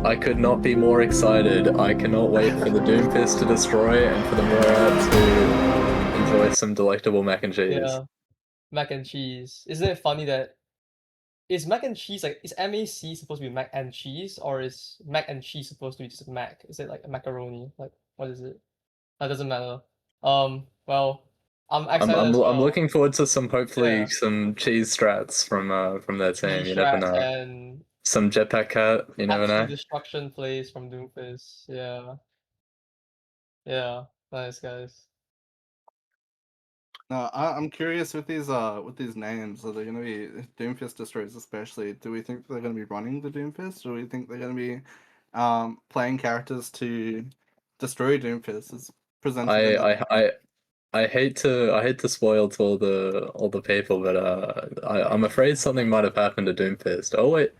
I could not be more excited. I cannot wait for the Doomfist to destroy and for the Moira to enjoy some delectable mac and cheese. Yeah, mac and cheese. Isn't it funny that is mac and cheese like is MAC supposed to be mac and cheese or is mac and cheese supposed to be just mac? Is it like a macaroni? Like what is it? That doesn't matter. Well, I'm excited as I'm well. looking forward to some hopefully Yeah, some cheese strats from their team. cheese You never strats know. and Some jetpack cat. You never absolute know. destruction plays from Doomfist. Yeah, yeah, nice guys. No, I'm curious with these names. Are they going to be Doomfist destroyers especially? Do we think they're going to be running the Doomfist, or do we think they're going to be playing characters to destroy Doomfist? It's presented in the I hate to spoil to all the people, but I'm afraid something might have happened to Doomfist. Oh wait,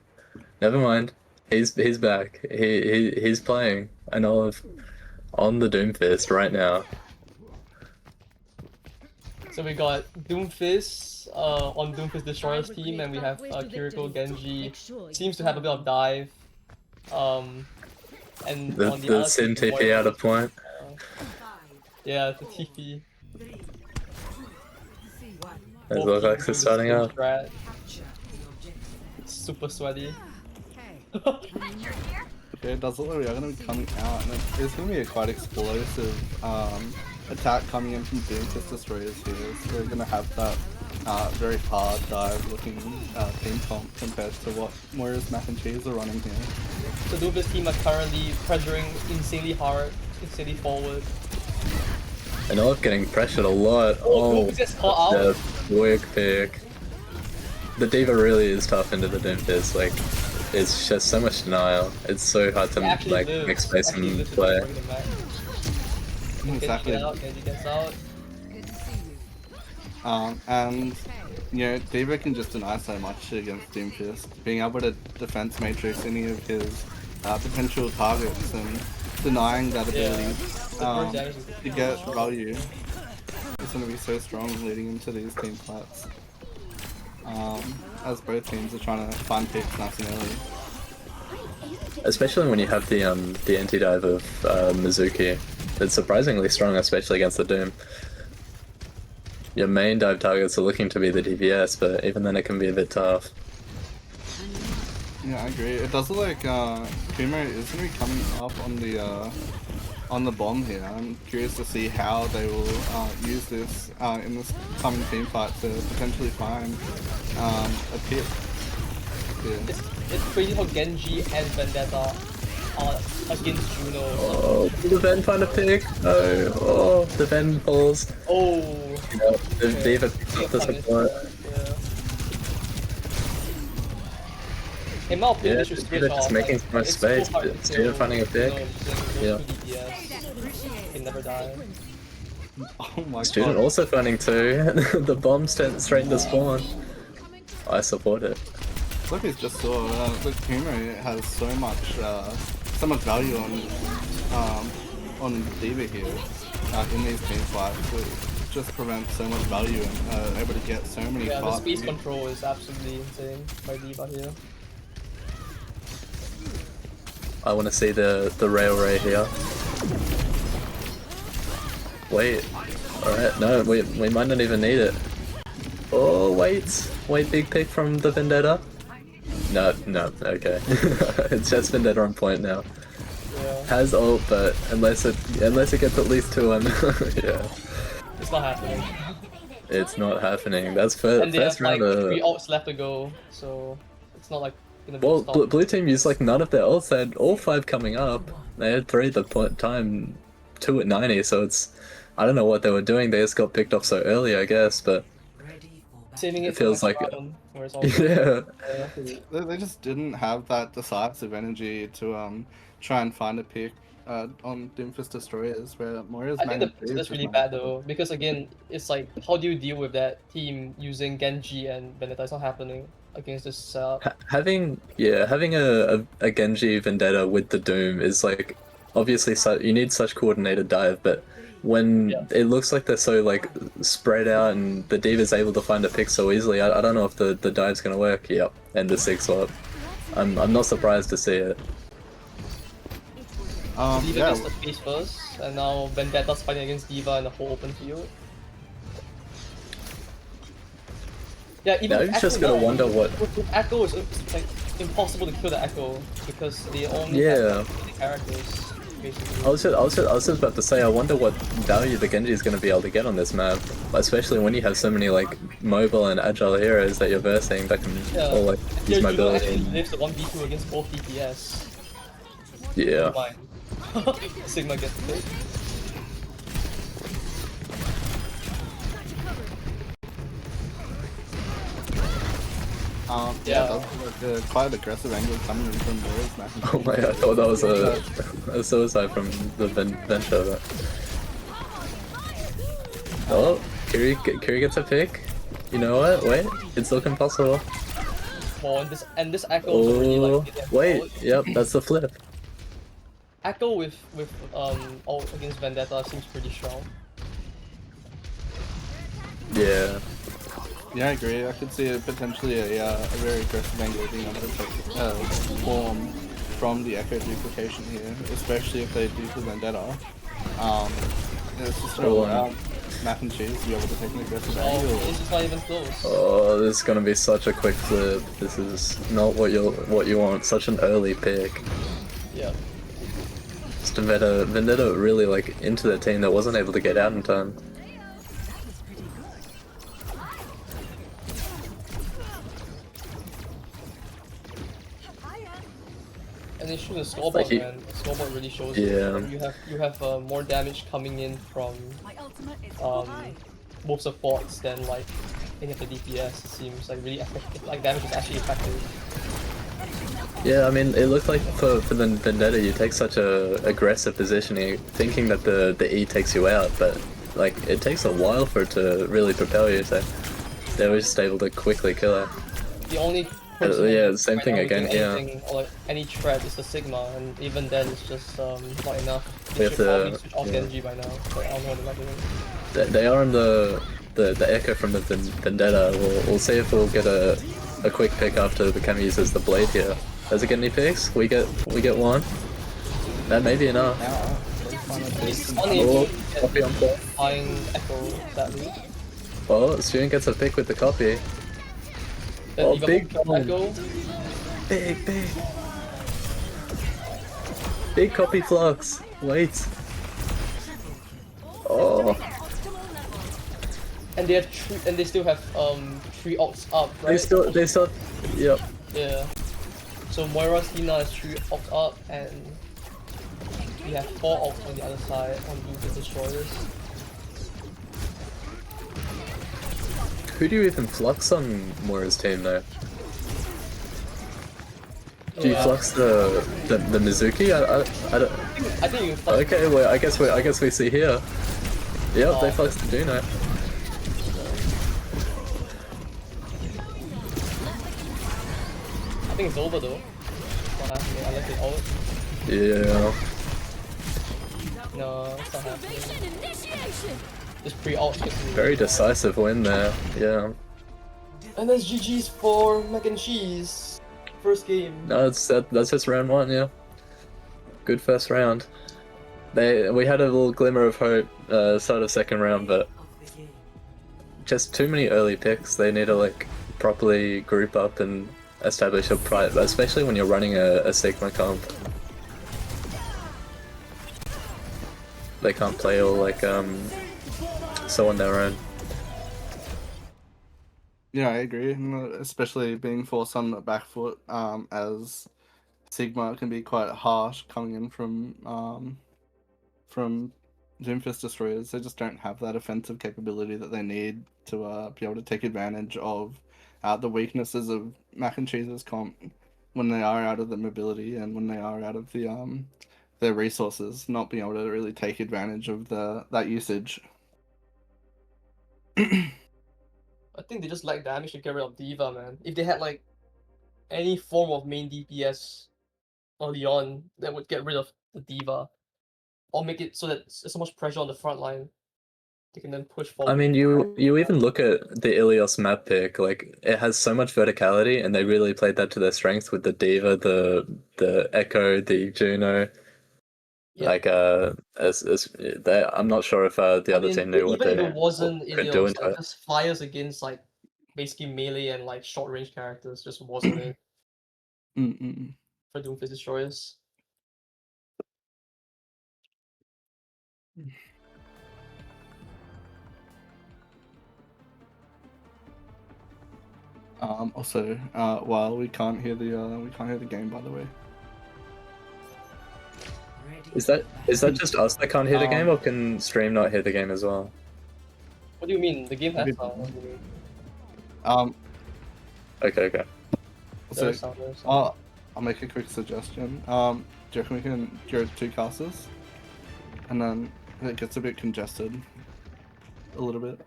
never mind. He's back. He's playing an olive on the Doomfist right now. So we got Doomfist on Doomfist Destroyer's team, and we have Kiriko Genji. Seems to have a bit of dive. And on the The other Sin team, TP out of point. yeah, the TP. As Both well teams as doing the starting same out. strat. Super sweaty. Okay, it does look like we are going to be coming out, and it's going to be a quite explosive attack coming in from Doomfist destroyers here. So we're going to have that very hard dive looking team comp compared to what Moira's mac and cheese are running here. The Doomfist team are currently pressuring insanely hard, insanely forward. And Olive getting pressured a lot. Oh, Doomfist gets caught out. The quick pick. The D.Va really is tough into the Doomfist. Like, it's just so much denial. It's so hard to like make space and play. Exactly. Genji gets out. And you know, D.Va can just deny so much against Doomfist. Being able to defense matrix any of his potential targets and denying that ability to get value is going to be so strong leading into these team fights. As both teams are trying to find picks nice and early. Especially when you have the anti-dive of Mizuki. It's surprisingly strong, especially against the Doom. Your main dive targets are looking to be the DPS, but even then it can be a bit tough. Yeah, I agree. It does look like Kumo is going to be coming up on the bomb here. I'm curious to see how they will use this in this coming team fight to potentially find a pit. Yeah. It's crazy how Genji and Vendetta are against Juno. Oh, did the Ven find a pick? Oh, the Ven pulls. Oh, You know, the D.Va picks up the support. In my opinion, Yeah, they should switch it's off. making so much space, but it's instead of finding a pick. Yeah. They never die. Oh my Student god. also finding two. The bomb straight into spawn. I support it. Look, he's just saw the Kumo has so much value on D.Va here in these team fights. It just prevents so much value and able to get so many Yeah, the parts. space control is absolutely insane by D.Va here. I want to see the rail ray here. Wait. Alright, no, we might not even need it. Oh, wait, big pick from the Vendetta. No, okay. It's just Vendetta on point now. Yeah. Has ult, but unless it gets at least 2 on, yeah. It's not happening. It's not happening. That's first And they have like round. 3 ults left to go, so it's not like gonna be Well, stopped. blue team used like none of their ults. They had all 5 coming up. They had 3 at the point time, 2 at 90. So it's, I don't know what they were doing. They just got picked off so early, I guess. But Saving it feels for like round, where it's all yeah. They just didn't have that decisive energy to try and find a pick on Doomfist destroyers. Where Moira's I think that's really not. bad though, because again, it's like, how do you deal with that team using Genji and Vendetta? It's not happening against this setup. Having a Genji Vendetta with the Doom is like obviously you need such coordinated dive, but when it looks like they're so like spread out and the D.Va's able to find a pick so easily, I don't know if the dive's gonna work. Yep, and the 6 up. I'm not surprised to see it. Diva yeah, gets the face first, and now Vendetta's fighting against Diva in the whole open field. Yeah, even Now with you've Echo, just gotta wonder what. with Echo, it's like impossible to kill the Echo because they only Yeah. have like, characters, basically. I was just about to say, I wonder what value the Genji is going to be able to get on this map, especially when you have so many like mobile and agile heroes that you're versing that can all like use You don't mobility. actually live the 1v2 against both DPS. Yeah. Mine. Sigma gets the pick. yeah, that's like a quite aggressive angle coming in from Dora's Mac and Oh my god, I thought that was a suicide from the Venture. But... Oh, Kiri gets a pick. You know what? Wait, it's looking possible. Oh, and this Echo already Oh, like wait, yep, that's the flip. Echo with ult against Vendetta seems pretty strong. Yeah. Yeah, I agree. I could see it potentially a very aggressive angle being able to take form from the Echo duplication here, especially if they do the Vendetta. It's just gonna allow Mac and Cheese to be able to take an aggressive angle. This is not even close. Oh, this is gonna be such a quick flip. This is not what you want. Such an early pick. Yeah. Just Vendetta really like into the team that wasn't able to get out in time. And they shoot the scoreboard, Like he- man. The scoreboard really shows Yeah. it. You have more damage coming in from both supports than like any of the DPS. It seems like really effective. Like damage is actually effective. Yeah, I mean, it looked like for the Vendetta, you take such a aggressive positioning, thinking that the E takes you out, but like it takes a while for it to really propel you. So they were just able to quickly kill her. The only Yeah, same thing again. Yeah. Or like any threat is the Sigma, and even then it's just not enough. We They have should probably to- switch off yeah. Genji by now, but I don't know what they're not doing. They are in the Echo from the Vendetta. We'll see if we'll get a quick pick after the Cam uses the blade here. Does it get any picks? We get one. That may be enough. It's only Oh, if copy you on get point. flying Echo, sadly. Oh, Student gets a pick with the copy. Then Oh, you got big Hook one. Echo. Big copy flux. Wait. Oh, And they still have 3 ults up, right? they still, yep. Yeah. So Moira's team now has 3 ults up, and we have 4 ults on the other side on both the destroyers. Who do you even flux on Moira's team though? Do you flux the Mizuki? I don't. I think you can flux. Okay, well I guess we see here. Yep, they Oh. fluxed the Juno. I think it's over though. Not happening. I left it out. Yeah. No, it's not happening. Just pre-ult. Very decisive win there. Yeah. And that's GG's for Mac and Cheese. First game. No, that's just round 1. Yeah. Good first round. We had a little glimmer of hope start of second round, but just too many early picks. They need to like properly group up and establish a pride, especially when you're running a Sigma comp. They can't play all like so on their own. Yeah, I agree, especially being forced on the back foot, as Sigma can be quite harsh coming in from Doomfist destroyers. They just don't have that offensive capability that they need to be able to take advantage of the weaknesses of Mac and Cheese's comp when they are out of the mobility and when they are out of the their resources, not being able to really take advantage of that usage. I think they just lack damage to get rid of Diva, man. If they had like any form of main DPS early on, that would get rid of the Diva, or make it so that there's so much pressure on the front line, they can then push forward. I mean, you even look at the Ilios map pick. Like, it has so much verticality, and they really played that to their strength with the Diva, the Echo, the Juno. Yeah. Like I'm not sure if the I other mean, team knew what even if they it wasn't in could it, do was into like it. just flyers against like basically melee and like short range characters just wasn't it for Doomfist Destroyers. Also, while we can't hear the game, by the way. Is that just us that can't hear the game, or can stream not hear the game as well? What do you mean? The game has Maybe- sound. What do you mean? Okay. So, There's sound. I'll make a quick suggestion. Do you reckon we can go 2 casters? And then it gets a bit congested. A little bit.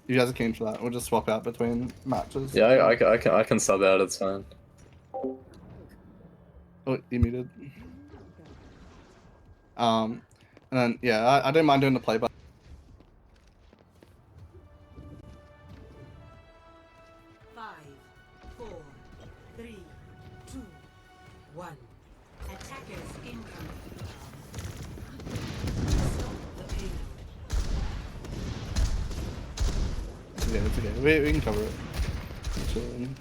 You guys are keen for that? We'll just swap out between matches. Yeah, I can sub out. It's fine. Oh, you muted. And then yeah, I don't mind doing the play by. Yeah, it's okay. We can cover it. Chilling.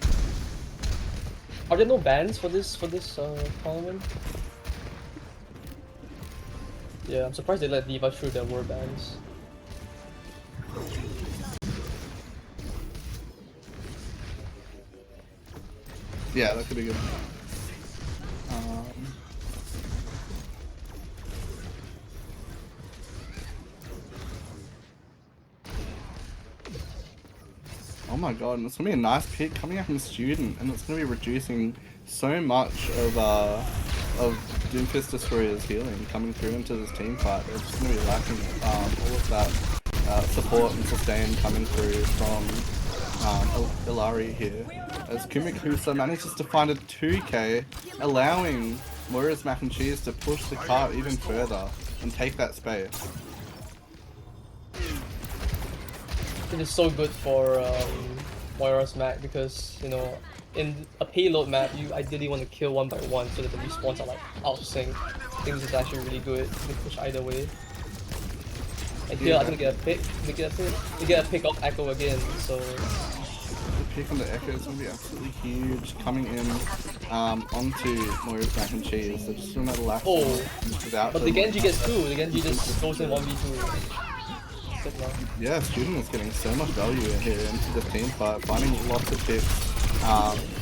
Are there no bans for this tournament? Yeah, I'm surprised they let Diva through. There were bans. Yeah, that could be good. Oh my god, and it's gonna be a nice pick coming out from Student, and it's gonna be reducing so much of Doomfist Destroyer's healing coming through into this team fight. It's just gonna be lacking all of that support and sustain coming through from Ilari here. As Kumikusa manages to find a 2k, allowing Moira's Mac and Cheese to push the cart even further and take that space. It is so good for Moira's Mac because, you know, in a payload map, you ideally want to kill one by one so that the respawns are like out of sync. I think this is actually really good. You can push either way. And here, I think they get a pick. They get a pick off Echo again, so... The pick on the Echo is going to be absolutely huge coming in onto Moira's Mac and Cheese. They're just doing that last without but the Genji gets 2. The Genji just goes in 1v2. Yeah, Student is getting so much value in here into the team fight, finding lots of picks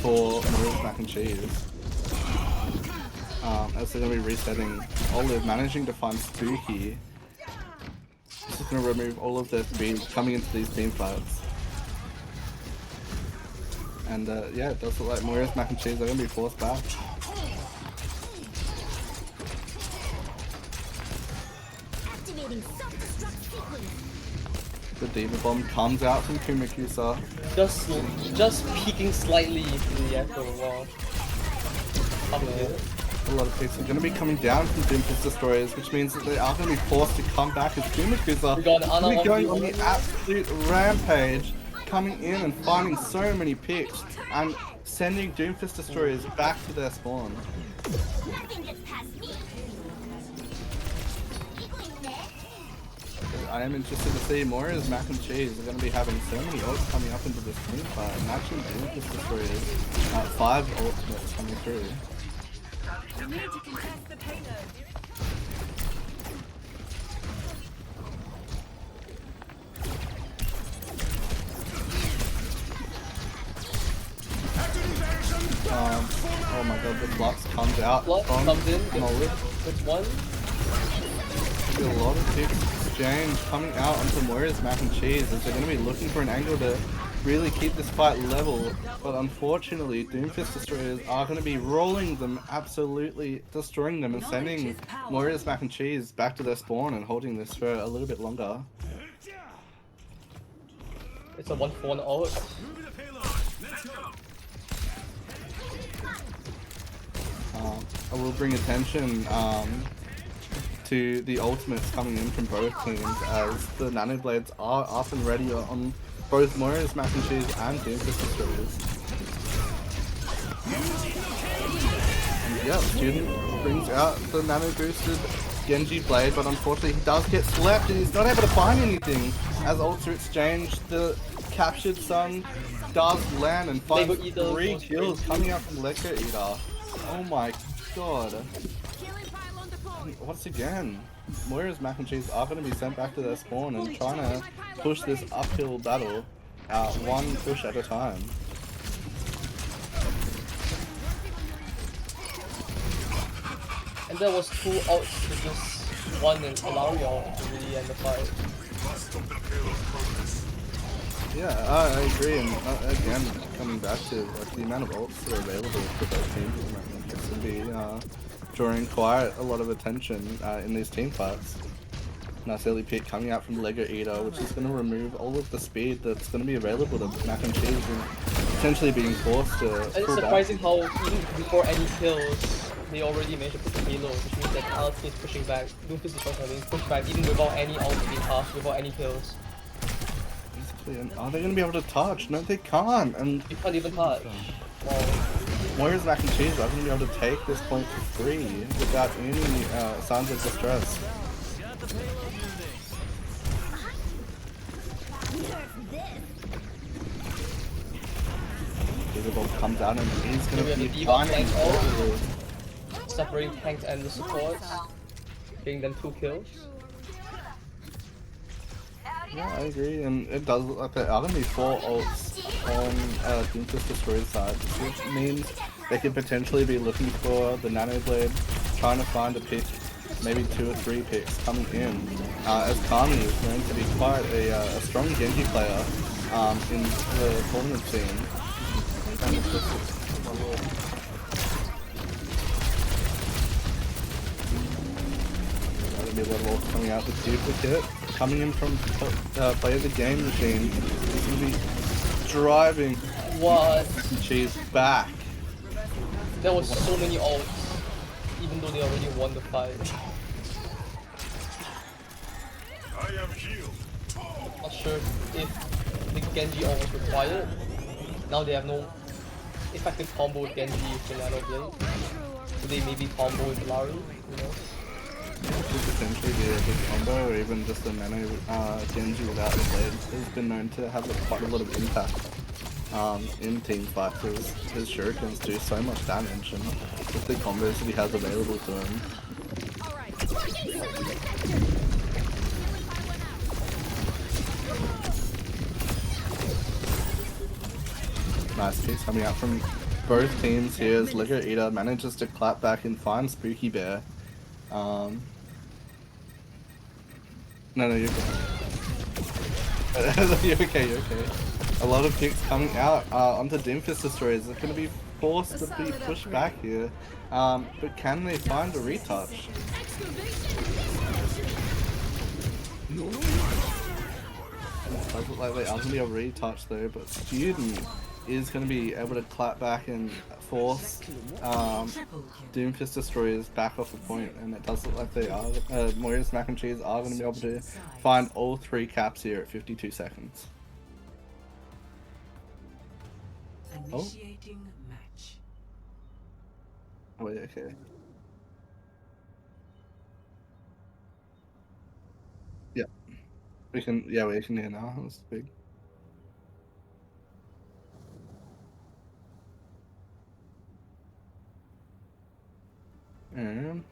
for Moira's Mac and Cheese. As they're going to be resetting Olive, managing to find Spooky. This is going to remove all of their speed coming into these team fights. And yeah, it does look like Moira's Mac and Cheese are going to be forced back. The Diva Bomb comes out from Kumikusa. Just peeking slightly into the Echo. Wow. A lot of picks are going to be coming down from Doomfist Destroyers, which means that they are going to be forced to come back as Kumikusa is going on the absolute rampage, coming in and finding so many picks and sending Doomfist Destroyers back to their spawn. I am interested to see Moira's Mac and Cheese are going to be having so many ults coming up into this team fight, and actually Doomfist Destroyers 5 ultimates coming through. We need to contest the payload. Oh my god, the Flux comes out. Flux comes in, gets one. A lot of picks exchange coming out onto Moira's Mac and Cheese as they're going to be looking for an angle to really keep this fight level, but unfortunately Doomfist Destroyers are going to be rolling them, absolutely destroying them and sending Moira's Mac and Cheese back to their spawn and holding this for a little bit longer. It's a 1-for-1 ult. I will bring attention to the ultimates coming in from both teams as the Nano Blades are up and ready on both Moira's Mac and Cheese and Doomfist Destroyers. And yeah, Student brings out the nano boosted Genji blade, but unfortunately he does get slept and he's not able to find anything. As ults are exchanged, the captured Sun does land and finds Lego Eater 3 goes kills crazy. coming out from Lego Eater. Oh my god. And once again, Moira's mac and cheese are going to be sent back to their spawn and trying to push this uphill battle one push at a time. And there was 2 ults to just 1 and Alaria ult to really end the fight. Yeah, I agree, and again, coming back to like the amount of ults that are available for both teams at the moment, it's going to be drawing quite a lot of attention in these team fights. Nice early pick coming out from Lego Eater, which is going to remove all of the speed that's going to be available to mac and cheese and potentially being forced to And it's pull back. surprising how even before any kills, they already managed to put the payload, which means that LT is pushing back. Doomfist is being pushed back even without any ult being cast, without any kills. And are they going to be able to touch? No, they can't. And You can't even touch. Wow. Moira's mac and cheese are going to be able to take this point for free without any signs of distress. Ball comes out and he's going Here to we be have the finding D.Va separating tanks and the supports, getting them 2 kills. Yeah, I agree, and it does look like there are going to be 4 ults on Doomfist Destroyer's side, which means they could potentially be looking for the Nano Blade, trying to find a pick, maybe 2 or 3 picks coming in, as Kami is going to be quite a strong Genji player in the tournament scene. There'll be a lot of ults coming out with Duplicate. Coming in from Play of the Game Machine. He's going to be driving What? Cheese back. There was so many ults, even though they already won the fight. Not sure if the Genji ult was required. Now they have no effective combo with Genji with the Nano Blade. So they maybe combo with Larry, you know? Could potentially be a good combo, or even just a Nano Genji without the blade. Has been known to have quite a lot of impact in team fights. His shurikens do so much damage, and with the combos that he has available to him. Nice picks coming out from both teams here as Lego Eater manages to clap back and find Spooky Bear. No, you're okay. You're okay, you're okay. A lot of picks coming out onto Doomfist Destroyers. They're going to be forced to be pushed back here. But can they find a retouch? It does look like they are going to be able to retouch though, but Student is going to be able to clap back and force Doomfist Destroyers back off the point, and it does look like they are. Moira's mac and cheese are going to be able to find all 3 caps here at 52 seconds. Initiating match. Oh wait, okay. Yeah, we can hear now. That's big. And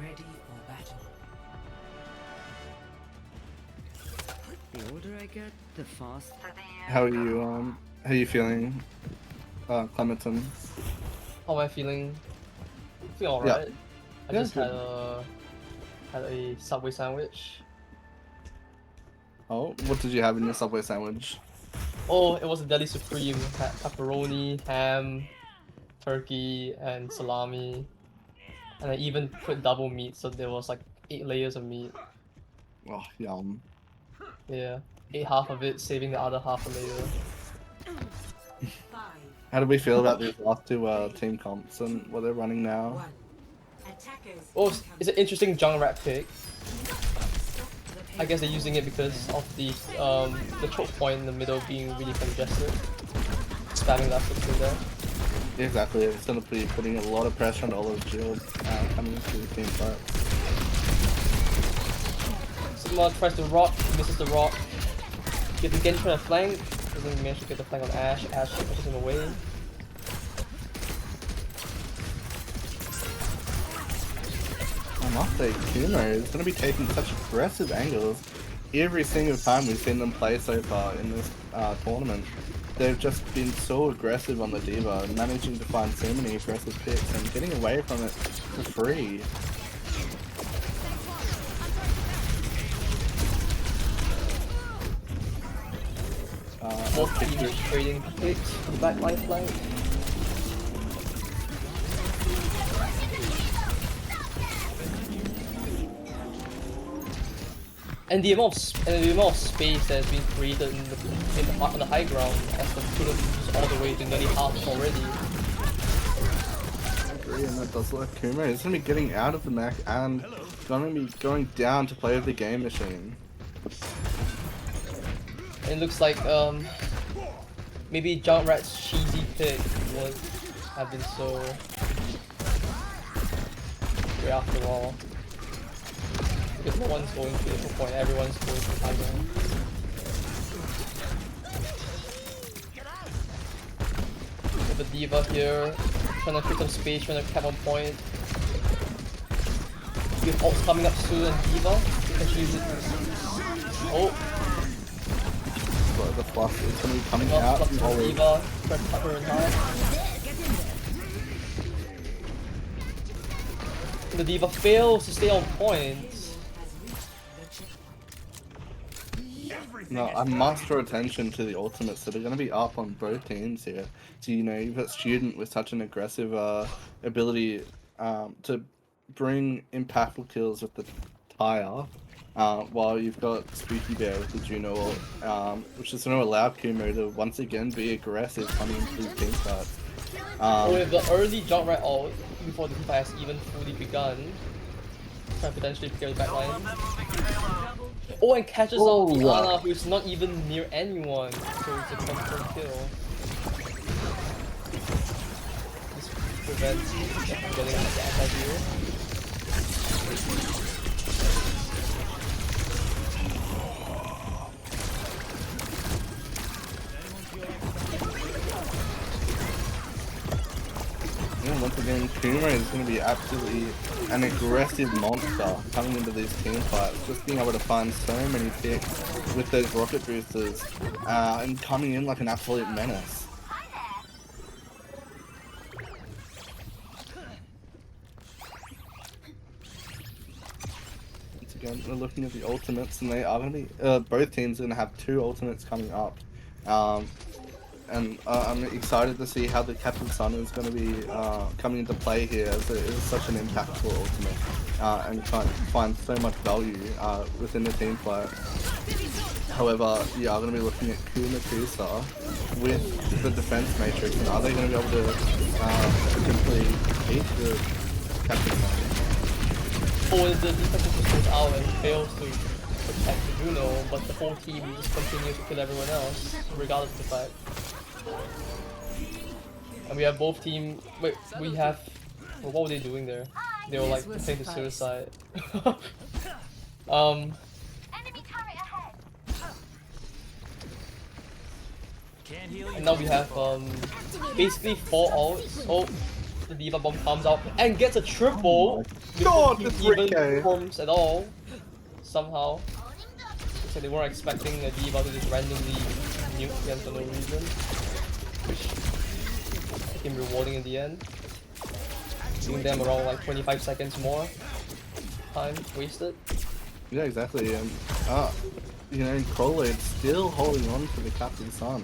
Ready for battle. The older I get, the faster. how are you feeling, Clementon? How am I feeling? I feel alright. I Yeah, just good. had a Subway sandwich. Oh, what did you have in your Subway sandwich? Oh, it was a deli supreme. Had pepperoni, ham, turkey, and salami. And I even put double meat, so there was like 8 layers of meat. Oh, yum. Yeah, ate half of it, saving the other half for later. How do we feel about these last 2 team comps and what they're running now? Oh, it's an interesting junk rat pick. I guess they're using it because of the choke point in the middle being really congested. Spamming that foot through there. Exactly, it's going to be putting a lot of pressure on Olive's shield coming into the team fight. Sigma tries to rock, misses the rock. Getting Genji trying to flank, doesn't manage to get the flank on Ashe. Ashe pushes him away. I must say, Kumo is going to be taking such aggressive angles every single time we've seen them play so far in this tournament. They've just been so aggressive on the D.Va, managing to find so many aggressive picks and getting away from it for free. Both teams trading picks for the backline flank. And the amount of space that has been created on the high ground as the two of them all the way to nearly half already. I agree, and that does look like Kumo is going to be getting out of the mech and going to be going down to play with the game machine. It looks like maybe Junkrat's cheesy pick would have been so great after all. Because no one's going to the hook point, everyone's going to high ground. With the D.Va here, trying to create some space, trying to cap on point. With ults coming up soon and D.Va, can she use it? Oh! But the fluff is going to be coming Not out. fluff from D.Va, trying to cut her in half. The D.Va fails to stay on point. No, I must draw attention to the ultimates that are going to be up on both teams here. So, you know, you've got Student with such an aggressive ability to bring impactful kills with the tire, while you've got Spooky Bear with the Juno ult, which is going to allow Kumo to once again be aggressive coming into the team fight. With the early Junkrat ult, before the team fight has even fully begun, trying to potentially pick up the backline. Oh, and catches out Diana, who's not even near anyone, so it's a confirmed kill. This prevents them from getting the anti-hero. Yeah, once again, Kumo is going to be absolutely an aggressive monster coming into these team fights, just being able to find so many picks with those rocket boosters and coming in like an absolute menace. Once again, we're looking at the ultimates, and they are going to be both teams are going to have 2 ultimates coming up. And I'm excited to see how the Captain Sun is going to be coming into play here, as it is such an impactful ultimate, and can't find so much value within the team fight. However, you are going to be looking at Kumakusa with the defense matrix, and are they going to be able to potentially beat the Captain Sun? Or the defense just goes out and fails to protect the Juno, but the whole team just continues to kill everyone else, regardless of the fight. And we have both team. Wait, we have. Well, what were they doing there? They were like playing to suicide. And now we have basically 4 ults. Oh, the D.Va bomb comes out and gets a triple before he even performs at all. Somehow. Looks like they weren't expecting a D.Va to just randomly nuke them for no reason. Which became rewarding in the end. Giving them around like 25 seconds more time wasted. Yeah, exactly. And you know, Crowlade still holding on to the Captain Sun,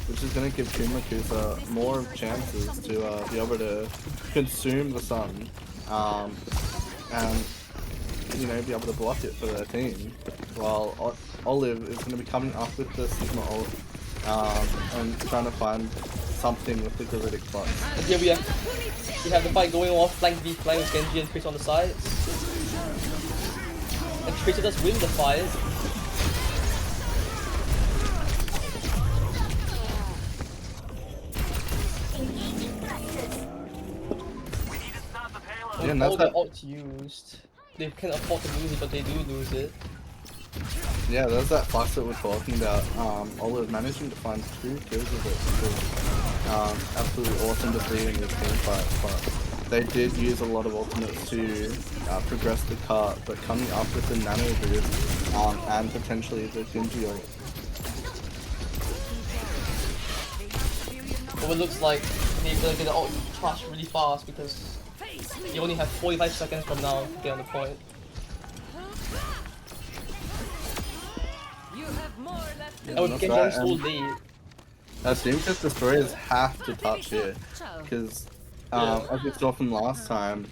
which is going to give Kumakusa more chances to be able to consume the Sun, and you know, be able to block it for their team. While Olive is going to be coming up with the Sigma ult and trying to find something with the Galactic Flux. And here we have the fight going on, flank v flank with Genji and Tracer on the sides. And Tracer does win the fight. Yeah, With and all that's their ults used, they can afford to lose it, but they do lose it. Yeah, there's that fuss that we're talking about. Olive managing to find 2 kills with it, which is absolutely awesome to see in this team fight. But they did use a lot of ultimates to progress the cart, but coming up with the nano boost and potentially the Genji ult. But it looks like they're gonna get the ult charged really fast because you only have 45 seconds from now to get on the point. Yeah, And with that's Genji right. so late, Doomfist Destroyers have to touch here, because yeah. as we saw from last time,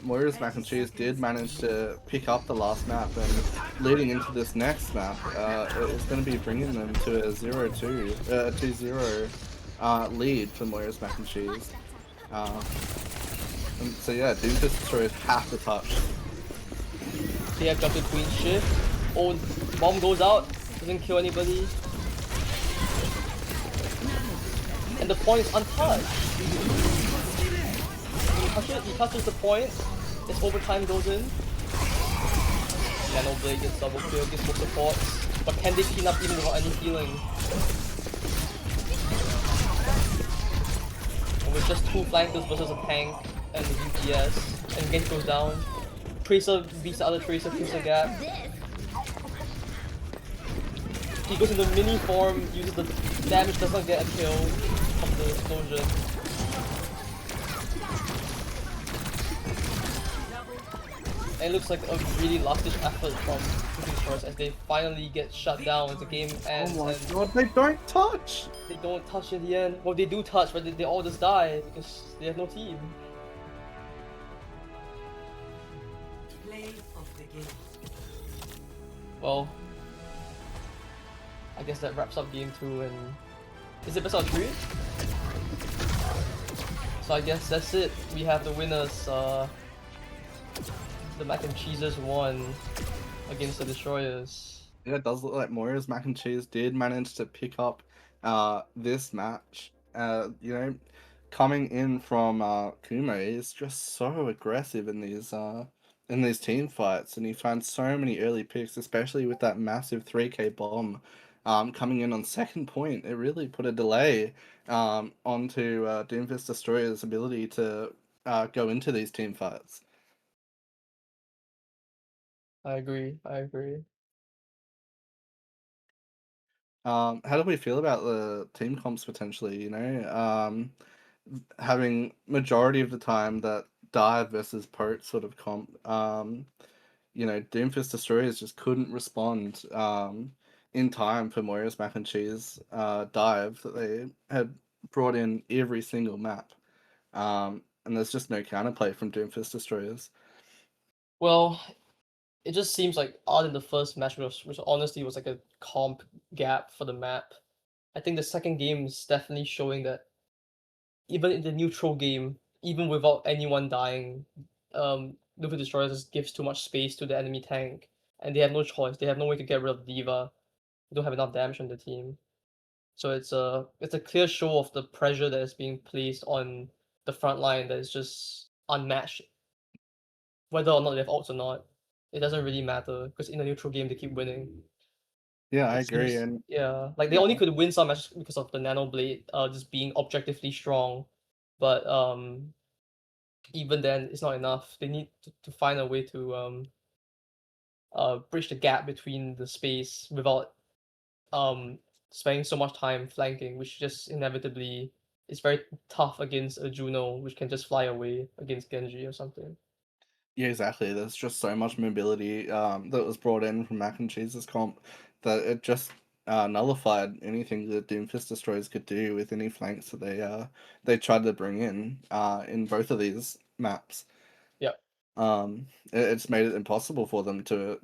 Moira's Mac and Cheese did manage to pick up the last map, and leading into this next map, it's going to be bringing them to a 0-2, 2-0 lead for Moira's Mac and Cheese. And so yeah, Doomfist Destroyers have to touch. They have jumped to Queen Shift. Oh, bomb goes out, doesn't kill anybody. And the point is untouched. He touches the point, his overtime goes in. Nano Blade gets double kill, gets more supports. But can they clean up even without any healing? And with just 2 flankers versus a tank and the UPS, and Genji goes down. Tracer beats the other Tracer, kills the gap. He goes into mini form, uses the damage, does not get a kill from the explosion. And it looks like a really last-ditch effort from Destroyers as they finally get shut down as the game ends. Oh my and god, they don't touch! they don't touch in the end. Well, they do touch, but they all just die because they have no team. Well, I guess that wraps up game 2, and is it best out of 3? So I guess that's it. We have the winners. The Mac and Cheeses won against the Destroyers. Yeah, it does look like Moira's Mac and Cheese did manage to pick up this match. You know, coming in from Kumo is just so aggressive in these team fights, and he finds so many early picks, especially with that massive 3k bomb coming in on second point. It really put a delay onto Doomfist Destroyer's ability to go into these team fights. I agree. I agree. How do we feel about the team comps potentially? You know, having majority of the time that dive versus Pote sort of comp. You know, Doomfist Destroyers just couldn't respond in time for Moira's Mac and Cheese dive that they had brought in every single map. And there's just no counterplay from Doomfist Destroyers. Well, it just seems like other than the first match, which honestly was like a comp gap for the map, I think the second game is definitely showing that even in the neutral game, even without anyone dying, Luffy Destroyer just gives too much space to the enemy tank, and they have no choice. They have no way to get rid of D.Va. They don't have enough damage on the team. So it's a clear show of the pressure that is being placed on the front line that is just unmatched. Whether or not they have ults or not, it doesn't really matter because in the neutral game they keep winning. Yeah, I It agree. seems, And yeah, like they only could win some matches because of the Nano Blade just being objectively strong, but even then it's not enough. They need to find a way to bridge the gap between the space without spending so much time flanking, which just inevitably is very tough against a Juno, which can just fly away against Genji or something. yeah, exactly. There's just so much mobility that was brought in from Mac and Cheese's comp that it just nullified anything that Doomfist Destroyers could do with any flanks that they tried to bring in both of these maps. Yeah. It's made it impossible for them to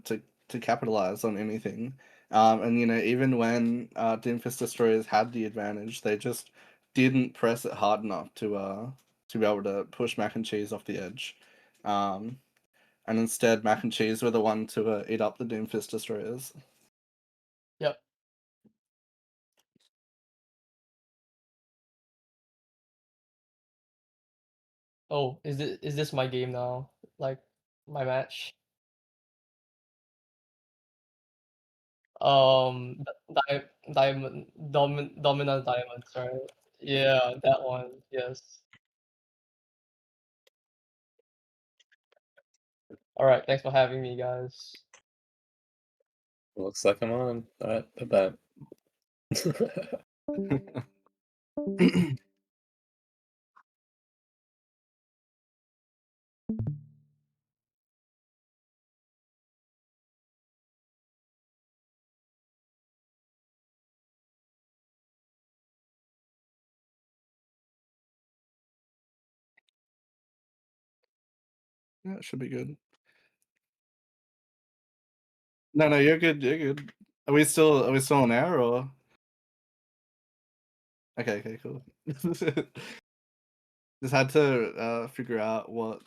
capitalize on anything. And you know, even when Doomfist Destroyers had the advantage, they just didn't press it hard enough to be able to push Mac and Cheese off the edge. Um, and instead, Mac and Cheese were the one to eat up the Doomfist Destroyers. Yep. Oh, is this my game now? Like my match? Dominant diamonds, right? Yeah, that one. Yes. All right. Thanks for having me, guys. Looks like I'm on. Alright, bye bye. Yeah, it should be good. No, no, you're good. You're good. Are we still on air or? Okay, okay, cool. Just had to figure out what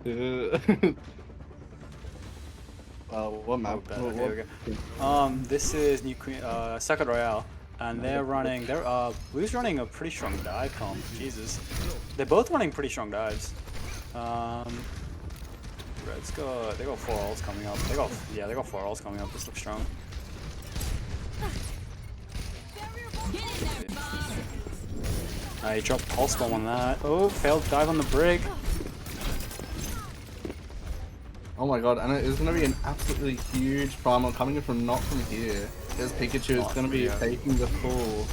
What map? Oh, bad. Okay, here we go. This is New Queen, Second Royale, and they're running. Blue's running a pretty strong dive comp. Jesus, they're both running pretty strong dives. Red's got they got 4 ults coming up. They got 4 ults coming up. This looks strong. He dropped pulse bomb on that. Oh, failed dive on the brig. Oh my god, and it is going to be an absolutely huge primal coming in from not from here. Because Pikachu is going to be taking the full,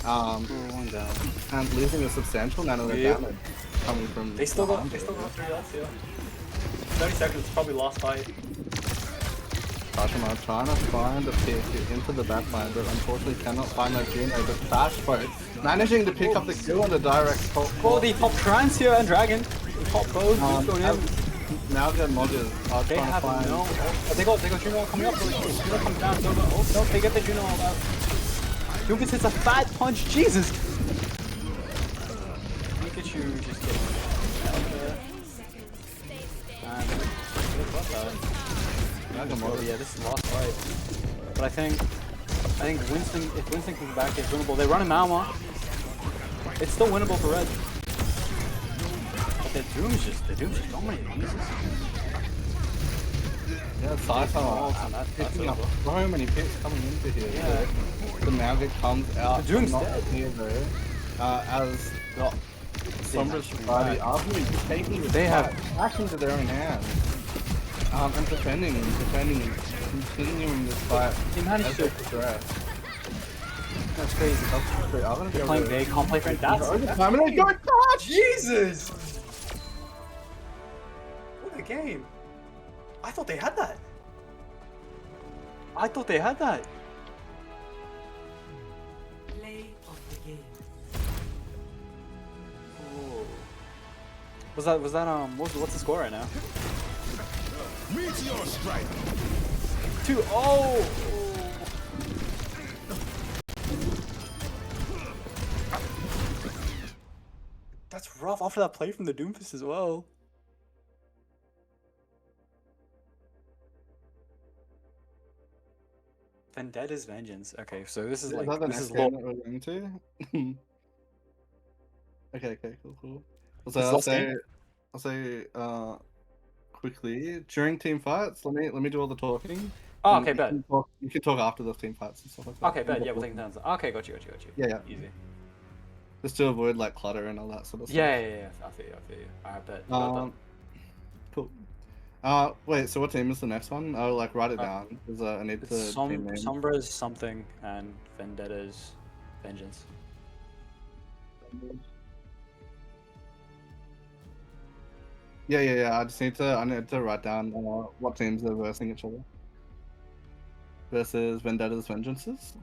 One down. and losing a substantial amount of Yep. damage coming from. They still got 3 ults here. 30 seconds, probably last fight. Tashima trying to find a pick into the backline, but unfortunately cannot find that Juno. But Flashbolt managing to pick up the kill on the direct top. Oh, they pop Trans here and Dragon. Pop both. Going in. Now the Moggers are They trying to have find. no. Oh, they got Juno coming up. Juno comes down. So oh no, they get the Juno out. Doomfist hits a fat punch. Jesus. Pikachu just getting out there. And yeah, this is the last fight. But I think Winston, if Winston comes back, it's winnable. They run a Malma. It's still winnable for Red. But the Doom's just so many pieces. Yeah, Sci-Fi picking up so many picks coming into here. Yeah. The Magic comes out. The Doom's not dead. here though. As the Sombra's Society are taking the They have- back into their own hands. And defending and continuing this fight They managed as to. they progress. That's crazy. I'm gonna They're playing big, can't play friend. That's overtime and they go touch! Jesus! What a game! I thought they had that. Play of the game. Oh. Was that what's the score right now? Meteor strike. 2-0. That's rough after that play from the Doomfist as well. Vendettas Vengeance. Okay, so this is Is like that the this next is game lore. that we're going to? Okay, cool. This is last game? I'll say quickly during team fights. Let me do all the talking. Oh, And okay, bet. you can talk after those team fights and stuff like that. Okay, bet. Yeah, we'll take turns. Okay, got you. Yeah. Easy. Just to avoid like clutter and all that sort of stuff. Yeah. I feel you. Alright, bet. Well done. Cool. Wait. So what team is the next one? I'll like write it down because I need It's the team name. Sombra's something and Vendetta's Vengeance. Yeah. I need to write down what teams are versing each other. Versus Vendetta's Vengeances.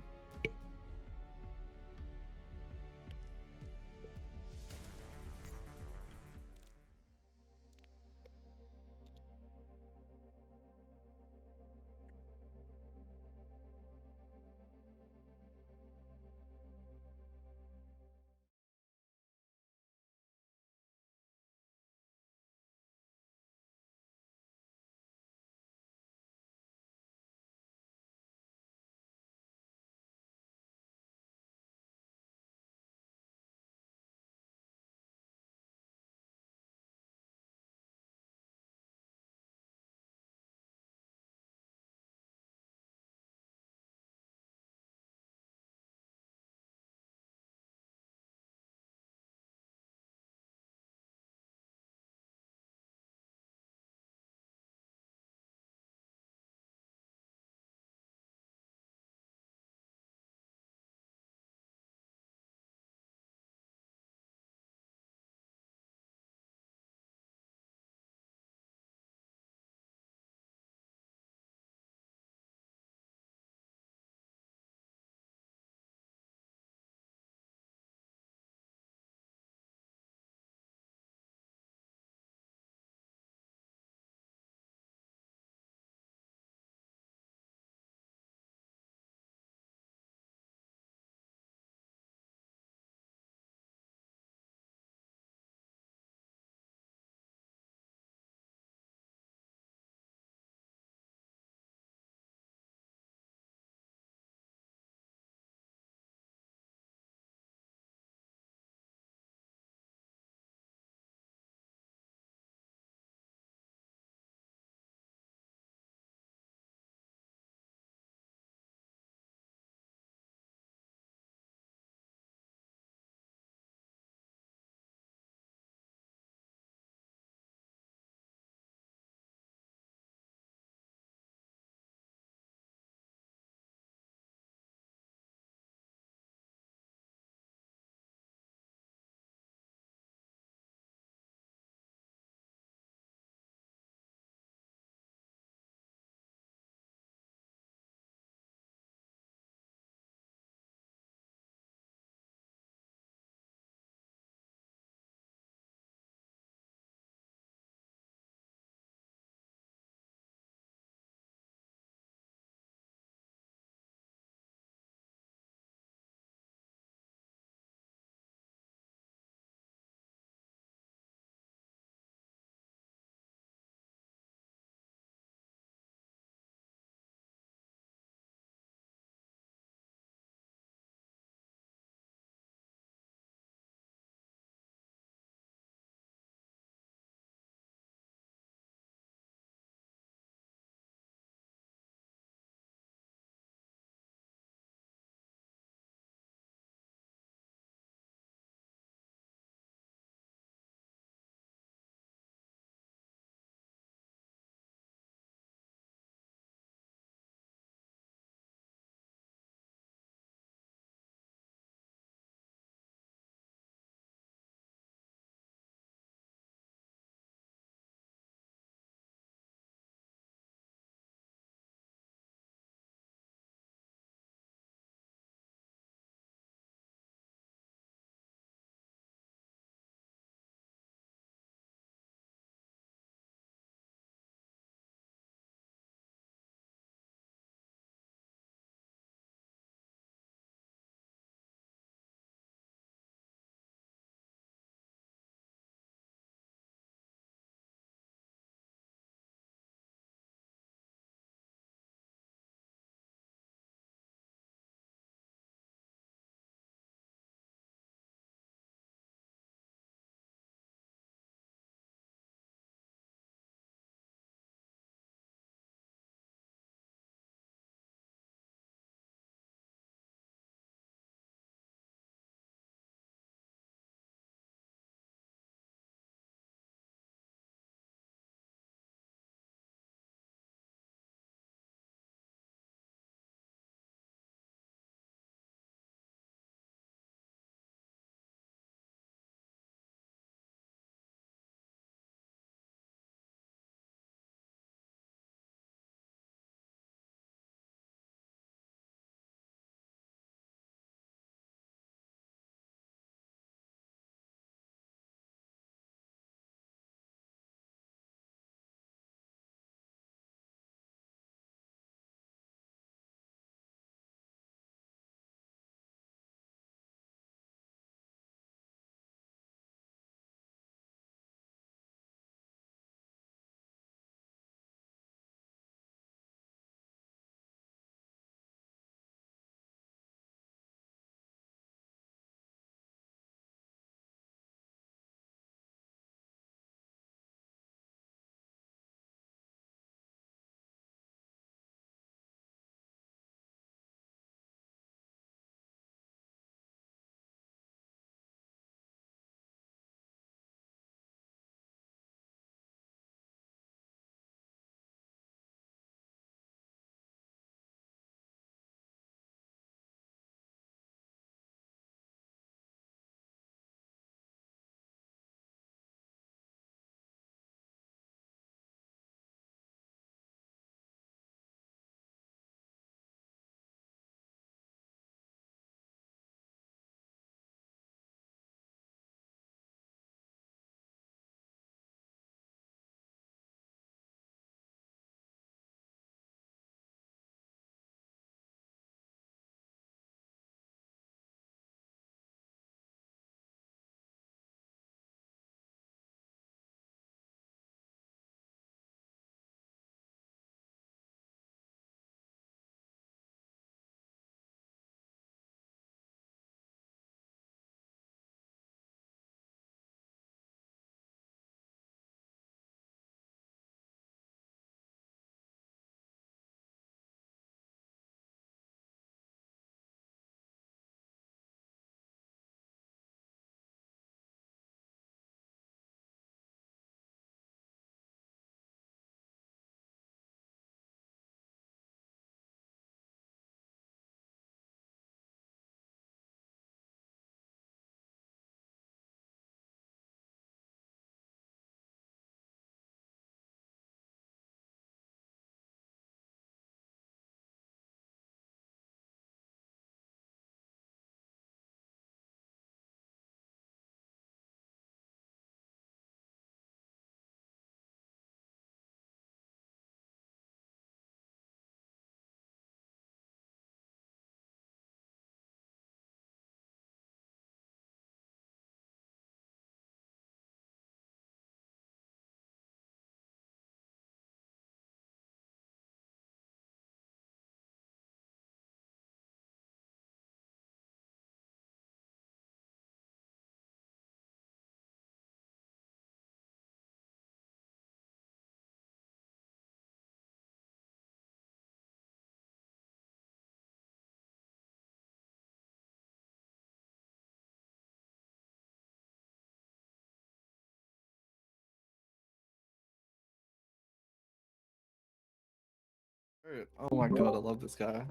Oh my god, I love this guy.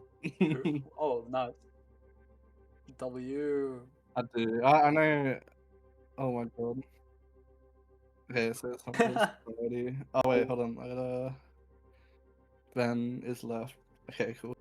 Oh, no. W. I do. I know. Oh my god. Okay, so it's already. Oh wait, hold on. I gotta. Ben is left. Okay, cool.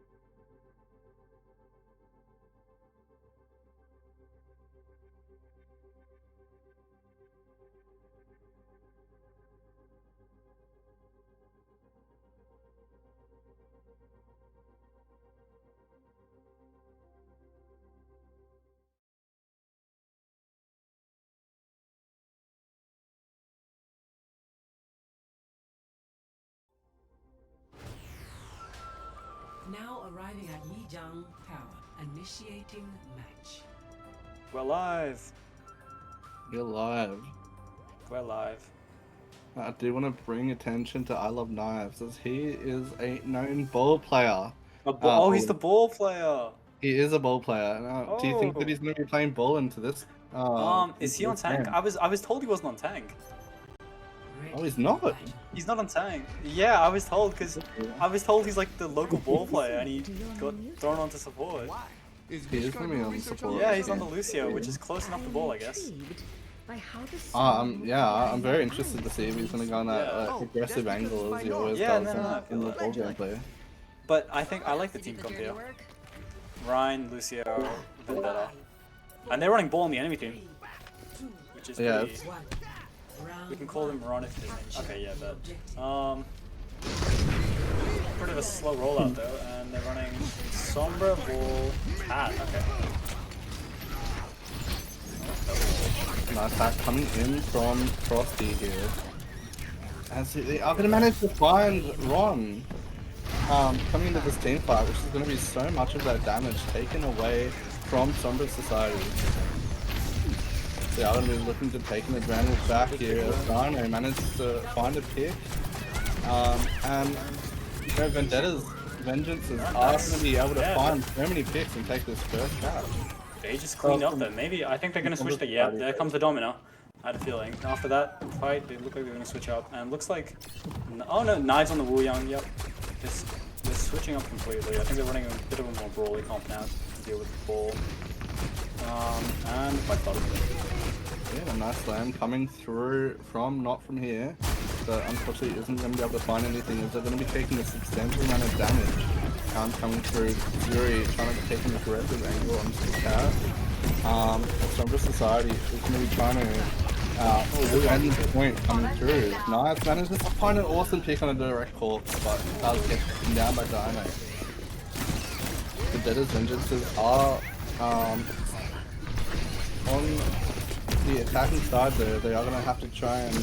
Now arriving at Yijiang Tower. Initiating match. We're live. You're live. We're live. I do want to bring attention to I Love Knives, as he is a known ball player. Oh, he's the ball player. He is a ball player. Now, do you think that Oh. he's going to be playing ball into this? Is he on this tank? game? I was told he wasn't on tank. Oh, he's not. He's not on tank. Yeah, I was told because I was told he's like the local ball player and he got thrown onto support. He is going to be on support. Yeah, he's on the Lucio, which is close enough to ball, I guess. Yeah, I'm very interested to see if he's going to go on that aggressive angle as he always does in the ball gameplay. But I think I like the team comp here. Ryan, Lucio, Vendetta. And they're running ball on the enemy team. Which is pretty... We can call him Ron if his name... Okay, yeah, but... Pretty of a slow rollout though, and they're running Sombra, Bull, Cat, okay. Nice attack coming in from Frosty here. As they are going to manage to find Ron. Coming into this team fight, which is going to be so much of that damage taken away from Sombra Society. They are going to be looking to take an advantage back here. Dino managed to find a pick. And you know, Vendetta's vengeances are going to be able to find so many picks and take this first catch. They just cleaned up though. Maybe, I think they're going to switch the... Yeah, there comes the Domino. I had a feeling. After that fight, they look like they're going to switch up. And it looks like... Oh no, Knives on the Wu Yang, yep. They're switching up completely. I think they're running a bit of a more brawly comp now to deal with the ball. And the fight bottom. Yeah, a nice land coming through from, not from here, but unfortunately isn't going to be able to find anything as they're going to be taking a substantial amount of damage. Coming through, Fury trying to take an aggressive angle onto the cat. Sombra Society is going to be trying to defend the point coming through. Nice, manages to find an awesome pick on a direct corpse, but does get taken down by Dino. The Vendetta's vengeances are on the attacking side there. They are going to have to try and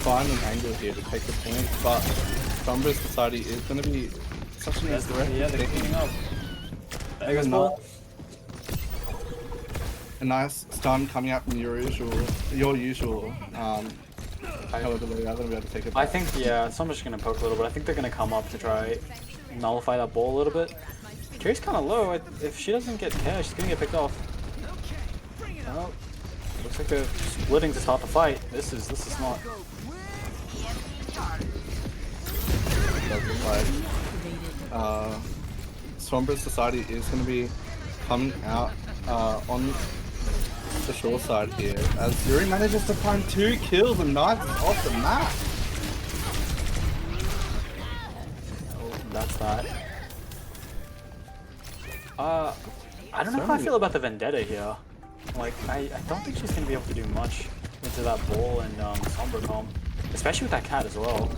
find an angle here to take the point, but Sombra Society is going to be such an aggressive. Yeah, they're cleaning up. There goes ball. A nice stun coming out from your usual. However, they are going to be able to take it back. I think, yeah, someone's just going to poke a little bit. I think they're going to come up to try nullify that ball a little bit. Jerry's kind of low. If she doesn't get cash, she's going to get picked off. Oh, looks like they're splitting to start the fight. This is not. Sombra Society is going to be coming out on the short side here as Yuri manages to find 2 kills and Knives is off the map. Oh, that's that. I don't know how I feel about the Vendetta here. Like, I don't think she's going to be able to do much into that ball and Sombra comp. Especially with that cat as well.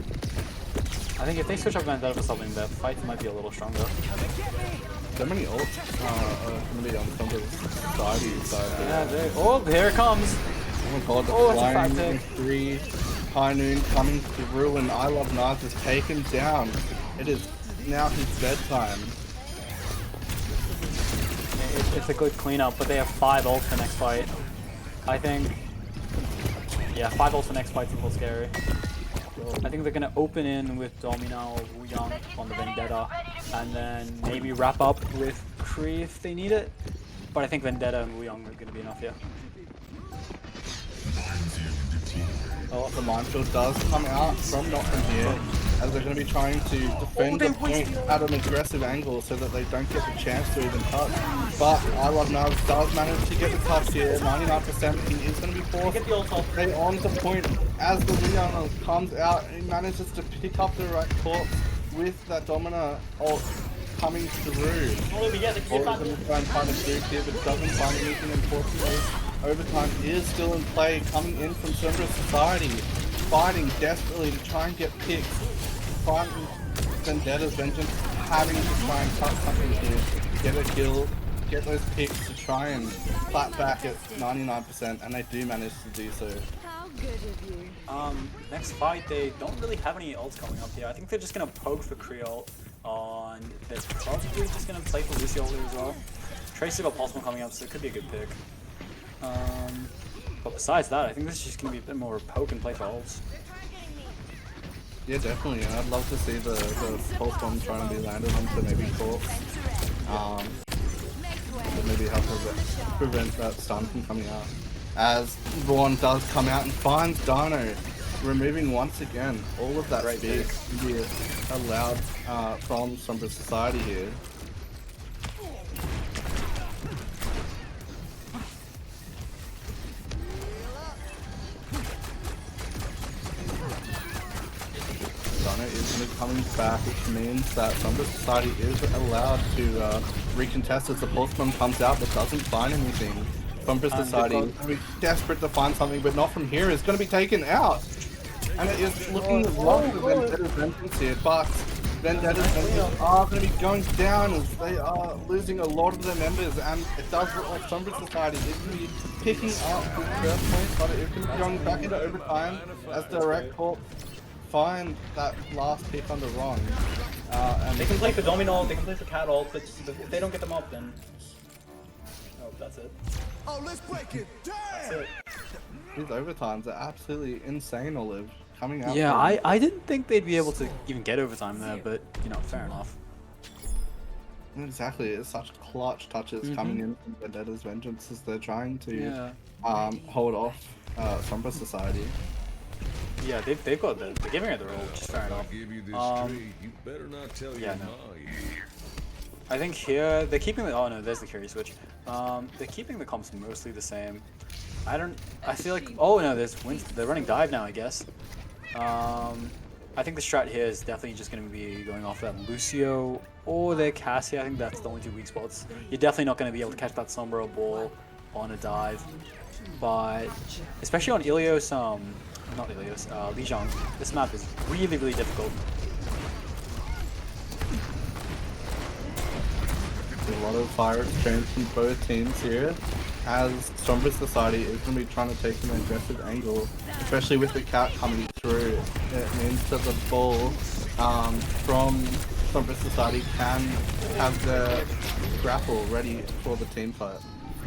I think if they switch up Vendetta for something, the fight might be a little stronger. So many ults are going to be on Sombra's Society side. Yeah, oh, there it comes! Oh my god, the Oh, it's a flying fat tick. 3 High Noon coming through and I Love Knives is taken down. It is now his bedtime. It's a good cleanup, but they have 5 ults for next fight. I think... Yeah, 5 ults for next fight's a little scary. I think they're going to open in with Domino or Wu Yang on the Vendetta, and then maybe wrap up with Kree if they need it. But I think Vendetta and Wu Yang are going to be enough here. Oh, the minefield does come out from not from here, as they're going to be trying to defend the point at an aggressive angle so that they don't get the chance to even touch. But I Love Knives does manage to get the touch here, 99%. He is going to be forced to stay on the point as the Leon comes out. He manages to pick up the right corpse with that Domina ult coming through. Or is going to try and find a group here, but doesn't find anything, unfortunately. Overtime is still in play, coming in from Sombra Society, fighting desperately to try and get picks, fighting Vendetta's Vengeance, having to try and touch something here, get a kill, get those picks to try and clap back at 99%, and they do manage to do so. How good of you. Next fight, they don't really have any ults coming up here. I think they're just gonna poke for Creole on. They're probably just gonna play for Lucio here as well. Tracer got Possible coming up, so it could be a good pick. But besides that, I think this is just gonna be a bit more poke and play for ults. Yeah, definitely. I'd love to see the pulse bomb trying to be landed onto maybe Corpse. Maybe help prevent that stun from coming out. As Vaughn does come out and finds Dino, removing once again all of that speed here allowed from Sombra Society here. Dino is going to be coming back, which means that Sombra Society is allowed to recontest as the pulse bomb comes out but doesn't find anything. Sombra Society is going to be desperate to find something, but not from here. It's going to be taken out. And it is looking wrong for Vendetta's Vengeance here, but Vendetta's Vengeance are going to be going down as they are losing a lot of their members, and it does look like Sombra Society is going to be picking up the first point, but it is going to be going back into overtime as Direct Corp find that last pick on the wrong. And They can play for Domino, they can play for Cat ult, but if they don't get them up, then... Oh, that's it. Oh, let's break it. That's it. these overtimes are absolutely insane, Olive. Coming out. Yeah, from- I didn't think they'd be able to even get overtime there, but, you know, fair enough. Exactly, it's such clutch touches coming in from Vendetta's Vengeance as they're trying to Yeah. hold off Sombra Society. Yeah, they've got they're giving her the role, which is fair enough. Give you this tree, you better not tell yeah, your no. mom. I think here they're keeping the there's the carry switch. They're keeping the comps mostly the same. I feel like they're running dive now, I guess. I think the strat here is definitely just going to be going off that Lucio or their Cassie. I think that's the only two weak spots. You're definitely not going to be able to catch that Sombra ball on a dive, but especially on Ilios, not Ilios, Lijiang, this map is really, really difficult. A lot of fire exchange from both teams here, as Sombra Society is going to be trying to take an aggressive angle, especially with the cat coming through. It means that the ball from Sombra Society can have the grapple ready for the team fight.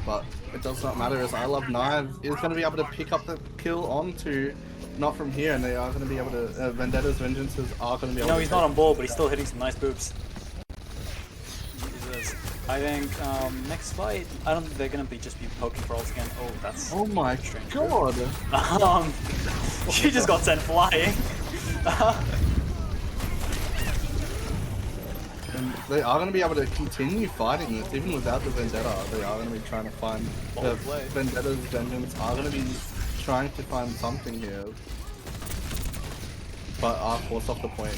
But it does not matter, as I Love Knives is going to be able to pick up the kill onto Not From Here, and they are going to be able to, Vendetta's Vengeances are going to be able to... No, he's not on ball, but he's still hitting some nice boobs. I think next fight, I don't think they're gonna just be poking for ults again. Oh, that's Oh my strange. god! She just got sent flying. And they are going to be able to continue fighting this, even without the Vendetta. They are going to be trying to find the Vendetta's Vengeance are going to be trying to find something here, but are forced off the point.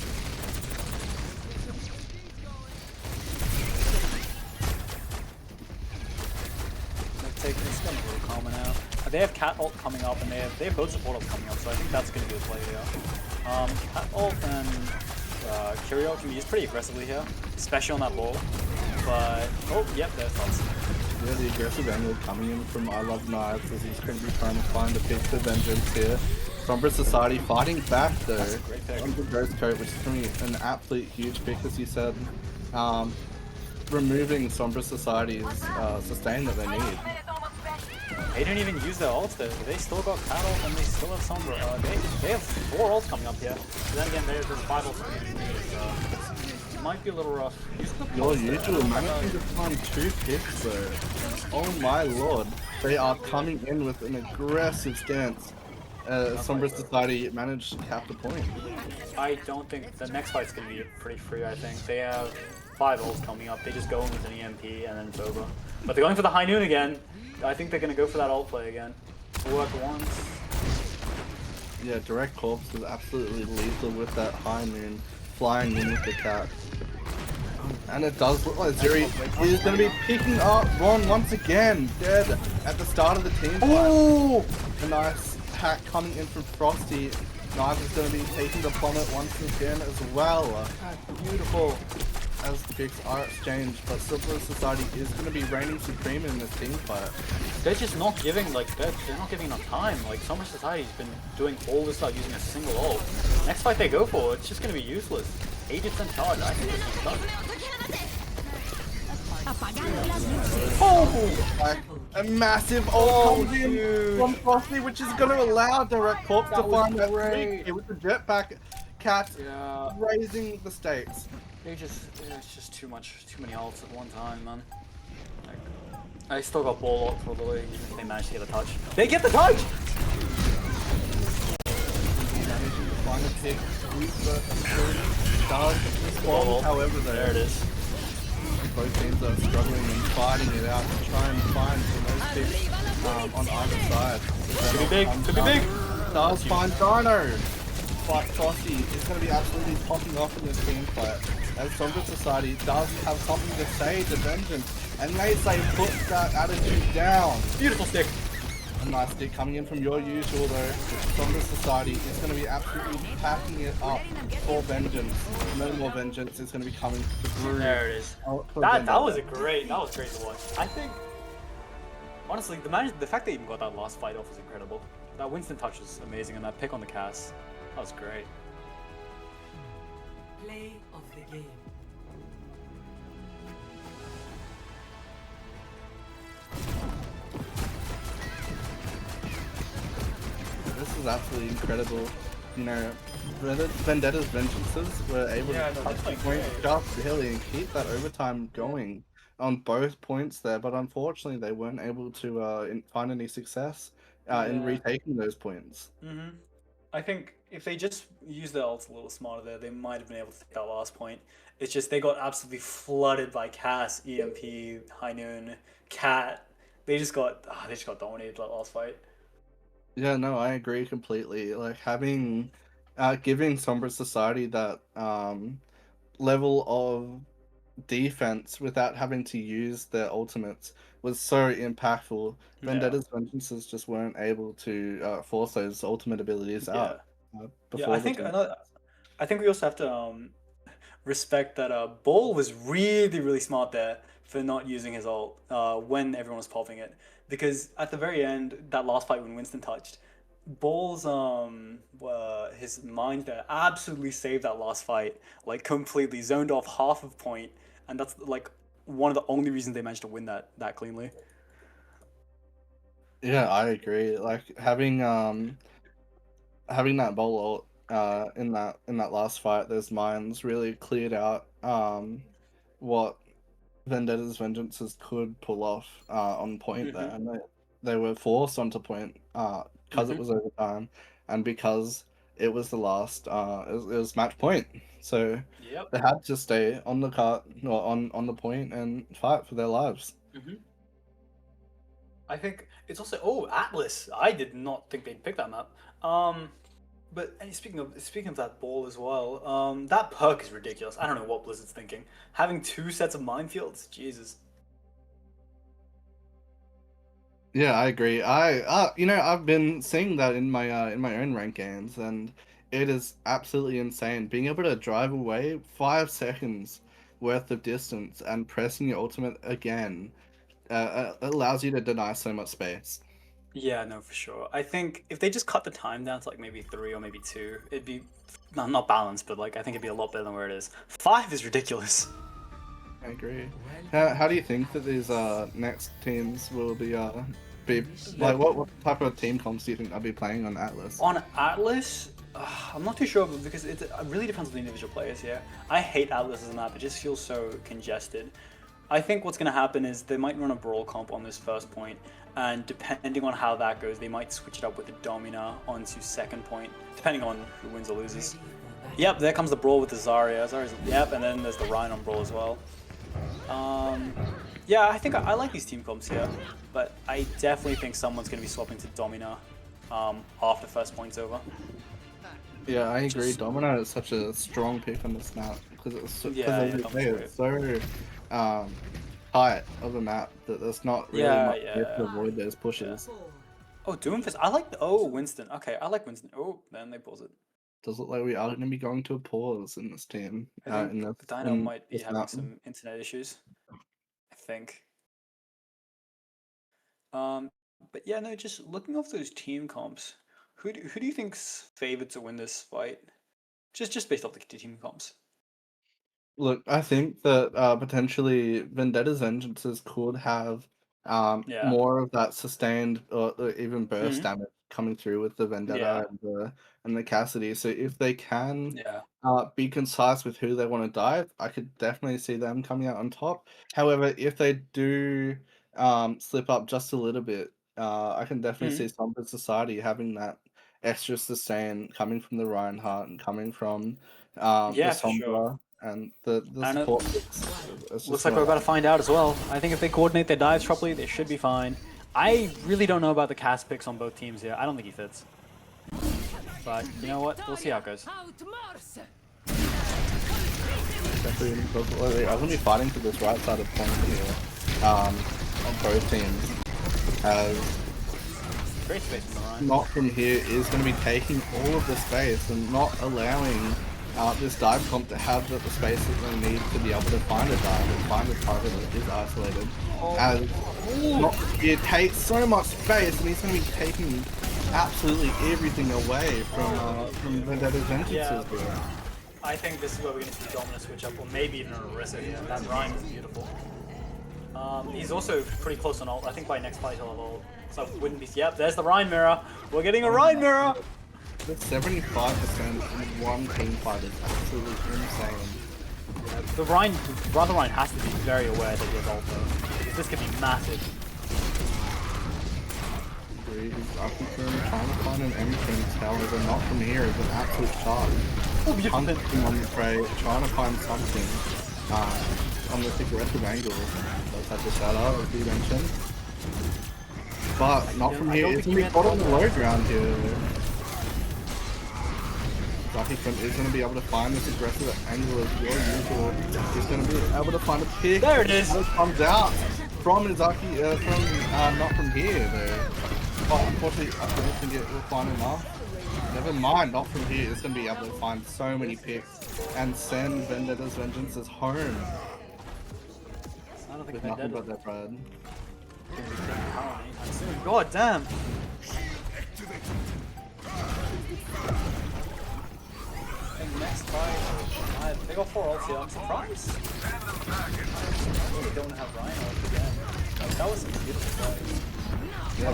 Taking this gun really common out. They have Cat ult coming up, and they have both support ult coming up, so I think that's going to be the play here. Cat ult and Curio can be used pretty aggressively here, especially on that ball. But oh, yep, there's lots. Yeah, the aggressive angle coming in from I Love Knives as he's going to be trying to find a pick for Vengeance here. Sombra Society fighting back though. That's a great pick. On the Ghost Coat, which is going to be an absolute huge pick, as you said. Removing Sombra Society's sustain that they need. They didn't even use their ults there. They still got Cat ult and they still have Sombra. They have 4 ults coming up here. But then again, there's 5 ults coming in. It might be a little rough. Your usual managing to find 2 picks though. Oh my lord. They are coming in with an aggressive stance. Sombra Society managed to cap the point. I don't think the next fight's gonna be pretty free. I think they have 5 ults coming up. They just go in with an EMP and then it's over. But they're going for the high noon again. I think they're gonna go for that ult play again. Work once. Yeah, direct corpse was absolutely lethal with that high noon flying in with the cat. And it does look like Zuri is going to be picking up Ron once again, dead at the start of the team fight. Oh! A nice hack coming in from Frosty. Knives is going to be taking the plummet once again as well. Beautiful as the picks are exchanged, but Silver Society is going to be reigning supreme in this team fight. They're just not giving they're not giving enough time. Like Summer Society's been doing all this stuff using a single ult. Next fight they go for, it's just gonna be useless. 80% charge, I think this one's done. Oh! Like a massive ult comes in from Frosty, which is going to allow Direct Corp to find that streak with the jetpack cat raising the stakes. It's just too many ults at one time, man. Like, I still got ball ults all the way, even if they manage to get a touch. They get the touch! Managing to find a pick with the does respond, however, there it is. Both teams are struggling and fighting it out to try and find some of those picks on either side. Could be big, could be big! Does find Dino, but Frosty is going to be absolutely popping off in this team fight. As Sombra Society does have something to say to Vengeance, and they say put that attitude down. Beautiful stick. A nice stick coming in from your usual though. Sombra Society is going to be absolutely packing it up for Vengeance. No more Vengeance is going to be coming through. There it is. That was great to watch. I think, honestly, the fact they even got that last fight off was incredible. That Winston touch was amazing, and that pick on the cast, that was great. Play of the game. This is absolutely incredible. You know, Vendetta's Vengeances were able to touch the point just barely and keep that overtime going on both points there, but unfortunately they weren't able to find any success in retaking those points. Mm-hmm. I think if they just used their ults a little smarter there, they might have been able to take that last point. It's just they got absolutely flooded by Cass, EMP, High Noon, Cat. They just got dominated that last fight. Yeah, no, I agree completely. Like having, giving Sombra Society that level of defense without having to use their ultimates was so impactful. Vendetta's Vengeances just weren't able to force those ultimate abilities out. Before I think we also have to respect that Ball was really smart there for not using his ult when everyone was popping it, because at the very end, that last fight when Winston touched, Ball's his mind there absolutely saved that last fight, like completely zoned off half of point, and that's like one of the only reasons they managed to win that cleanly. Yeah, I agree. Like having that Ball ult in that last fight, those minds really cleared out what Vendetta's Vengeances could pull off on point there, and they were forced onto point because it was overtime and because it was the last it was match point, so they had to stay on the cart or on the point and fight for their lives. I think it's also Atlas. I did not think they'd pick that map. But speaking of that Ball as well, that perk is ridiculous. I don't know what Blizzard's thinking. Having 2 sets of minefields, Jesus. Yeah, I agree. I've been seeing that in my own rank games, and it is absolutely insane. Being able to drive away 5 seconds worth of distance and pressing your ultimate again allows you to deny so much space. Yeah, no, for sure. I think if they just cut the time down to like maybe 3 or maybe 2, it'd be not balanced, but like I think it'd be a lot better than where it is. 5 is ridiculous. I agree. How do you think that these next teams will be like what type of team comps do you think they'll be playing on Atlas? On Atlas, I'm not too sure because it really depends on the individual players here. I hate Atlas as a map. It just feels so congested. I think what's going to happen is they might run a brawl comp on this first point, and depending on how that goes, they might switch it up with the Domina onto second point, depending on who wins or loses. Yep, there comes the brawl with the Zarya. Yep, and then there's the Rhine on brawl as well. Yeah, I think I like these team comps here, but I definitely think someone's going to be swapping to Domina after first point's over. Yeah, I agree. Domino is such a strong pick on this map because it's it's so tight of a map that there's not really much way to avoid those pushes. Oh, Doomfist. Winston. Okay, I like Winston. Oh, then they pause it. Does look like we are going to be going to a pause in this team. I think the Dino might be having some internet issues. I think. But yeah, no, just looking off those team comps, who do you think's favored to win this fight? Just based off the team comps. Look, I think that potentially Vendetta's Vengeances could have more of that sustained or even burst damage coming through with the Vendetta and the Cassidy. So if they can be concise with who they want to dive, I could definitely see them coming out on top. However, if they do slip up just a little bit, I can definitely see Somber Society having that extra sustain coming from the Reinhardt and coming from the Sombra and the support. Looks like we're about to find out as well. I think if they coordinate their dives properly, they should be fine. I really don't know about the cast picks on both teams here. I don't think he fits. But you know what? We'll see how it goes. Definitely, I'm going to be fighting for this right side of point here on both teams. As great space from the Rhine. Not from here is going to be taking all of the space and not allowing this dive comp to have the space that they need to be able to find a dive and find a target that is isolated. As not here takes so much space and he's going to be taking absolutely everything away from Vendetta's Vengeances here. I think this is where we're going to see Domina switch up, or maybe even an Orisa here. That Rhine is beautiful. He's also pretty close on ult. I think by next fight he'll have ult. So it wouldn't be. Yep, there's the Rhine mirror. We're getting a Rhine mirror. The 75% in one team fight is absolutely insane. Yeah, the Rhine has to be very aware that he has ult though, because this could be massive. I think they're trying to find an entrance, however, not from here is an absolute shot. Hunting on the prey, trying to find something on this aggressive angle. Let's have the shout out, as you mentioned. But not from here, it's going to be caught on the low ground here. Zaki is going to be able to find this aggressive angle as your usual. He's going to be able to find a pick. There it is! It comes out from Zaki, not from here though. Oh, unfortunately, I don't think it will find enough. Never mind, not from here. It's going to be able to find so many picks and send Vendetta's Vengeances home. I don't think with nothing but their bread. God damn! And next fight, they got 4 ults here. I'm surprised. They don't have Rhine ult again. That was a beautiful fight. Yeah,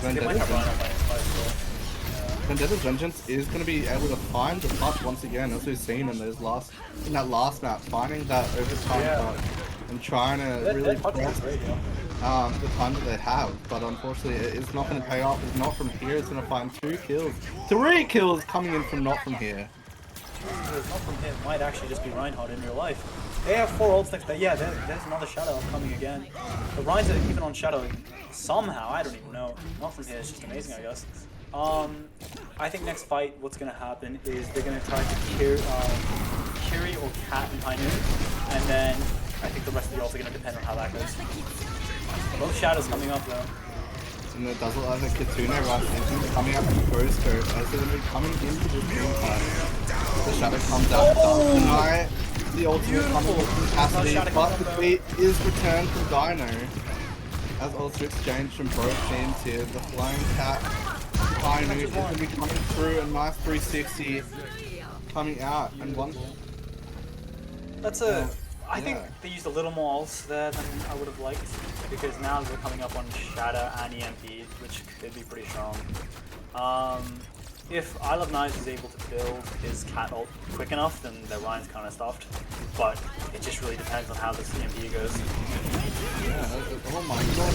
Vendetta's Vengeance is going to be able to find the touch once again, as we've seen in that last map, finding that overtime touch and trying to really press the time that they have. But unfortunately, it's not going to pay off. It's not from here. It's going to find 2 kills, 3 kills coming in from not from here. Not from here. Might actually just be Reinhardt in real life. They have 4 ults next, but yeah, there's another Shadow coming again. The Rhines are even on Shadow somehow, I don't even know. Not from here, it's just amazing, I guess. I think next fight, what's going to happen is they're going to try to Kiri or Cat and High Noon, and then I think the rest of the ults are going to depend on how that goes. Both Shadows coming up though. And it does look like the Kitsune rush is coming up from Ghost Earth as they're going to be coming into this game fight. The Shadow comes out, does deny the ultimate coming from Cassidy, but the beat is returned from Dino. As also exchanged from both teams here, the Flying Cat Dino is going to be coming through, a nice 360 coming out, and one... That's a... I think they used a little more ults there than I would have liked, because now they're coming up on Shadow and EMP, which could be pretty strong. if I Love Knives is able to build his cat ult quick enough, then the Ryan's kind of stuffed. But it just really depends on how the EMP goes. Yeah, oh my god.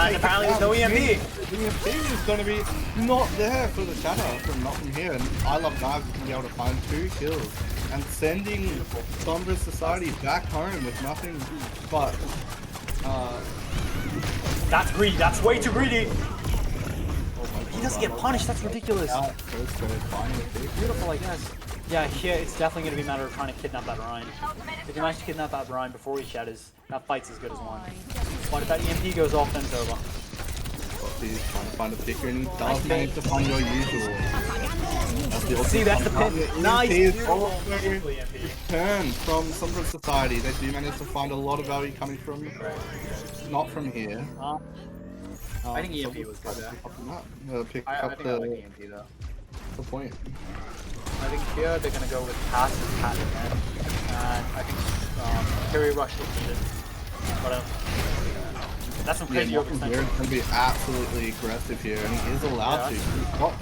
And apparently there's no EMP! The EMP is going to be not there for the Shatter from not from here. And I Love Knives is going to be able to find 2 kills. And sending Sombra Society back home with nothing but... That's greedy, that's way too greedy! He doesn't get punished, that's ridiculous! Beautiful, I guess. Yeah, here it's definitely going to be a matter of trying to kidnap that Ryan. If you manage to kidnap that Ryan before he shatters, that fight's as good as won. But if that EMP goes off, then it's over. He's trying to find a picker and he does manage to find your usual. See, that's the pin. Nice! Beautiful. Return from Sombra Society. They do manage to find a lot of value coming from... not from here. I think EMP was good there. Pick I up think I like EMP though. the point. I think here they're going to go with passive cat again. And I think Carry Rush is needed. But that's some crazy overextension. He's going to be absolutely aggressive here, and he is allowed to. He's got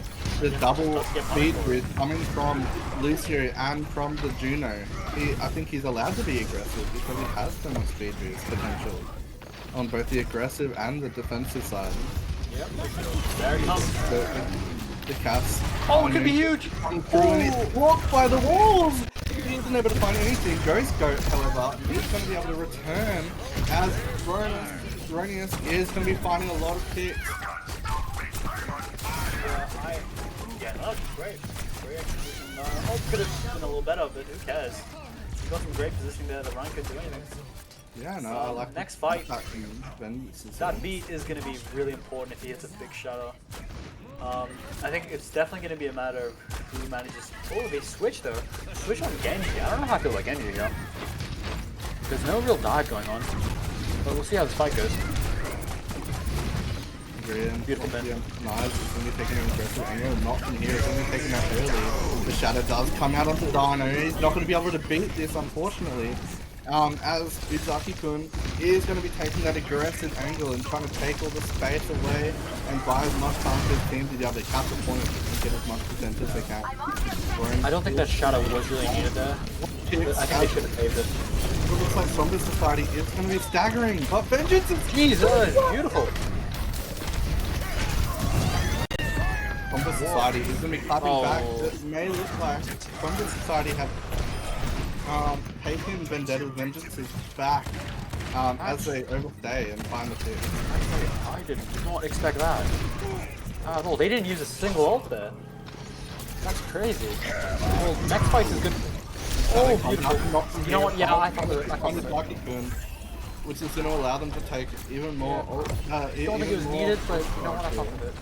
the double speed boost coming from Lucio and from the Juno. I think he's allowed to be aggressive because he has so much speed boost potential on both the aggressive and the defensive side. Yep. There he comes. The cast. Oh, it could be huge! And he's blocked by the walls! He isn't able to find anything. Ghost Goat, however, is going to be able to return as Ronius is going to be finding a lot of picks. Yeah, no, great. Great execution. Hope could have been a little better, but who cares? You got some great positioning there, the Ryan could do anything. Yeah, no, I like next fight. That beat is going to be really important if he hits a big shutter. I think it's definitely going to be a matter of who manages. Oh, they switch though. Switch on Genji. I don't know how I feel about Genji here. There's no real dive going on, but we'll see how this fight goes. Beautiful Ben. Nice. It's going to be taking an aggressive angle. Not from here. It's going to be taking that early. The Shadow does come out onto Dino. He's not going to be able to beat this, unfortunately. As Uzaki-kun is going to be taking that aggressive angle and trying to take all the space away and buy as much time for his team to be able to cap the point and get as much percent as they can. I don't think that shadow was really needed there. I think they should have saved it. It looks like Sombra Society is going to be staggering, but Vengeance is... Jesus, beautiful! Sombra Society is going to be clapping back. It may look like Sombra Society have taken Vendetta's Vengeance's back as they overstay and find the pick. I did not expect that. No, they didn't use a single ult there. That's crazy. Well, next fight is good. Oh, beautiful. You know what? Yeah, I thought it. Which is going to allow them to take even more. I don't think it was needed, but you know what? I thought of it.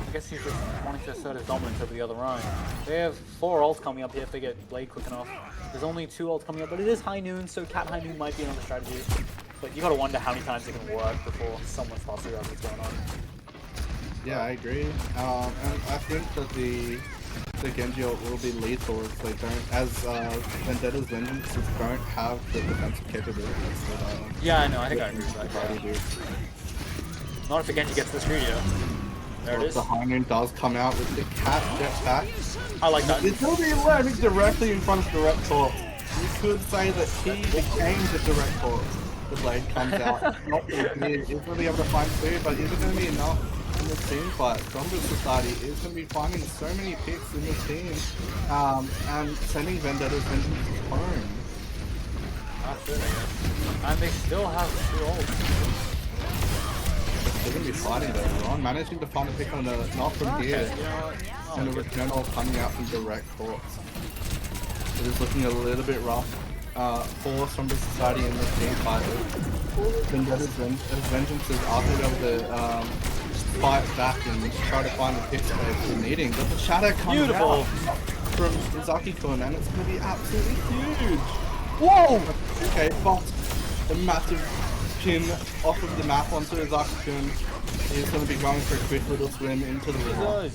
I guess he's just wanting to assert his dominance over the other Ryan. They have 4 ults coming up here if they get Blade quick enough. There's only 2 ults coming up, but it is high noon, so Cat High Noon might be another strategy. But you gotta wonder how many times it can work before someone starts to realize what's going on. Yeah, I agree. And I think that the Genji ult will be lethal if they don't, as Vendetta's Vengeances don't have the defensive capabilities that yeah, I know, I think I agree with that. Not if the Genji gets this video. There it is. The High Noon does come out with the cat jetpack. I like that. It's going to be landing directly in front of Direct Corp. You could say that he became the Direct Corp. The Blade comes out. Not that he is going to be able to find food, but is it going to be enough in the team fight? Sombra Society is going to be finding so many picks in the team and sending Vendetta's Vengeance home. That's it, I guess. And they still have 2 ults. They're going to be fighting though. Ron managing to find a pick on the not from here. And a return all coming out from Direct Corpse. It is looking a little bit rough for Sombra Society in this team fight. Vendetta's Vengeances are going to be able to fight back and try to find the pick space they're needing. But the Shadow comes out from Uzaki-kun and it's going to be absolutely huge. Whoa! Okay, but a massive pin off of the map onto Uzaki-kun. He's going to be going for a quick little swim into the river.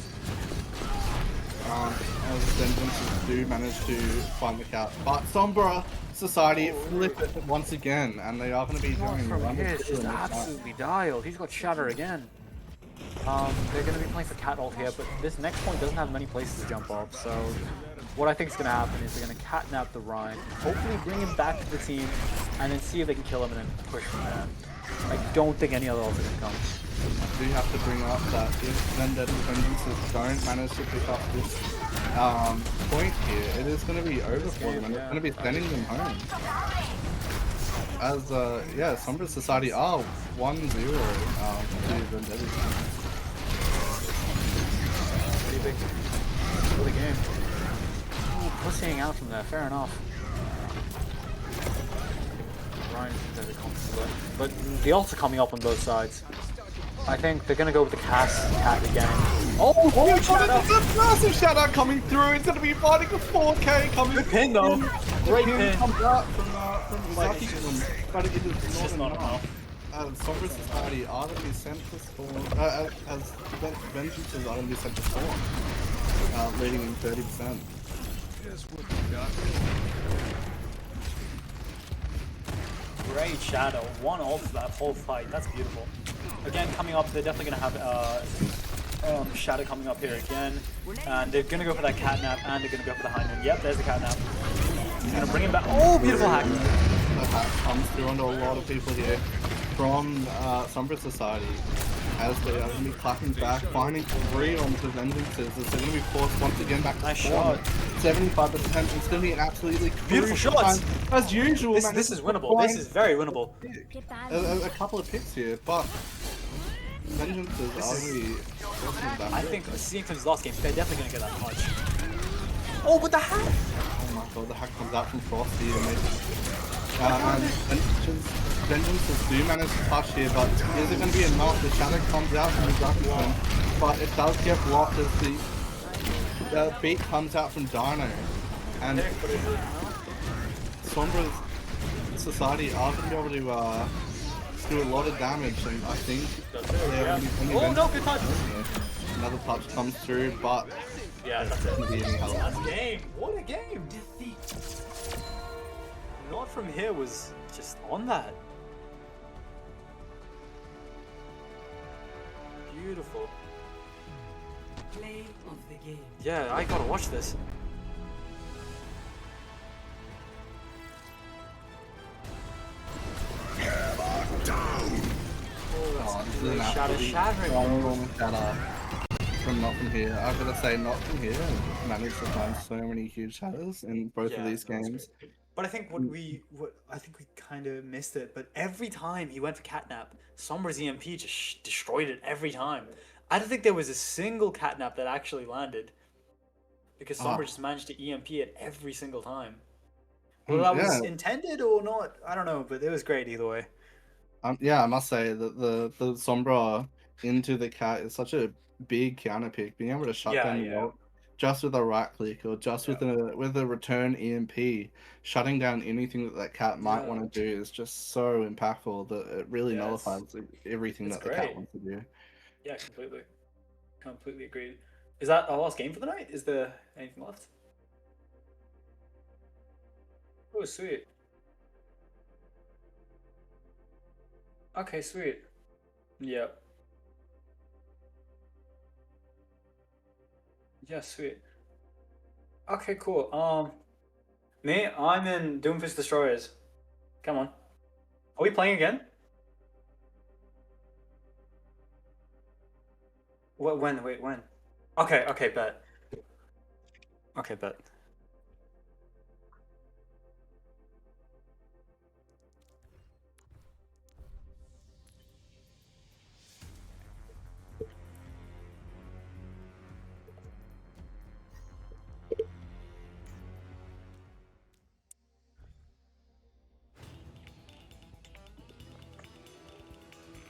As Vengeances do manage to find the cat. But Sombra Society flip it once again, and they are going to be doing from here, it's just absolutely dialed. He's got Shatter again. They're going to be playing for cat ult here, but this next point doesn't have many places to jump off, so what I think is going to happen is they're going to catnap the Rhine, hopefully bring him back to the team, and then see if they can kill him and then push from there. I don't think any other ults are going to come. I do have to bring up that if Vendetta Vengeances don't manage to pick up this point here, it is going to be over for them, and it's going to be sending them home. As, yeah, Sombra Society are 1-0 to Vendetta. Pretty big for the game. Ooh, pussying out from there, fair enough. Ryan is very comfortable, but the ults are coming up on both sides. I think they're gonna go with the cat again. Oh, huge massive shout out coming through. It's gonna be fighting a 4K coming. Good pin though. Great pin. Comes out from Like, Zaki, but it is It's just not enough. Sombra Society are going to be sent to spawn, as Vengeances are going to be sent to spawn, leading in 30%. Great shadow. One ult for that whole fight. That's beautiful. Again, coming up, they're definitely going to have shadow coming up here again. And they're going to go for that catnap, and they're going to go for the Hindman. Yep, there's the catnap. Going to bring him back. Oh, beautiful hack. The hack comes through onto a lot of people here from Sombra Society, as they are going to be clapping back, finding 3 onto Vengeances, as they're going to be forced once again back to Nice spawn. shot. 75%. It's going to be an absolutely Beautiful crucial shots. time. As usual, man, This is winnable. This is very winnable. a couple of picks here, but Vengeances are going to be forcing back. I think seeing from his last game, they're definitely going to get that punch. Oh, but the hack! Oh my god, the hack comes out from Frosty and Vengeances do manage to touch here, but is it going to be enough? The shadow comes out from Zuckerman, but it does get blocked as the beat comes out from Dino, and Sombra's Society are going to be able to do a lot of damage, and I think Oh no, good touch! another touch comes through, but Yeah, that's it. be any help. That's game. What a game! Not from here was just on that. Beautiful. Play of the game. Yeah, I gotta watch this. Oh, this is an Shadow absolute shattering. wrong shadow from not from here. I've got to say, not from here managed to find so many huge shadows in both of these that's games. great. But I think I think we kind of missed it. But every time he went for catnap, Sombra's EMP just destroyed it every time. I don't think there was a single catnap that actually landed, because Sombra just managed to EMP it every single time. Whether that was intended or not, I don't know. But it was great either way. Yeah, I must say that the Sombra into the cat is such a big counter pick. Being able to shut down the ult just with a right click or just with a return EMP, shutting down anything that cat might want to do is just so impactful that it really nullifies everything that the cat wants to do. Yeah, completely agreed. Is that our last game for the night? Is there anything left? Oh, sweet. Okay, sweet. Yeah. Yeah, sweet. Okay, cool. Me, I'm in Doomfist Destroyers. Come on. Are we playing again? When? Wait, when? Okay, bet. Okay, bet.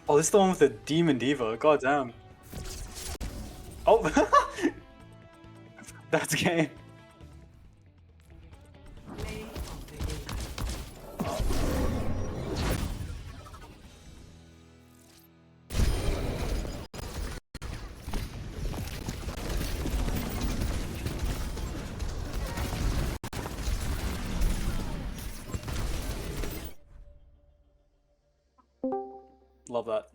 Oh, this is the one with the Demon Diva. God damn. Oh, that's game. Play of the game. Love that.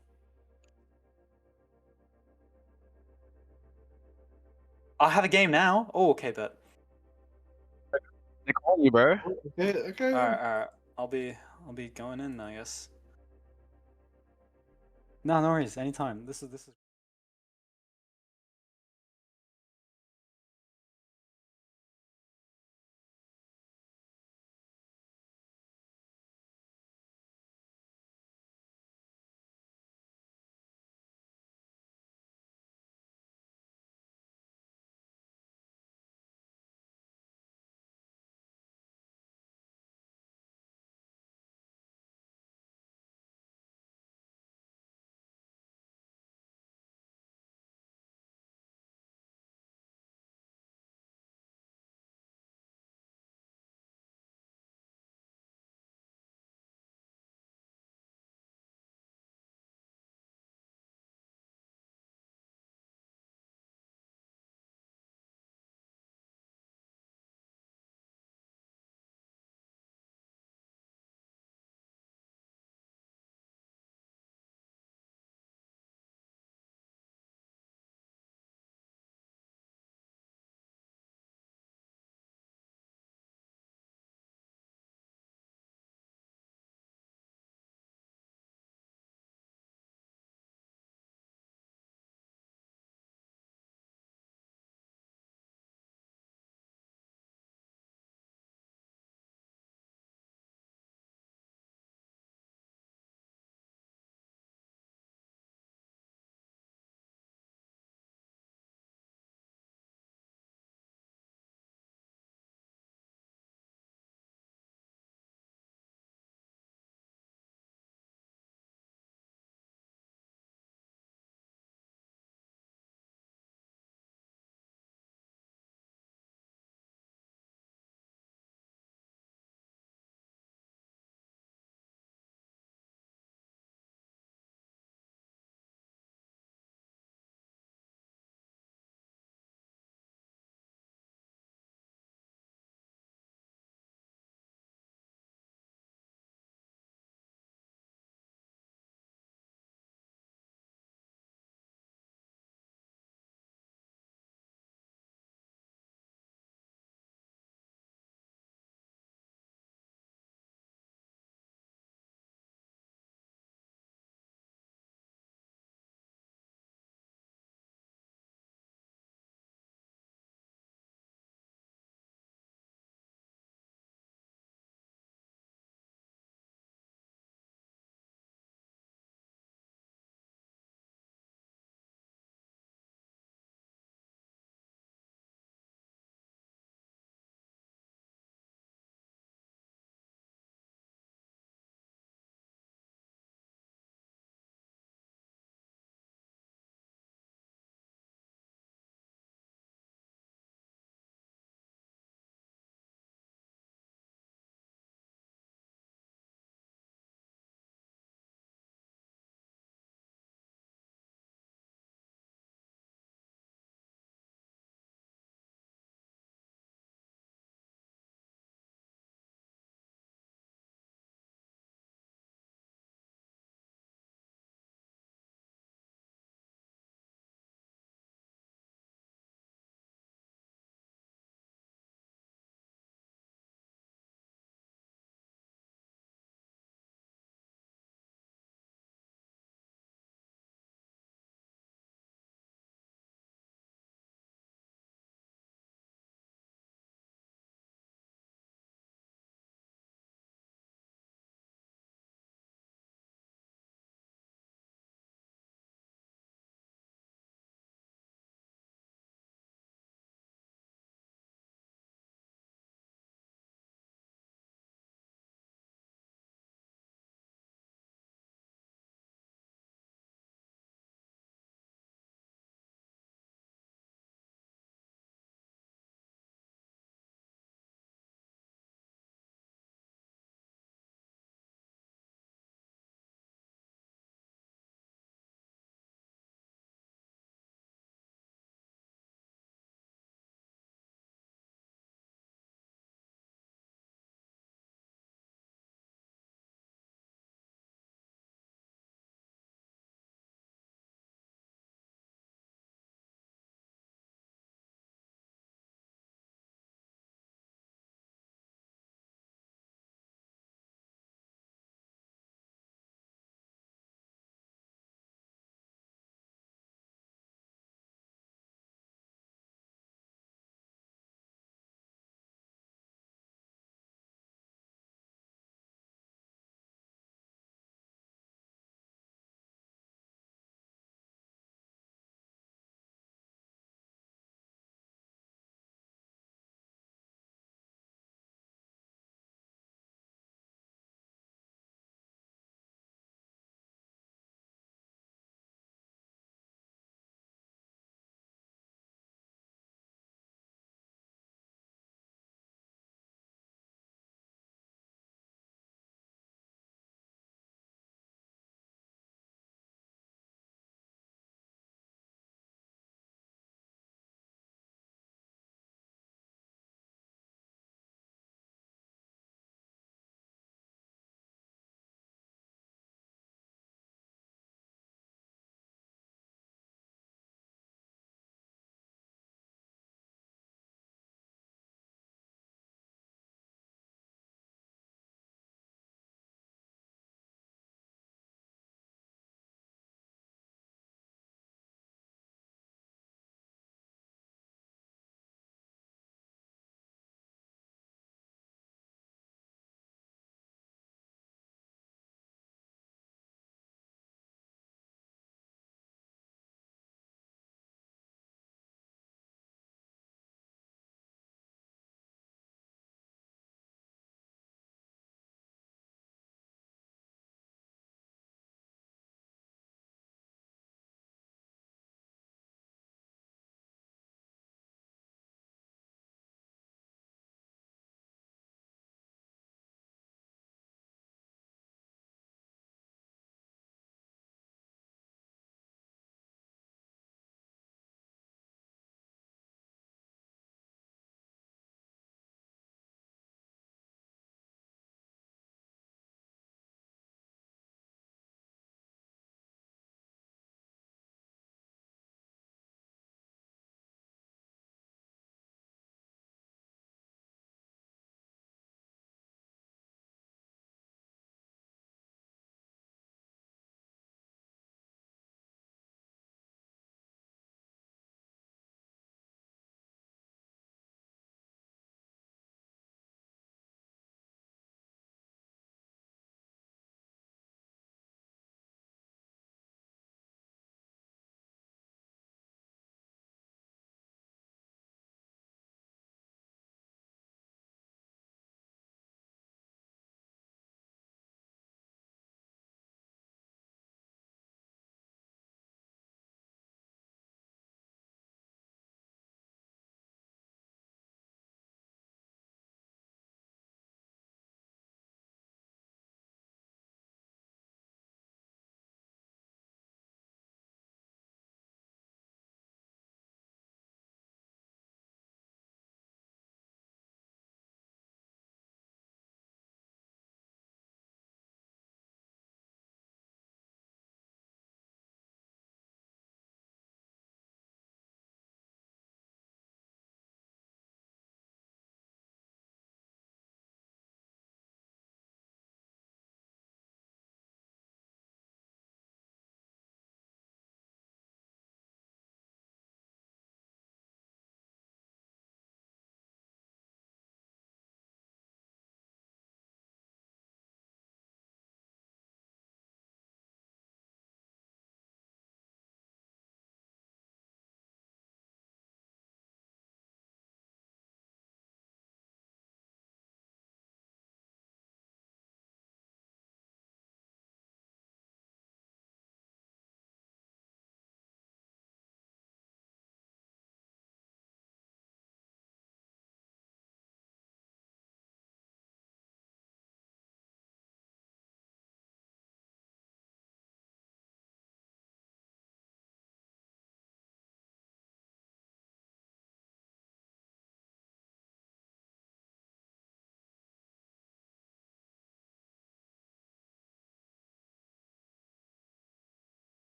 I have a game now. Oh, okay, bet. They call you, bro. Okay, okay. All right, all right. I'll be going in, I guess. No, no worries. Anytime. This is.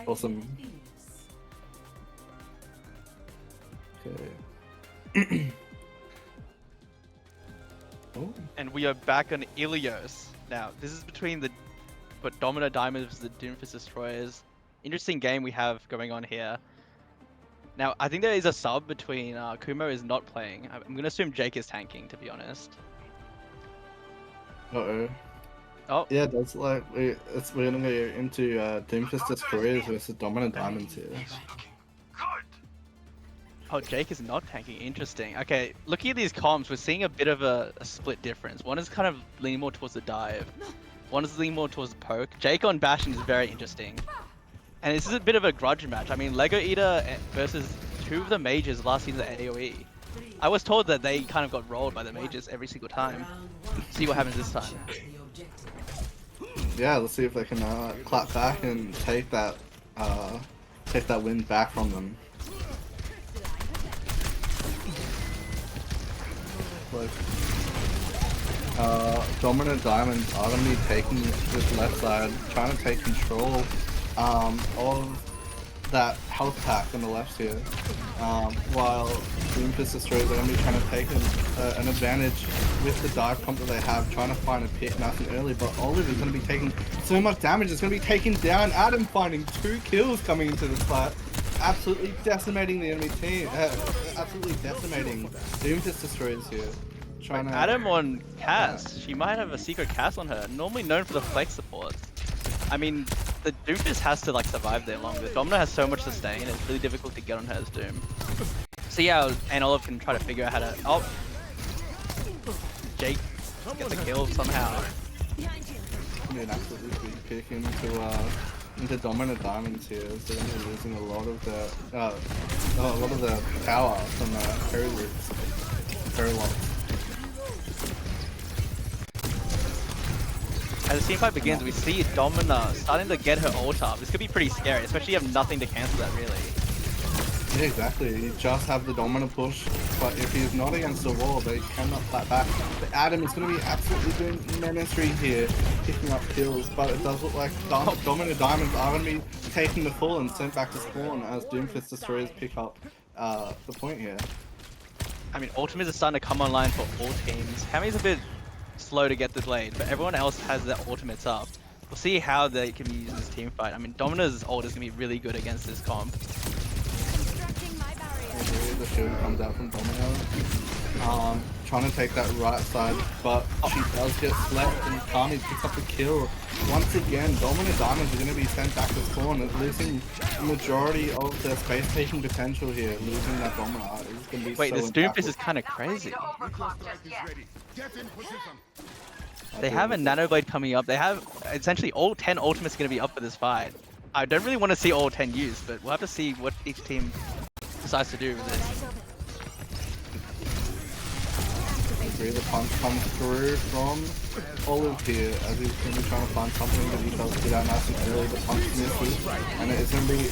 Awesome. Okay. Oh. And we are back on Ilios. Now, this is between the Domino Diamonds versus the Doomfist Destroyers. Interesting game we have going on here. Now, I think there is a sub between Kumo is not playing. I'm going to assume Jake is tanking, to be honest. Uh-oh. Oh. Yeah, that's like, we're gonna go into Doomfist Destroyers versus Dominant Diamonds here. Oh, Jake is not tanking. Interesting. Okay, looking at these comps, we're seeing a bit of a split difference. One is kind of leaning more towards the dive. One is leaning more towards the poke. Jake on Bastion is very interesting. And this is a bit of a grudge match. I mean, Lego Eater versus two of the mages last season at AoE. I was told that they kind of got rolled by the mages every single time. See what happens this time. Yeah, let's see if they can clap back and take that win back from them. Like, Dominant Diamonds are going to be taking this left side, trying to take control of that health pack on the left here, while Doomfist Destroyers are going to be trying to take an advantage with the dive comp that they have, trying to find a pick nice and early, but Olive is going to be taking so much damage, it's going to be taking down Adam, finding 2 kills coming into this fight, absolutely decimating the enemy team, absolutely decimating Doomfist Destroyers here. Trying to... Adam on Cass, she might have a secret Cass on her, normally known for the flex support. I mean, the Doomfist has to like survive there longer. Domino has so much sustain, it's really difficult to get on her as Doom. So yeah, and Olive can try to figure out how to... Oh! Jake gets a kill somehow. An absolutely big pick into Dominant Diamonds here, so they're going to be losing a lot of the power from Perry Loops. Perry Locks. As the team fight begins, we see Domina starting to get her ult up. This could be pretty scary, especially if you have nothing to cancel that, really. Yeah, exactly. You just have the Domina push, but if he's not against the wall, they cannot clap back. But Adam is going to be absolutely doing ministry here, picking up kills, but it does look like Domina Diamonds are going to be taking the fall and sent back to spawn as Doomfist Destroyers pick up the point here. I mean, ultimates are starting to come online for all teams. Hammy's a bit slow to get the blade, but everyone else has their ultimates up. We'll see how they can be used in this team fight. I mean, Domina's ult is going to be really good against this comp. The shield comes out from Domino. Trying to take that right side, but she does get slept and Kami picks up the kill. Once again, Dominant Diamonds are going to be sent back to spawn, losing the majority of their space taking potential here. Losing that Domino is going to be Wait, so this Doomfist is kind of crazy. They have a Nanoblade coming up. They have essentially all 10 ultimates going to be up for this fight. I don't really want to see all 10 used, but we'll have to see what each team decides to do with this. The punch comes through from Olive here as he's going to be trying to find something that he does get out nice and early. The punch misses, and it is going to be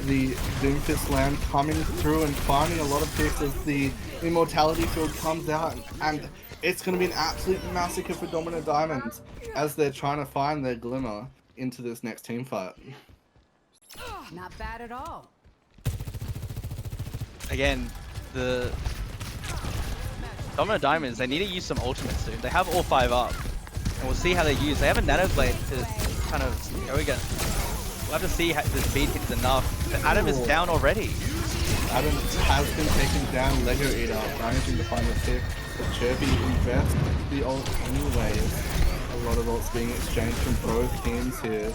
the Doomfist land coming through and finding a lot of picks as the Immortality Field comes out, and it's going to be an absolute massacre for Dominant Diamonds as they're trying to find their glimmer into this next team fight. Not bad at all. Again, the Domino Diamonds, they need to use some ultimates soon. They have all 5 up, and we'll see how they use. They have a Nanoblade to kind of go again. We'll have to see how the speed hits enough. But Adam is down already. Adam has been taking down Lego Eater, managing to find the pick. But Chirpy invests the ult anyways. A lot of ults being exchanged from both teams here.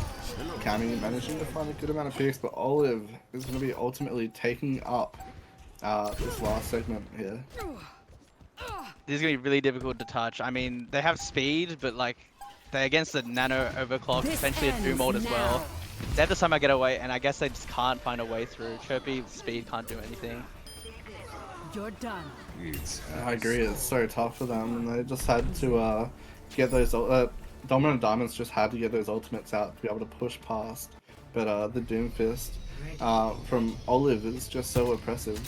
Cammy managing to find a good amount of picks, but Olive is going to be ultimately taking up this last segment here. This is going to be really difficult to touch. I mean, they have speed, but like, they're against the Nano Overclock, potentially a Doom ult as well. They have to somehow get away, and I guess they just can't find a way through. Chirpy speed can't do anything. You're done. I agree, it's so tough for them, and they just had to get those Dominant Diamonds just had to get those ultimates out to be able to push past. But the Doomfist from Olive is just so oppressive.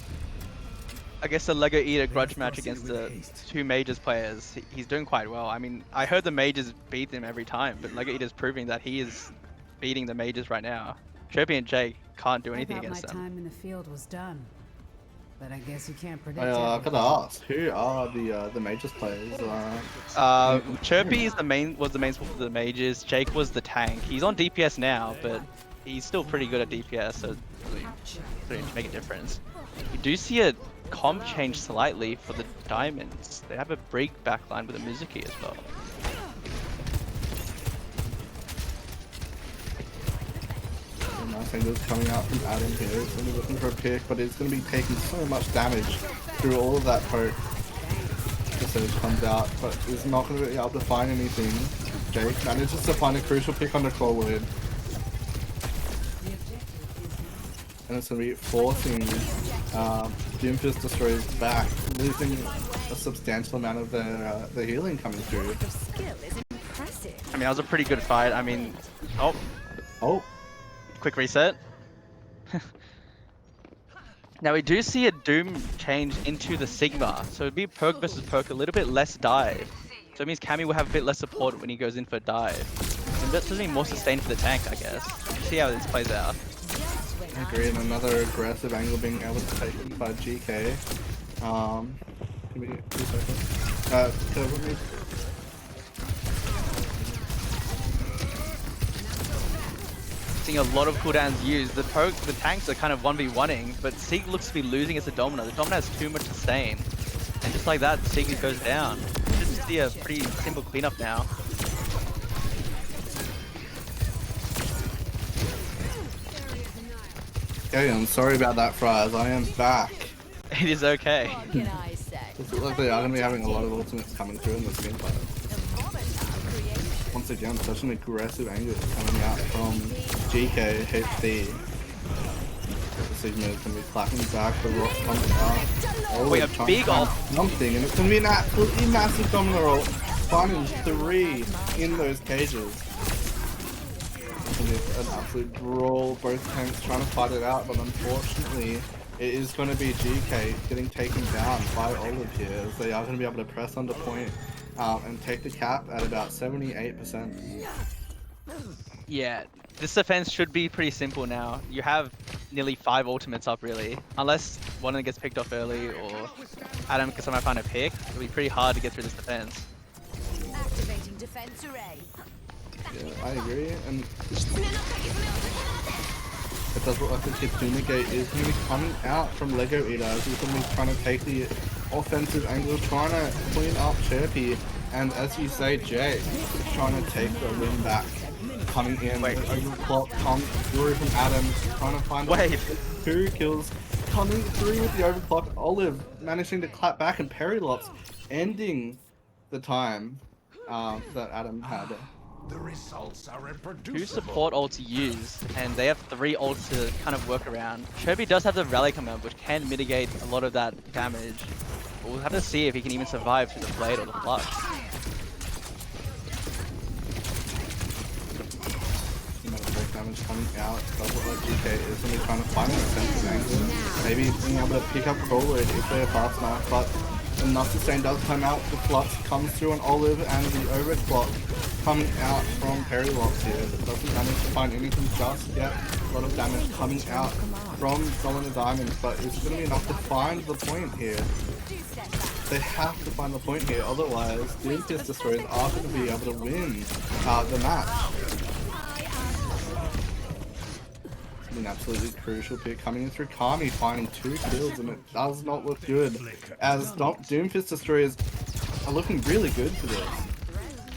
I guess the Lego Eater grudge match against the 2 Mages players, he's doing quite well. I mean, I heard the Mages beat him every time, but Lego Eater's proving that he is beating the Mages right now. Chirpy and Jake can't do I anything thought my against them. time in the field was done. But I guess you can't predict I everything. gotta ask, who are the Mages players? Chirpy is the main was the main support for the mages. Jake was the tank. He's on DPS now, but he's still pretty good at DPS, so really doesn't make a difference. You do see a comp change slightly for the diamonds. They have a break backline with a Mizuki as well. Nice angles coming out from Adam here. He's going to be looking for a pick, but it's going to be taking so much damage through all of that poke. The Surge comes out, but is not going to be able to find anything. Jake manages to find a crucial pick on the Clawwood. And it's going to be forcing Doomfist Destroyers back, losing a substantial amount of their healing coming through. I mean, that was a pretty good fight. I mean, oh. Quick reset. Now we do see a Doom change into the Sigma, so it'd be perk versus perk, a little bit less dive. So it means Cammy will have a bit less support when he goes in for dive. And that's something more sustained for the tank, I guess. We'll see how this plays out. I agree, and another aggressive angle being able to take it by GK. Give me 2 seconds. Cover me. Seeing a lot of cooldowns used. The tanks are kind of 1v1ing, but Sig looks to be losing as a Domino. The Domino has too much sustain. And just like that, Sig goes down. Just see a pretty simple cleanup now. Okay, I'm sorry about that, Fries. I am back. It is okay. Looks like they are going to be having a lot of ultimates coming through in this gameplay. Once again, such an aggressive angle coming out from GK HD. The Sigma is going to be clapping back, the rock comes out. We have big ult. Something, and it's going to be an absolutely massive domino roll. Finding 3 in those cages. It's going to be an absolute brawl, both tanks trying to fight it out, but unfortunately it is going to be GK getting taken down by Olive here, as they are going to be able to press under point. And take the cap at about 78%. Yeah, this defense should be pretty simple now. You have nearly 5 ultimates up, really. Unless one of them gets picked off early or Adam can somehow find a pick, it'll be pretty hard to get through this defense. Activating defense array. Yeah, I agree, and it does look like the Kitsune Gate is going to be coming out from Lego Eater, as he's going to be trying to take the offensive angle, trying to clean up Chirpy, and as you say, Jay trying to take the win back. Coming in, overclock comes through from Adam, trying to find 2 kills, coming through with the overclock. Olive managing to clap back and parry lops, ending the time that Adam had. The results are 2 support ults use, and they have 3 ults to kind of work around. Chirpy does have the rally come up, which can mitigate a lot of that damage. But we'll have to see if he can even survive through the blade or the flush. Damage coming out. Does look like GK is going to be trying to find an offensive angle. Maybe being able to pick up Crawler if they're fast enough, but enough sustain does come out. The flux comes through on Olive, and the overclock coming out from Perry Locks here. Doesn't manage to find anything just yet. A lot of damage coming out from Solomon Diamonds, but is it going to be enough to find the point here? They have to find the point here, otherwise Doomfist Destroyers are going to be able to win the match. An absolutely crucial pick coming in through Kami, finding 2 kills, and it does not look good, as Doomfist Destroyers are looking really good for this.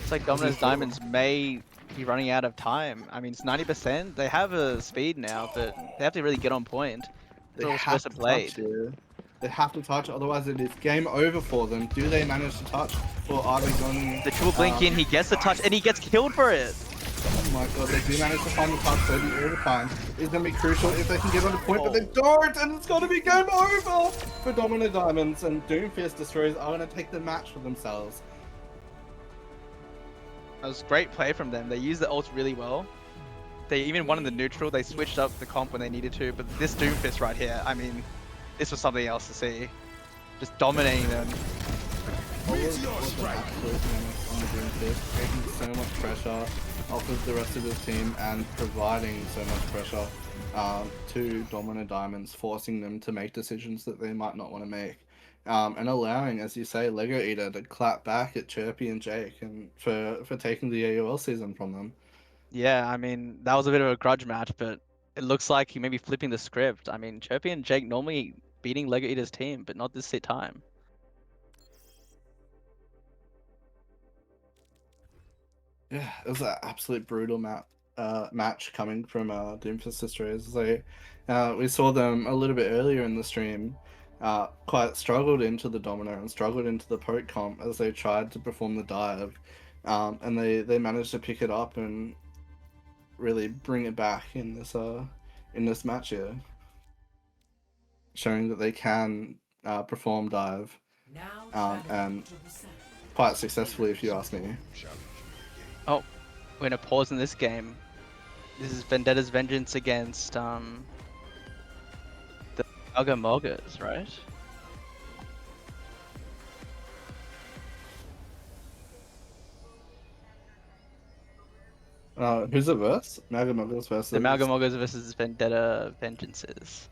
It's like Domino's Diamonds may be running out of time. I mean, it's 90%. They have a speed now, but they have to really get on point. They have to touch here. They have to touch, otherwise it is game over for them. Do they manage to touch, or are they going... The triple blink in, he gets the touch, and he gets killed for it! Oh my god, they do manage to find the touch, so the overtime is going to be crucial if they can get on the point, but they don't, and it's going to be game over for Domino Diamonds, and Doomfist Destroyers are going to take the match for themselves. That was great play from them. They used the ults really well. They even won in the neutral. They switched up the comp when they needed to, but this Doomfist right here, I mean, this was something else to see. Just dominating them. Was an absolute menace on the Doomfist, taking so much pressure off of the rest of his team and providing so much pressure two Domino Diamonds, forcing them to make decisions that they might not want to make. And allowing, as you say, Lego Eater to clap back at Chirpy and Jake and for taking the AOL season from them. Yeah, I mean, that was a bit of a grudge match, but it looks like he may be flipping the script. I mean, Chirpy and Jake normally beating Lego Eater's team, but not this time. Yeah, it was an absolute brutal match coming from Doomfist Sisters. We saw them a little bit earlier in the stream, quite struggled into the Domino and struggled into the poke comp as they tried to perform the dive, and they managed to pick it up and really bring it back in this match here, showing that they can perform dive, and quite successfully, if you ask me. Oh, we're gonna pause in this game. This is Vendetta's Vengeance against the Mogas, right? Who's it versus? Mogas versus... The Mogas versus Vendetta Vengeances.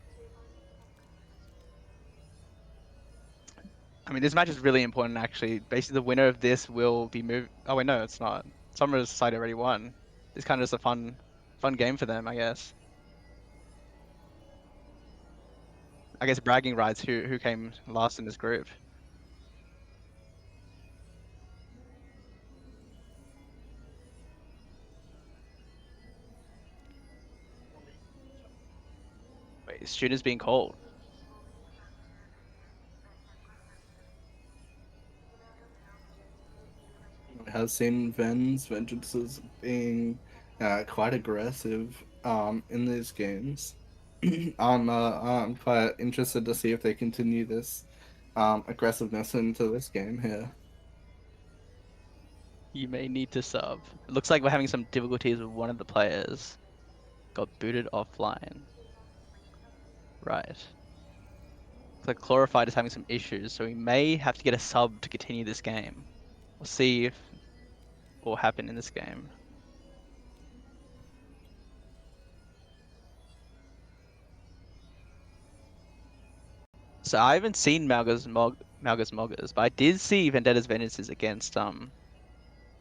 I mean, this match is really important, actually. Basically, the winner of this will be moved. Oh wait, no, it's not. Summer's side already won. It's kind of just a fun game for them, I guess. I guess bragging rights. Who came last in this group? Wait, students being called. Has seen Vengeances being quite aggressive in these games. I'm quite interested to see if they continue this aggressiveness into this game here. You may need to sub. It looks like we're having some difficulties with one of the players. Got booted offline. Right. Looks like Chlorified is having some issues, so we may have to get a sub to continue this game. We'll see what will happen in this game. So I haven't seen Malga's Moggers, but I did see Vendetta's Vengeances against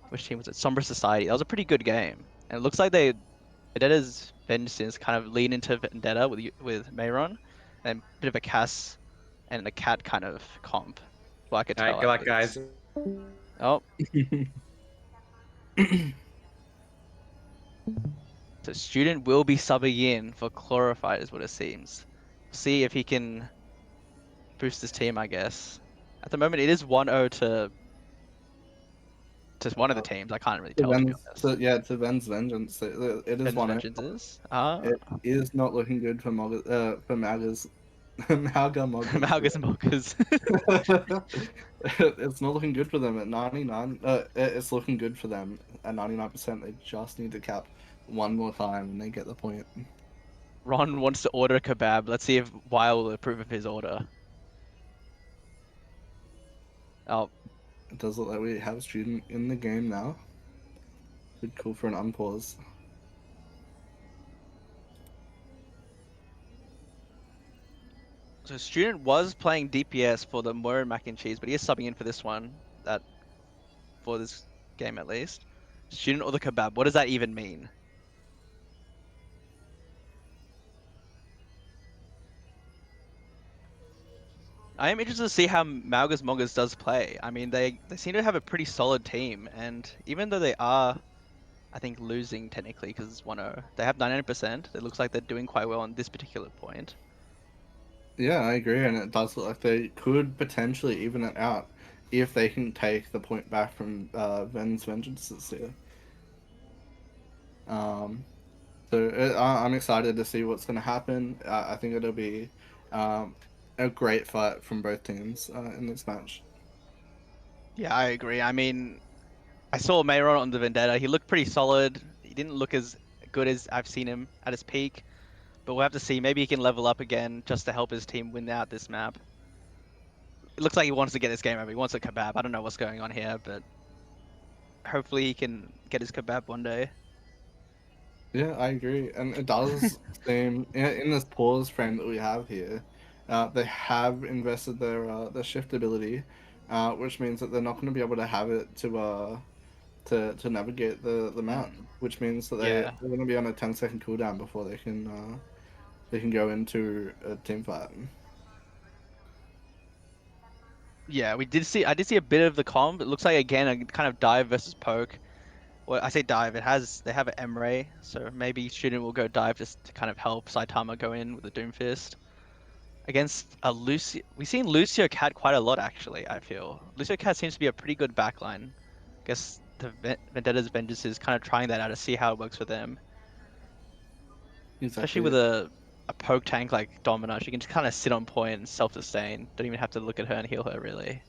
which team was it? Sombra Society. That was a pretty good game. And it looks like Vendetta's Vengeances kind of lean into Vendetta with Mayron, and a bit of a Cass and a Cat kind of comp. Well, I could tell. Alright, good luck, guys. Oh. So Student will be subbing in for Chlorified is what it seems. See if he can boost his team, I guess. At the moment, it is 1-0 to one of the teams. I can't really tell. To Ven's Vengeance. It is 1-0. Vengeances. It is not looking good for Malga's. Malga Moggers. Malga's Moggers. It's not looking good for them at 99. It's looking good for them at 99%. They just need to cap one more time and they get the point. Ron wants to order a kebab. Let's see if Weil will approve of his order. Oh. It does look like we have a student in the game now. Good call for an unpause. So Student was playing DPS for the Moira Mac and Cheese, but he is subbing in for this one. For this game at least. Student or the kebab. What does that even mean? I am interested to see how Malga's Moggers does play. I mean, they seem to have a pretty solid team, and even though they are, I think, losing technically because it's 1-0, they have 99%. It looks like they're doing quite well on this particular point. Yeah, I agree, and it does look like they could potentially even it out if they can take the point back from Ven's Vengeances here. I'm excited to see what's going to happen. I think it'll be a great fight from both teams in this match. Yeah, I agree. I mean, I saw Mayron on the Vendetta. He looked pretty solid. He didn't look as good as I've seen him at his peak. But we'll have to see. Maybe he can level up again just to help his team win out this map. It looks like he wants to get this game over. He wants a kebab. I don't know what's going on here, but hopefully he can get his kebab one day. Yeah, I agree, and it does seem in this pause frame that we have here, they have invested their shift ability, which means that they're not going to be able to have it to navigate the map, which means that Yeah. they're going to be on a 10-second cooldown before they can go into a team fight. Yeah, I did see a bit of the comp. It looks like again a kind of dive versus poke. Well, I say dive. They have an M-Ray, so maybe student will go dive just to kind of help Saitama go in with the Doomfist. Against a Lucio, we've seen Lucio Cat quite a lot actually. I feel Lucio Cat seems to be a pretty good backline. Guess the Vendetta's Vengeance is kind of trying that out to see how it works for them, especially Exactly. with a poke tank like Domina. She can just kind of sit on point and self-sustain. Don't even have to look at her and heal her really.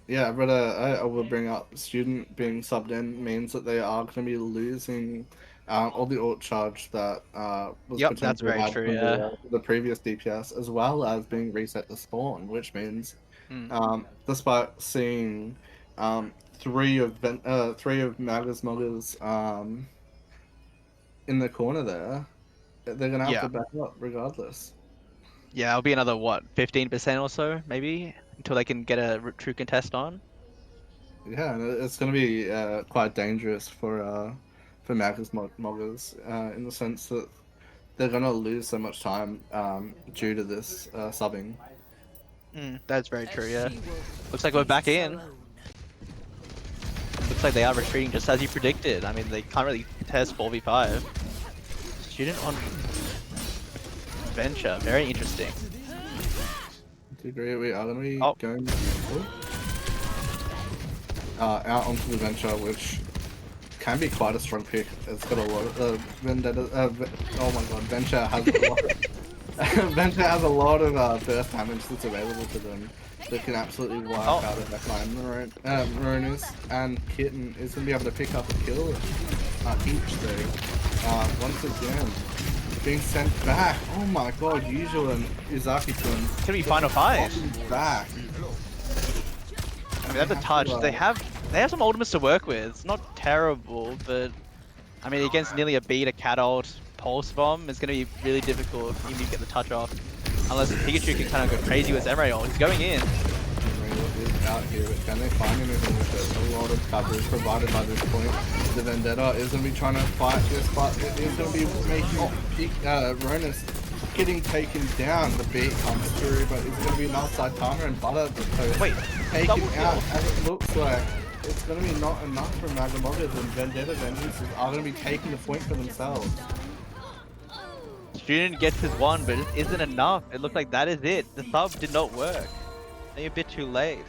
Yeah, but I will bring up student being subbed in means that they are going to be losing all the ult charge that was Yep, that's potentially very had true. from Yeah. the previous DPS, as well as being reset to spawn, which means Mm. despite seeing three of Magus Moggers in the corner there, they're going to have Yeah. to back up regardless. Yeah, it'll be another what, 15% or so, maybe, until they can get a true contest on. Yeah, and it's going to be quite dangerous for Magus Moggers in the sense that they're going to lose so much time due to this subbing. That's very true. Yeah. Looks like we're back in. Looks like they are retreating just as you predicted. I mean, they can't really test 4v5. Student on Venture, very interesting. To agree, we are going to be Oh. going out onto the Venture, which can be quite a strong pick. It's got a lot of Vendetta. Oh my god, Venture has a lot. Venture has a lot of burst damage that's available to them that can absolutely wipe out a backline. Marooners and Kitten is going to be able to pick up a kill each though. Once again, being sent back. Oh my god, Usual and Izaki-kun. It's gonna be final fight. Back. I mean, they have the touch. They have some ultimates to work with. It's not terrible, but I mean, against nearly a beat, a cat ult, pulse bomb, it's gonna be really difficult if you get the touch off. Unless Pikachu can kind of go crazy with Emerald ult. He's going in. Is out here, but can they find anything with it? A lot of coverage provided by this point. The Vendetta is going to be trying to fight this, but it is going to be making Ronus getting taken down. The beat comes through, but it's going to be enough Saitama and Butter to take it out, as it looks like. It's going to be not enough for Magamogas, and Vendetta Vengeances are going to be taking the point for themselves. Student gets his one, but it isn't enough. It looked like that is it. The sub did not work. They're a bit too late.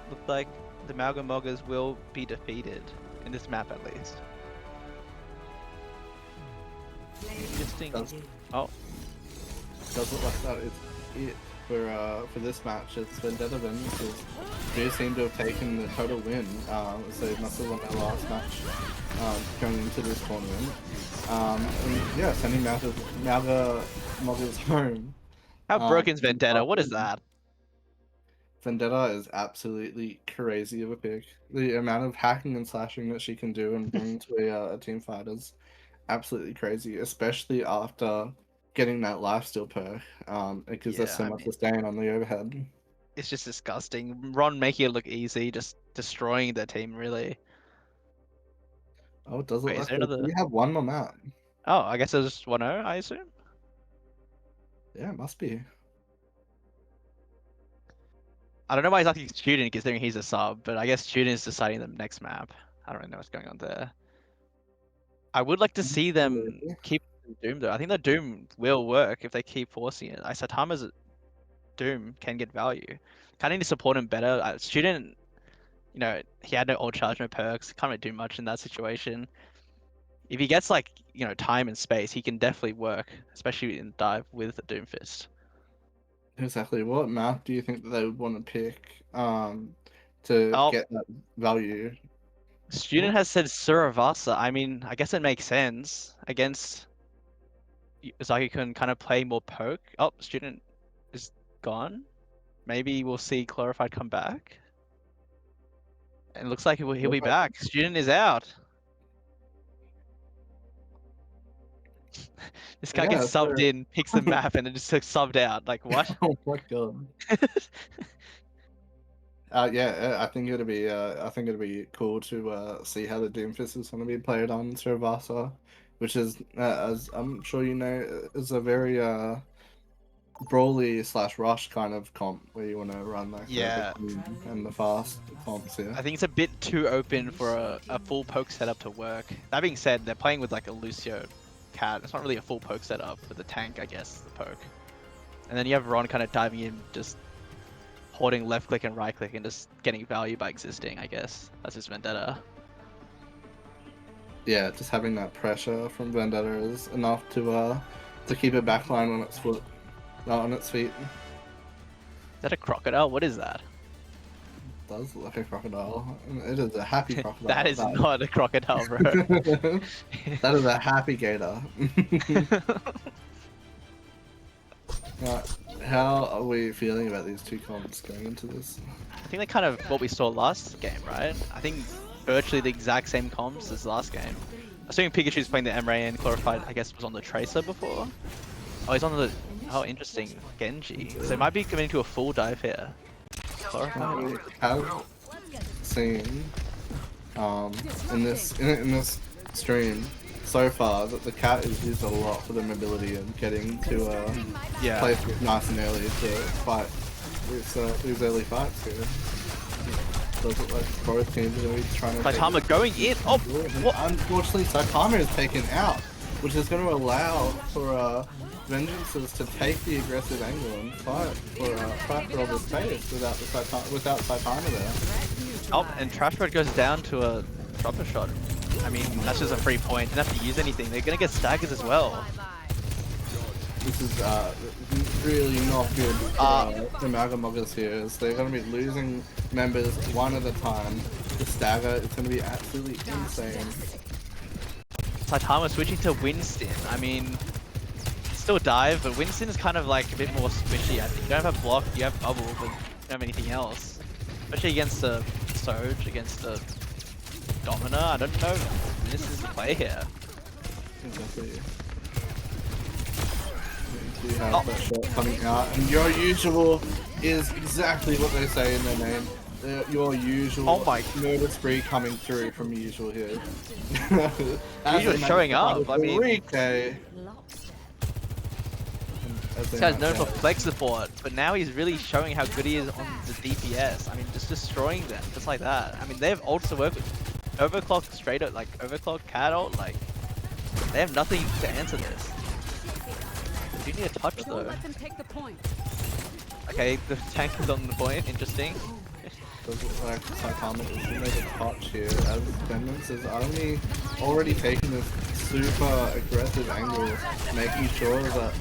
Looks like the Malgamogas will be defeated in this map at least. Interesting. Oh. Does look like that is it for this match. It's Vendetta Vengeances do seem to have taken the total win. So they must have won their last match going into this tournament. And yeah, sending Malgamogas home. How broken's Vendetta? What is that? Vendetta is absolutely crazy of a pick. The amount of hacking and slashing that she can do and bring to a team fight is absolutely crazy, especially after getting that lifesteal perk. It gives us so much sustain on the overhead. It's just disgusting. Ron making it look easy, just destroying their team really. Oh, it does look Wait, like we have one more map. Oh, I guess it's 1-0, I assume? Yeah, it must be. I don't know why he's asking Student considering he's a sub, but I guess Student is deciding the next map. I don't really know what's going on there. I would like to see them keep Doom though. I think the Doom will work if they keep forcing it. Saitama's Doom can get value. Kind of need to support him better. Student, you know, he had no ult charge, no perks. Can't really do much in that situation. If he gets like, you know, time and space, he can definitely work, especially in dive with the Doomfist. Exactly. What map do you think that they would want to pick to get that value? Student has said Suravasa. I mean, I guess it makes sense. Against Zaki can kind of play more poke. Oh, Student is gone. Maybe we'll see Glorified come back. And it looks like he'll be back. Student is out. This guy Yeah, gets subbed so- in, picks the map, and then just like, subbed out. Like what? Oh my god. Yeah, I think it'll be cool to see how the Doomfist is going to be played on Cervasa, which is, as I'm sure you know, is a very brawly / rush kind of comp where you want to run like Yeah. the clean and the fast comps here. I think it's a bit too open for a full poke setup to work. That being said, they're playing with like a Lucio cat. It's not really a full poke setup with the tank, I guess, the poke. And then you have Ron kind of diving in, just holding left click and right click and just getting value by existing, I guess. That's his vendetta. Yeah, just having that pressure from Vendetta is enough to keep it backline on its foot, not on its feet. Is that a crocodile? What is that? Does look like a crocodile. It is a happy crocodile. That is not a crocodile, bro. That is a happy gator. How are we feeling about these two comps going into this? I think they're kind of what we saw last game, right? I think virtually the exact same comps as last game. Assuming Pikachu's playing the Emray and Glorified, I guess, was on the Tracer before. Oh, he's on the... Oh, interesting. Genji. So they might be coming to a full dive here. Glorified. We have seen in this stream so far that the cat is used a lot for the mobility and getting to Yeah. places nice and early to fight these early fights here. Does look like both teams are going to be trying to Saitama going in! Oh! What? Unfortunately, Saitama is taken out, which is going to allow for Vengeances to take the aggressive angle and fight for all the space without Saitama there. Oh, and Trash Bird goes down to a dropper shot. I mean, that's just a free point. Didn't have to use anything. They're gonna get staggers as well. This is really not good for the Magamoggers here, as they're going to be losing members one at a time. The stagger is going to be absolutely insane. Saitama switching to Winston. I mean, still dive, but Winston is kind of like a bit more squishy. I think you don't have block, you have bubble, but you don't have anything else. Especially against the Surge, against the Domina. I don't know. This is the play here. Exactly. You have that shot coming out, and your usual is exactly what they say in their name. Your usual murder spree coming through from usual here. Usual showing up, I mean... 3K. This guy's known for flex support, but now he's really showing how good he is on the DPS. I mean, just destroying them, just like that. I mean, they have ults to work with. Overclock straight up, like, overclock cat ult, like, they have nothing to answer this. You need a touch though. Okay, the tank is on the point, interesting. Does look like Saitama is going to make a touch here, as Vengeance is only already taking this super aggressive angle, making sure that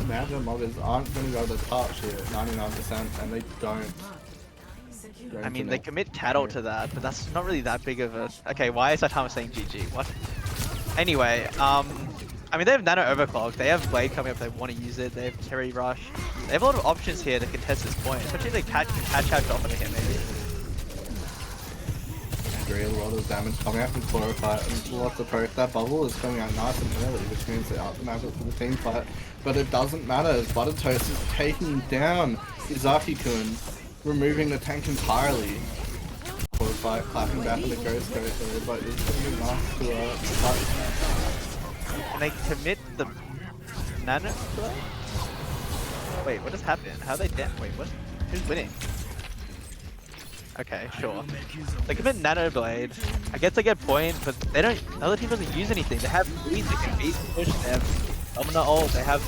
Magamoggers aren't going to go to touch here at 99%, and they don't. I mean, they commit cattle to that, but that's not really that big of a... Okay, why is Saitama saying GG? What? Anyway, I mean, they have Nano Overclock, they have Blade coming up, they want to use it, they have Terry Rush. They have a lot of options here to contest this point, especially if they catch out Dominic again, maybe. A lot of damage coming out from Glorified and lots of poke. That bubble is coming out nice and early, which means they're out for the team fight. But it doesn't matter, as Butter Toast is taking down Izaki-kun, removing the tank entirely. Glorified clapping back at the Ghost there, but it's going to be nice to fight. Can they commit the Nano play? Wait, what just happened? How are they dead? Wait, what? Who's winning? Okay, sure. They commit Nano Blade. I guess they get point, but they don't. The other team doesn't use anything. They have Bleed, they can beat push, they have Domina ult, they have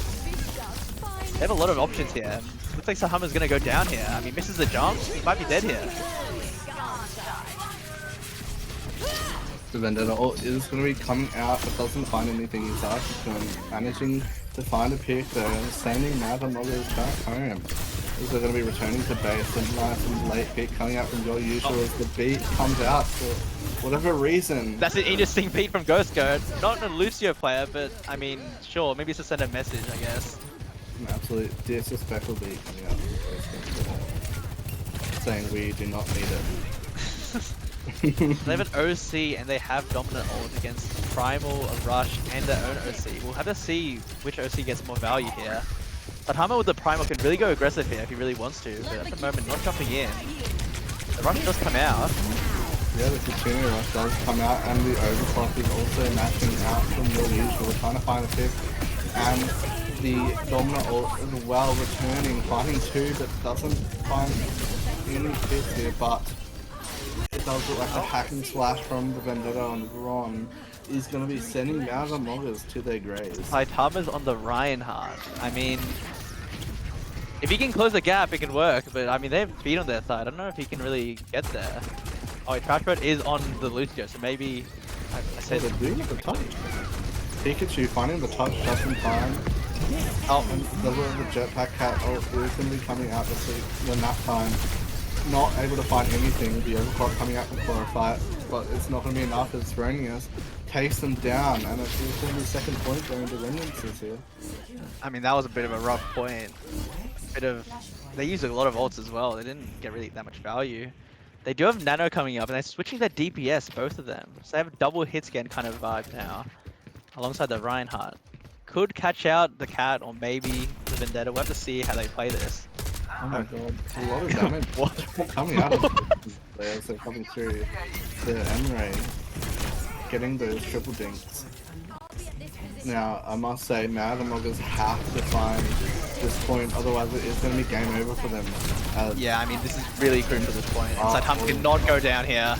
a lot of options here. Looks like Sahama's gonna go down here. I mean, misses the jump, he might be dead here. The Vendetta ult is going to be coming out, but doesn't find anything. Izaki-kun managing to find a pick there and sending Magamoggers back home. These are going to be returning to base, and nice and late pick coming out from your usual as the beat comes out for whatever reason. That's an interesting beat from Ghost Guard. Not a Lucio player, but I mean, sure, maybe it's to send a message, I guess. An absolute disrespectful beat coming out from Ghost Guard, saying we do not need it. They have an OC and they have dominant ult against Primal, a Rush, and their own OC. We'll have to see which OC gets more value here. But Hammer with the Primal can really go aggressive here if he really wants to, but at the moment not jumping in. The Rush does come out. Yeah, the Katrina Rush does come out, and the Overclock is also matching out from your usual, trying to find a pick. And the Dominant ult as well, returning, finding two, but doesn't find any picks here, but it does look like a hack and slash from the Vendetta on Ron is going to be sending Mauga Moggers to their graves. Saitama's on the Reinhardt. I mean, if he can close the gap, it can work, but I mean, they have speed on their side. I don't know if he can really get there. Oh, wait, Trashbird is on the Lucio, so maybe I said they're doing the touch. Pikachu finding the touch just in time. Oh, and the jetpack cat is going to be coming out this week when that time. Not able to find anything. The Overclock coming out from Chlorophyte, but it's not going to be enough as Ronius takes them down, and it's going to be second point going to Remnances here. I mean, that was a bit of a rough point. They used a lot of ults as well. They didn't get really that much value. They do have Nano coming up, and they're switching their DPS, both of them. So they have a double hit scan kind of vibe now, alongside the Reinhardt. Could catch out the cat, or maybe the Vendetta. We'll have to see how they play this. Oh my god, a lot of damage what? Coming out of these players, they're coming through the M-Ray, getting those triple dinks. Now, I must say, Mauga Moggers have to find this point, otherwise it is going to be game over for them. Yeah, I mean, this is really crucial at this point. And Saitama cannot go down here.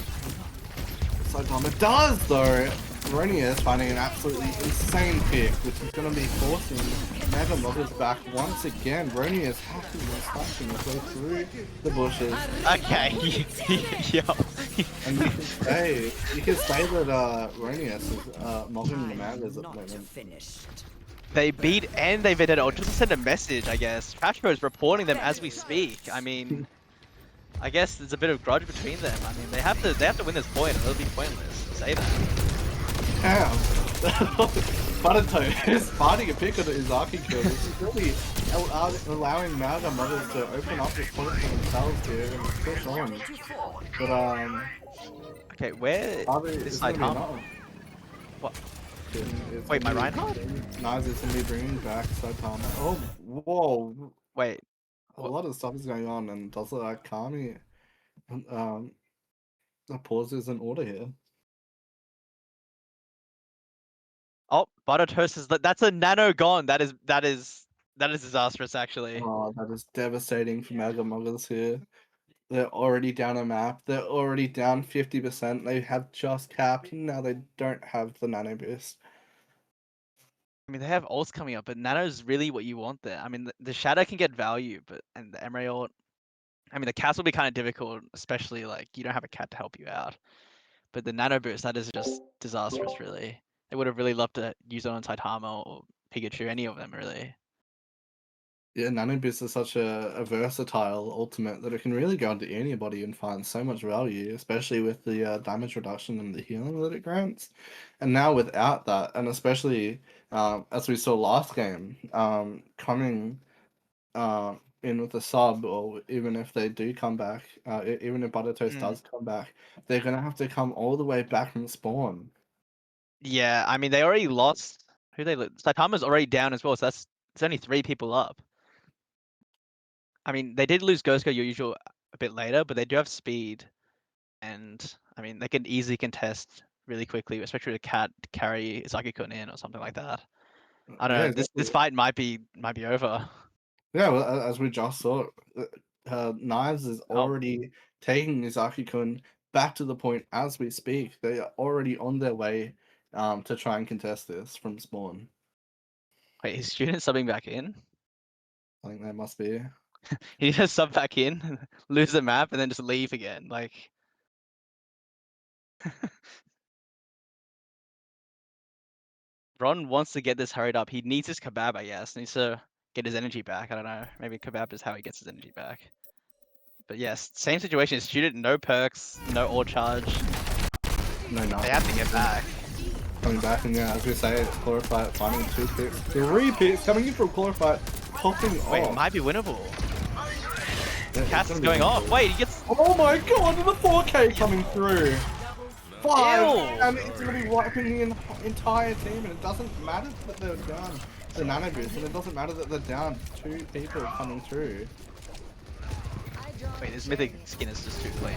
Saitama does, though! Ronius finding an absolutely insane pick, which is going to be forcing Mauga Moggers back once again. Ronius hacking and slashing his way through the bushes. Okay, yo. And you can say that Ronius is mogging the Maugas at the moment. They beat and they Vendetta, or just to send a message, I guess. Trashbro is reporting them as we speak. I mean, I guess there's a bit of grudge between them. I mean, they have to win this point, or it'll be pointless to say that. Damn! Buttertoe is finding a pick of the Izaki kill. This is really allowing Mauga Moggers to open up this point for themselves here and push on. But okay, where is Saitama? What? Wait, my Reinhardt? Nice is going to be bringing back Saitama. Oh, whoa! Wait. A lot of stuff is going on, and does look like Kami pauses in order here. Oh, Butter Toast is that's a Nano gone. That is disastrous, actually. Oh, that is devastating for Mauga Moggers here. They're already down a map. They're already down 50%. They have just capped, and now they don't have the Nano boost. I mean, they have ults coming up, but Nano's really what you want there. I mean, the Shadow can get value, and the Emerald. I mean, the cast will be kind of difficult, especially like you don't have a cat to help you out. But the Nano boost, that is just disastrous, really. They would have really loved to use it on Saitama or Pikachu, any of them, really. Yeah, Nano Boost is such a versatile ultimate that it can really go into anybody and find so much value, especially with the damage reduction and the healing that it grants. And now without that, and especially as we saw last game, coming in with a sub, or even if they do come back, even if Buttertoast does come back, they're going to have to come all the way back from spawn. Yeah, I mean, they already lost. Saitama's already down as well, so it's only 3 people up. I mean, they did lose Ghost Go your usual a bit later, but they do have speed, and I mean, they can easily contest really quickly, especially with a cat to carry Izaki-kun in or something like that. I don't know. Exactly. This fight might be over. Yeah, well, as we just saw, Knives is already taking Izaki-kun back to the point as we speak. They are already on their way to try and contest this from spawn. Wait, his student subbing back in? I think that must be. He just sub back in, lose the map, and then just leave again. Like, Ron wants to get this hurried up. He needs his kebab, I guess. Needs to get his energy back. I don't know. Maybe kebab is how he gets his energy back. But yes, same situation. Student, no perks, no ore charge. No, nothing. They have to get back. Coming back, and yeah, as we say, it's Chlorophyte finding 2 picks. 3 picks coming in from Chlorophyte, popping off. Wait, it might be winnable. Cass is going off. Wait, he gets. Oh my god, the 4K coming through. 5, Ew. and it's gonna be wiping the entire team, and it doesn't matter that they're down the nano boost, and it doesn't matter that they're down 2 people coming through. Wait, this mythic skin is just too clean.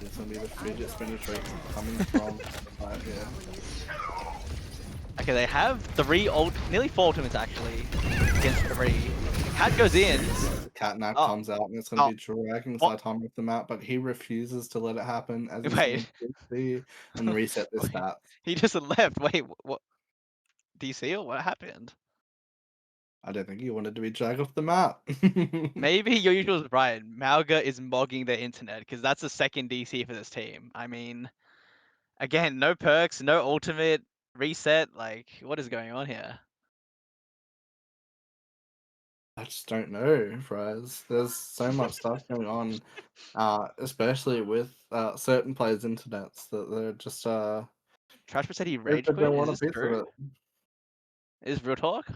There's gonna be the fidget spinner trick coming from right here. Okay, they have 3 nearly 4 ultimates actually against 3. Cat goes in. The catnap Oh. comes out, and it's gonna Oh. be dragging What? Saitama off the map, but he refuses to let it happen as he's Wait. gonna and reset the Wait. stats. He just left. Wait, what? DC or what happened? I don't think he wanted to be dragged off the map. Maybe your usual is right. Malga is mogging the internet because that's the second DC for this team. I mean, again, no perks, no ultimate reset. Like, what is going on here? I just don't know, Fries. There's so much stuff going on, especially with certain players' internets that they're just Trashper said he they rage don't quit. want Is a this piece of true? it. Is real talk?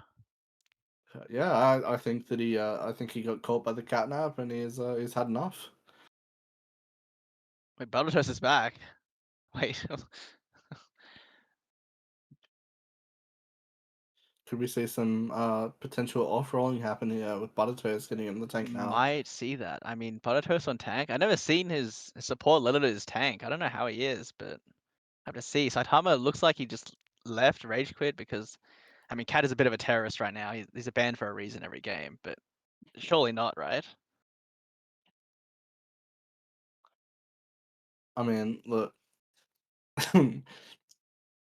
Yeah, I think that I think he got caught by the catnap and he's had enough. Wait, Baldatos is back. Wait. Could we see some potential off-rolling happen here with Buttertoast getting in the tank now? Might see that. I mean, Baldatos on tank. I've never seen his support let it his tank. I don't know how he is, but have to see. Saitama looks like he just left rage quit because, I mean, Cat is a bit of a terrorist right now. He's a ban for a reason every game, but surely not, right? I mean, look,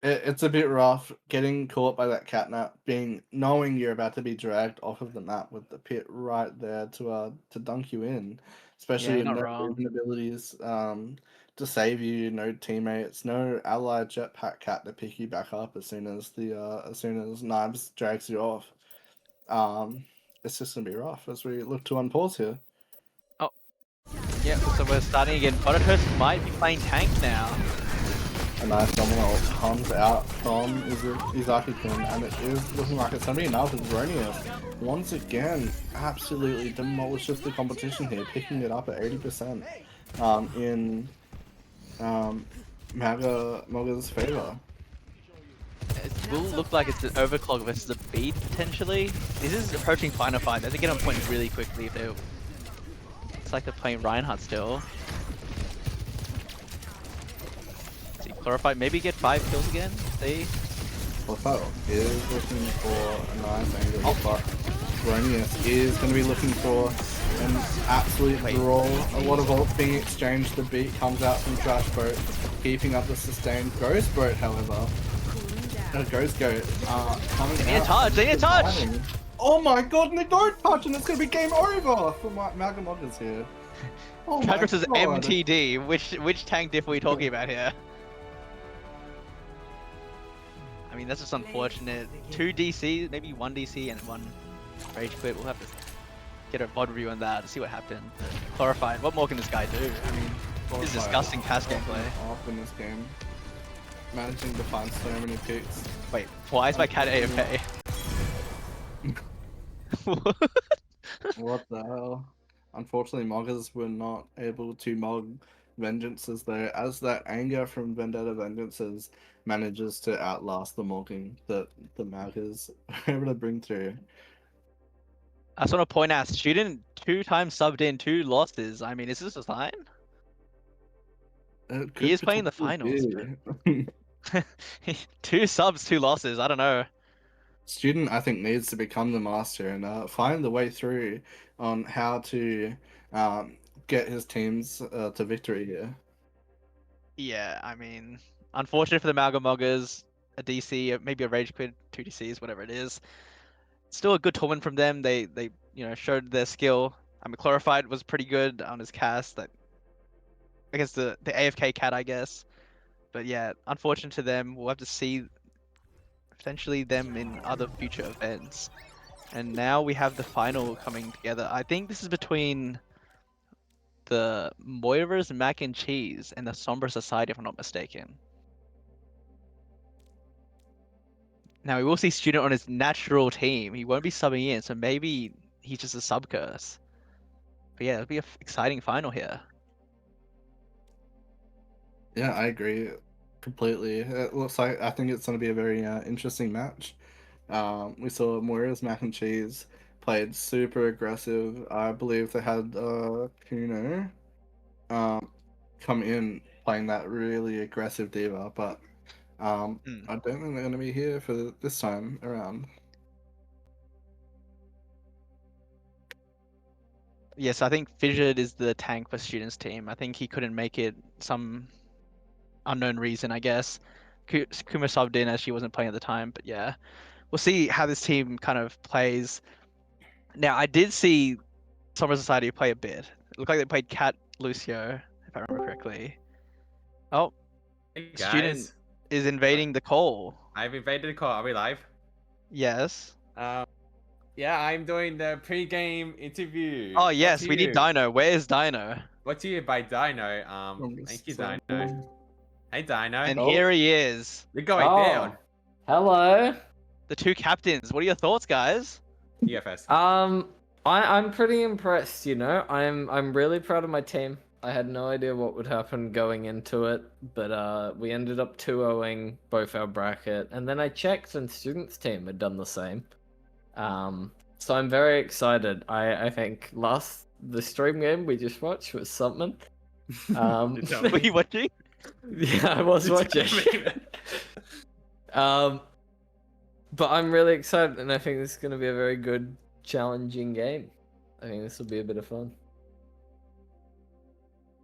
it's a bit rough getting caught by that catnap, knowing you're about to be dragged off of the map with the pit right there to dunk you in, especially you're with not no wrong. movement abilities to save you, no teammates, no allied jetpack cat to pick you back up as soon as Knives drags you off. It's just gonna be rough as we look to unpause here. Yeah, so we're starting again. Baldatos might be playing tank now. A nice domino comes out from Izaki-kun, and it is looking like it's going to be enough as Ronius once again absolutely demolishes the competition here, picking it up at 80% in Maga's favor. It will look like it's an overclock versus a beat, potentially. This is approaching final fight. They have to get on point really quickly if they... It's like they're playing Reinhardt still. See, Clarify, maybe get 5 kills again. See? Clefo is looking for a nice angle, but Ronius is going to be looking for an absolute draw. A lot of ult being exchanged. The beat comes out from Trash Boat, keeping up the sustained. Ghost Boat, however, Ghost Goat coming They need a out. touch! They need a touch! Oh my god, and they don't touch, and it's going to be game over for Magamoggers here. Oh my Trash versus god. MTD. Which tank diff are we talking about here? I mean, that's just unfortunate. 2 DC, maybe 1 DC and 1 rage quit. We'll have to get a VOD review on that to see what happened. Clarified. What more can this guy do? I mean, this is disgusting pass gameplay. Off in this game. Managing to find so many picks. Wait, why is my cat AFK? What the hell? Unfortunately, Moggers were not able to mog Vengeances though, as that anger from Vendetta Vengeances manages to outlast the mogging that the Moggers were able to bring through. I just want to point out, Student 2 times subbed in 2 losses. I mean, is this a sign? He is playing the finals. But... 2 subs, 2 losses. I don't know. Student, I think, needs to become the master and find the way through on how to get his teams to victory here. Yeah, I mean, unfortunate for the Malgamoggers. A DC, maybe a Rage Quit, 2 DCs, whatever it is. Still a good tournament from them. They showed their skill. I mean, Clarified was pretty good on his cast. That against the AFK cat, I guess. But yeah, unfortunate to them. We'll have to see potentially them in other future events. And now we have the final coming together. I think this is between the Moira's Mac and Cheese and the Sombra Society, if I'm not mistaken. Now we will see Student on his natural team. He won't be subbing in, so maybe he's just a sub curse. But yeah, it'll be an exciting final here. Yeah, I agree completely. It looks like I think it's going to be a very interesting match. We saw Moira's mac and cheese played super aggressive. I believe they had Kuno come in playing that really aggressive diva, but I don't think they're going to be here for this time around. Yes, I think Fidget is the tank for Students team. I think he couldn't make it some unknown reason, I guess. Kuma subbed in as she wasn't playing at the time, but yeah. We'll see how this team kind of plays. Now, I did see Summer Society play a bit. It looked like they played Cat Lucio, if I remember correctly. Oh, Hey Student guys, is invading the call. I've invaded the call. Are we live? Yes. Yeah, I'm doing the pre-game interview. Oh yes, we need Dino. Where is Dino? What to you by Dino? Thank you, Dino. Hey, Dino. And here he is. You're going down. Hello. The two captains. What are your thoughts, guys? EFS. I'm pretty impressed. You know, I'm really proud of my team. I had no idea what would happen going into it, but we ended up 2-0ing both our bracket, and then I checked, and Students team had done the same. So I'm very excited. I think the stream game we just watched was something. Were you watching? Yeah, I was watching. But I'm really excited, and I think this is going to be a very good, challenging game. I think this will be a bit of fun.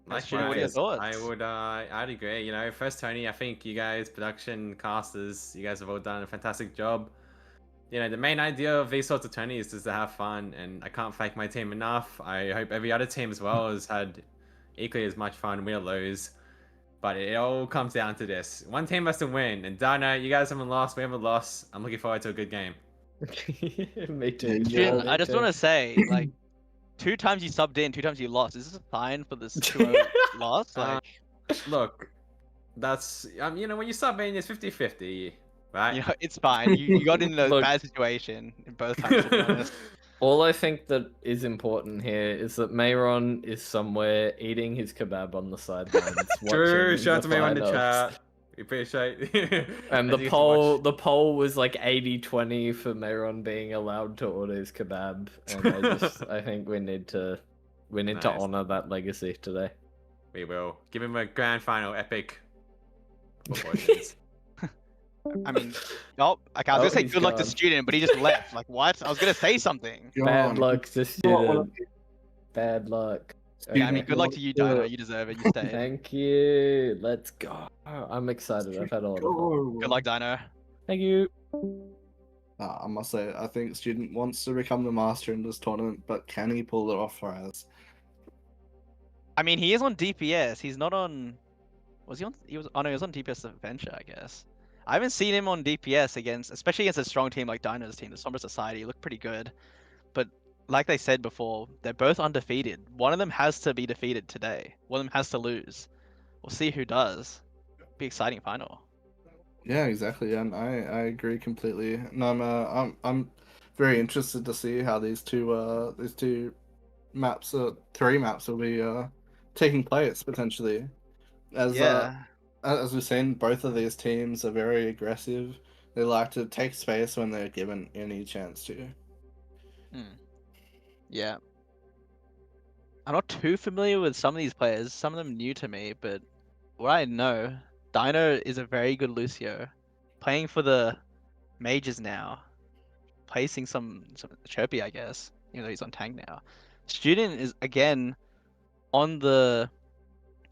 Nice. What are your thoughts? I'd agree. You know, first Tony, I think you guys, production casters, you guys have all done a fantastic job. You know, the main idea of these sorts of tourneys is to have fun, and I can't thank my team enough. I hope every other team as well has had equally as much fun, win or lose. But it all comes down to this. One team has to win, and Dino, you guys haven't lost, we haven't lost. I'm looking forward to a good game. Me too. Jin, I just want to say, like, 2 times you subbed in, 2 times you lost. Is this a sign for this 2-0 loss? Like, look, that's, you know, when you sub in, it's 50-50, right? you know, it's fine. You got in a Look. bad situation in both times, to be honest. All I think that is important here is that Mayron is somewhere eating his kebab on the sidelines. True, watching shout out to the me on the finals. chat. We appreciate And as the you get to watch. poll was like 80-20 for Mayron being allowed to order his kebab, and I think we need to Nice. honor that legacy today. We will. Give him a grand final epic proportions. I mean, oh, okay, I was Oh, gonna say he's good luck to gone. Student, but he just left. Like, what? I was gonna say something. Bad luck to Student. Bad luck. Yeah, I mean, good luck to you, Dino. You deserve it. You stayed. Thank you. Let's go. I'm excited. I've had a lot of fun. Good luck, Dino. Thank you. I must say, I think Student wants to become the master in this tournament, but can he pull it off for us? I mean, he is on DPS. He's not on. Was he on? He was. Oh no, he was on DPS Adventure, I guess. I haven't seen him on DPS especially against a strong team like Dino's team, the Sombra Society. Look pretty good, but like they said before, they're both undefeated. One of them has to be defeated today. One of them has to lose. We'll see who does. Be exciting final. Yeah, exactly. And I agree completely. And I'm very interested to see how these two maps, 3 maps will be taking place potentially. As we've seen, both of these teams are very aggressive. They like to take space when they're given any chance to. Yeah. I'm not too familiar with some of these players. Some of them new to me, but what I know, Dino is a very good Lucio. Playing for the mages now. Placing some Chirpy, I guess. Even though he's on tank now. Student is, again, on the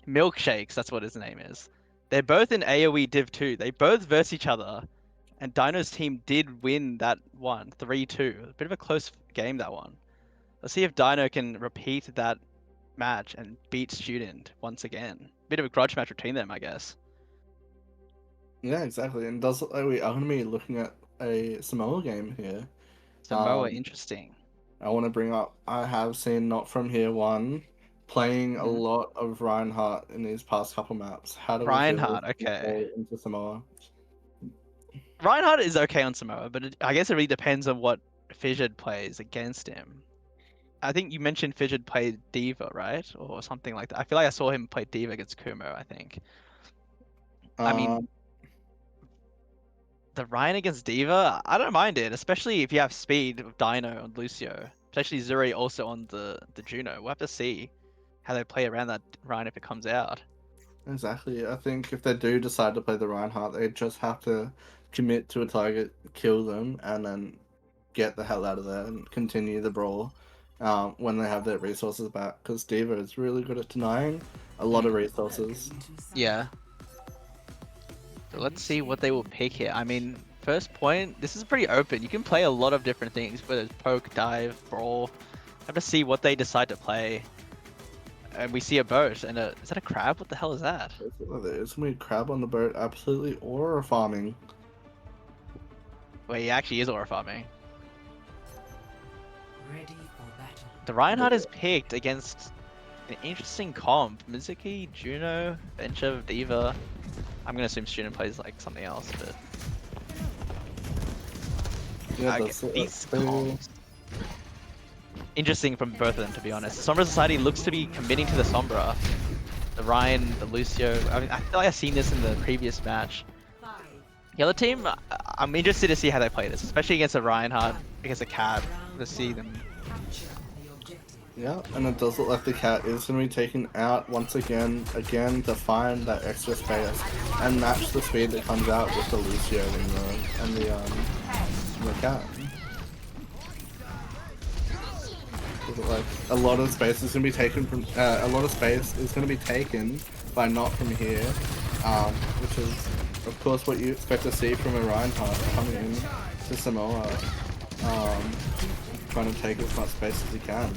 Milkshakes. That's what his name is. They're both in AoE Div 2. They both verse each other. And Dino's team did win that one, 3-2. A bit of a close game, that one. Let's see if Dino can repeat that match and beat Student once again. Bit of a grudge match between them, I guess. Yeah, exactly. And does look like we are going to be looking at a Samoa game here. Samoa, interesting. I want to bring up, I have seen Not From Here 1 playing a lot of Reinhardt in these past couple maps. How do we Reinhardt, feel okay. into Samoa? Reinhardt is okay on Samoa, but I guess it really depends on what Fidget plays against him. I think you mentioned Fidget played Diva, right? Or something like that. I feel like I saw him play Diva against Kumo, I think. I mean, the Ryan against Diva, I don't mind it, especially if you have speed with Dino and Lucio. Especially Zuri also on the Juno. We'll have to see how they play around that Ryan if it comes out. Exactly. I think if they do decide to play the Reinhardt, they just have to commit to a target, kill them, and then get the hell out of there and continue the brawl when they have their resources back. Because Diva is really good at denying a lot of resources. Yeah. So let's see what they will pick here. I mean, first point, this is pretty open. You can play a lot of different things, whether it's poke, dive, brawl. Have to see what they decide to play. And we see a boat, and is that a crab? What the hell is that? There's gonna be a crab on the boat, absolutely aura farming. Well, he actually is aura farming. Ready for battle. The Reinhardt is picked against an interesting comp. Mizuki, Juno, Venture, Diva. I'm gonna assume Juno plays like something else, but Yeah, these comps. Interesting from both of them, to be honest. Sombra Society looks to be committing to the Sombra. The Ryan, the Lucio. I mean, I feel like I've seen this in the previous match. The other team, I'm interested to see how they play this, especially against a Reinhardt, against a Cat, to see them. Yeah, and it does look like the Cat is going to be taken out once again to find that extra space and match the speed that comes out with the Lucio and the Cat. Like a lot of space is going to be taken from by not from here, which is of course what you expect to see from a Reinhardt coming in to Samoa, trying to take as much space as he can.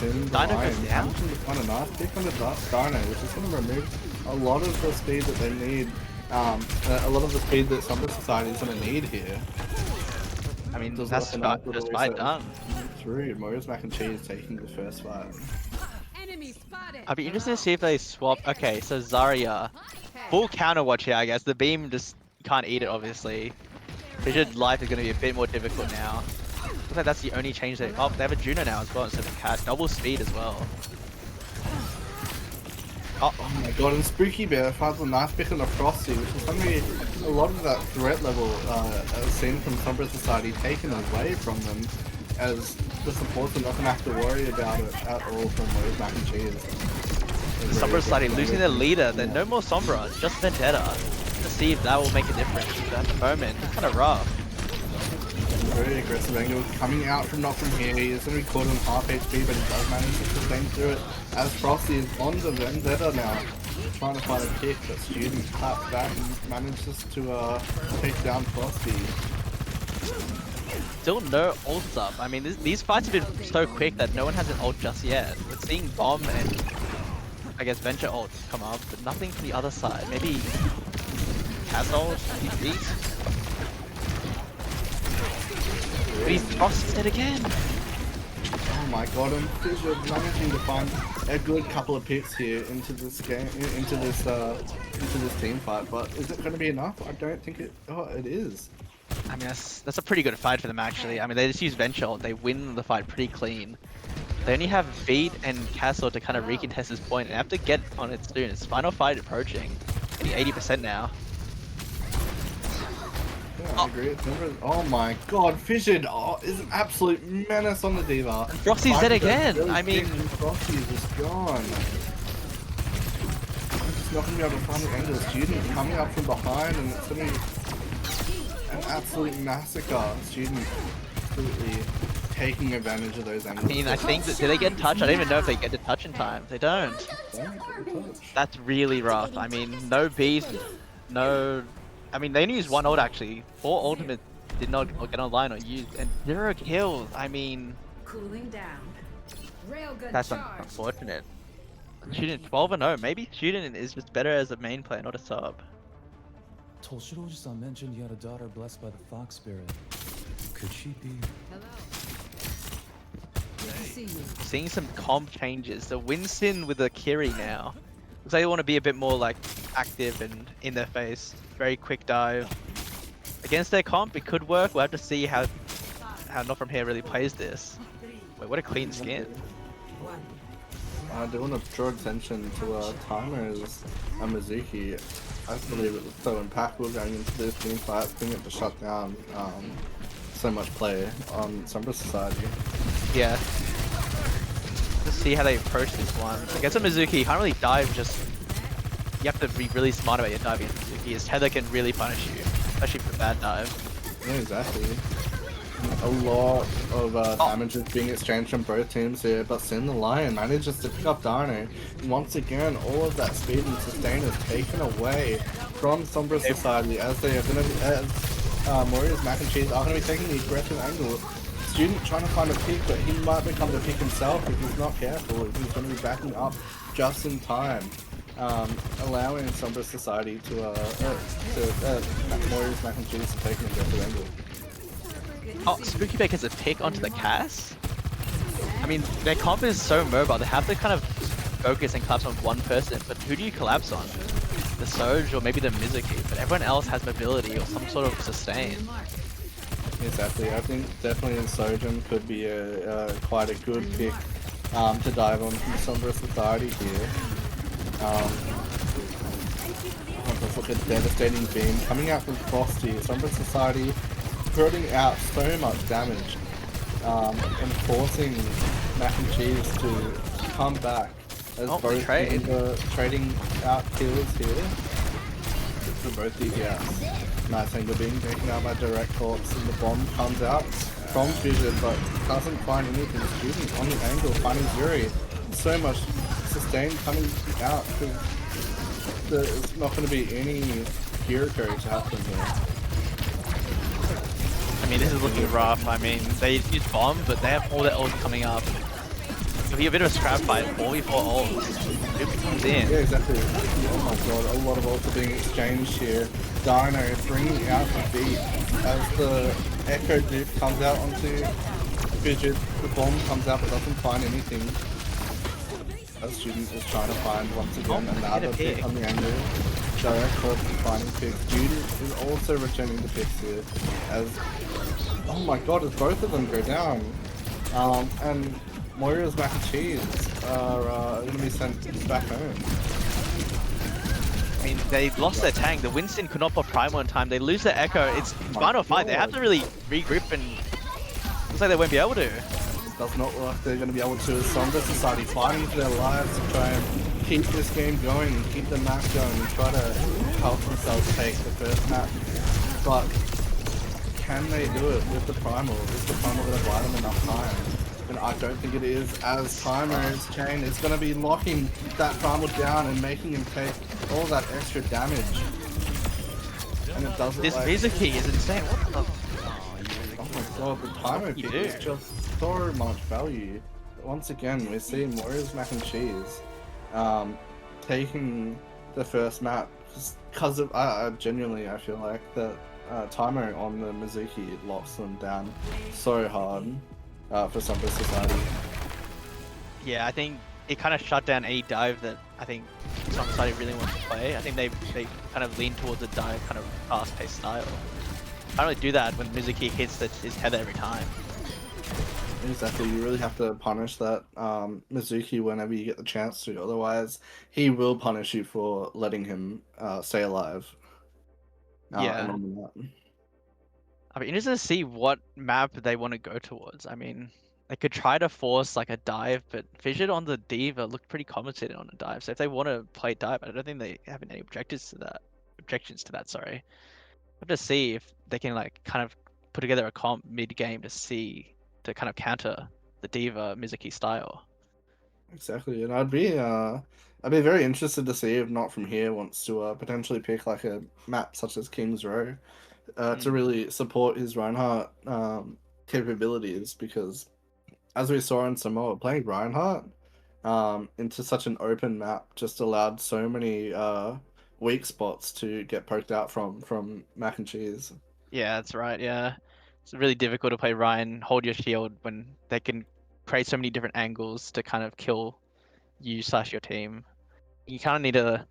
Dino goes down. Find a nice pick on the Dino, which is going to remove a lot of the speed that they need, a lot of the speed that Sombra Society is going to need here. I mean, that's just fight done. Through Mo's mac and cheese taking the first fight. I'd be interested to see if they swap. Okay, so Zarya, full counter watch here, I guess. The beam just can't eat it, obviously. Fidget life is going to be a bit more difficult now. Looks like that's the only change they. Oh, they have a Juno now as well instead of Cat. Double speed as well. Oh my god, and Spooky Bear finds a nice pick on the Frosty, which is going to be a lot of that threat level seen from Sombra Society taken away from them, as the supports are not going to have to worry about it at all from Mo's mac and cheese. Sombra Society losing their leader, then no more Sombra, just Vendetta. To see if that will make a difference. But at the moment, it's kind of rough. Very aggressive angle coming out from not from here. He's going to be caught on half HP, but he does manage to sustain through it as Frosty is on the Vendetta now. Trying to find a kick, but Student claps back and manages to take down Frosty. Still no ults up. I mean, these fights have been so quick that no one has an ult just yet. We're seeing Bomb and I guess Venture ult come up, but nothing from the other side. Maybe Cas ult, DPs. But he's frosted again. Oh my god, and Fissure managing to find a good couple of picks here into this game, into this team fight. But is it going to be enough? I don't think it. Oh, it is. I mean, that's a pretty good fight for them actually. I mean, they just use Venture, they win the fight pretty clean. They only have Beat and Castle to kind of recontest this point, and have to get on it soon. It's final fight approaching. Maybe 80% now. Yeah, I agree. Oh my god, Fission is an absolute menace on the Diva. Frosty's dead again. I mean, Frosty is just gone. I'm just not going to be able to find the angle. Student coming up from behind, and it's going to be an absolute massacre. Student completely taking advantage of those angles. I mean, I think that, do they get touch? I don't even know if they get to touch in time. They don't. That's really rough. I mean, no beast, no. I mean, they only used one ult actually. 4 ultimate did not get online or used, and 0 kills. I mean, Cooling down. that's unfortunate. Student 12-0. Maybe Student is just better as a main player, not a sub. Tolshiro-san mentioned you had a daughter blessed by the fox spirit. Could she be? Hello. Good to see you. Seeing some comp changes. The Winston with the Kiri now. Looks like they want to be a bit more like active and in their face. Very quick dive. Against their comp, it could work. We'll have to see how Not From Here really plays this. Wait, what a clean skin. I do want to draw attention to Timer's Mizuki. I believe it was so impactful going into this team fight, being able to shut down so much play on Sombra Society. Yeah. Let's see how they approach this one. Against a Mizuki, you can't really dive just... You have to be really smart about your dive against Mizuki. His tether can really punish you, especially for a bad dive. Yeah, exactly. A lot of damage is being exchanged from both teams here, but Sin the Lion manages to pick up Dino. Once again, all of that speed and sustain is taken away from Sombra Society as they are going to be, as Warriors Mac and Cheese are going to be taking the aggressive angle. Student trying to find a pick, but he might become the pick himself if he's not careful. He's going to be backing up just in time, allowing Sombra Society to Warriors Mac and Cheese to take an aggressive angle. Oh, Spooky Bake has a pick onto the Cass? I mean, their comp is so mobile, they have to kind of focus and collapse on one person, but who do you collapse on? The Soj or maybe the Mizuki, but everyone else has mobility or some sort of sustain. Exactly, I think definitely Sojin could be quite a good pick to dive on from Sombra Society here. Let's look at Devastating Beam coming out from Frosty. Sombra Society putting out so much damage and forcing Mac and Cheese to come back as both teams are trading out kills here for both DPS. Nice angle being taken out by Direct Corpse, and the bomb comes out from Fissure but doesn't find anything. Student on the angle finding Yuri. So much sustain coming out because there's not going to be any hero carry to happen here. I mean, this is looking rough. I mean, they use bomb, but they have all their ults coming up. It'll be a bit of a scrap fight, 4v4 ults. Duke comes in. Yeah, exactly. Oh my god, a lot of ults are being exchanged here. Dino bringing out the beat as the Echo Duke comes out onto Fidget. The bomb comes out but doesn't find anything. As Student is trying to find once again another pick on the angle. Direct Corpse is finding picks. Student is also returning the picks here as, oh my god, as both of them go down. And Moira's Mac and Cheese are going to be sent back home. I mean, they lost their tank. The Winston could not put Primal in time. They lose their Echo. It's final fight. They have to really regroup and looks like they won't be able to. Does not look like they're going to be able to. Sombra Society fighting for their lives to try and keep this game going and keep the map going and try to help themselves take the first map. But can they do it with the Primal? Is the Primal going to buy them enough time? And I don't think it is, as Timer's chain is going to be locking that Primal down and making him take all that extra damage. And it doesn't. This like... Mizuki is insane. What the? Oh my god, the Timer pick is just so much value. Once again, we're seeing Warriors Mac and Cheese taking the first map because of genuinely I feel like that Timer on the Mizuki locks them down so hard for Sombra Society. Yeah, I think it kind of shut down a dive that I think Sombra Society really wants to play. I think they kind of lean towards a dive kind of fast-paced style. I don't really do that when Mizuki hits his tether every time. Exactly, you really have to punish that Mizuki whenever you get the chance to, otherwise he will punish you for letting him stay alive. Yeah. I'd be interested to see what map they want to go towards. I mean, they could try to force like a dive, but Fissure on the Diva looked pretty compensated on a dive. So if they want to play dive, I don't think they have any objections to that. Sorry. I'll just see if they can like kind of put together a comp mid-game to kind of counter the Diva Mizuki style. Exactly, and I'd be very interested to see if Not From Here wants to potentially pick like a map such as King's Row to really support his Reinhardt capabilities, because as we saw in Samoa, playing Reinhardt into such an open map just allowed so many weak spots to get poked out from Mac and Cheese. Yeah, that's right. Yeah, it's really difficult to play Ryan, hold your shield when they can create so many different angles to kind of kill you / your team. You kind of need to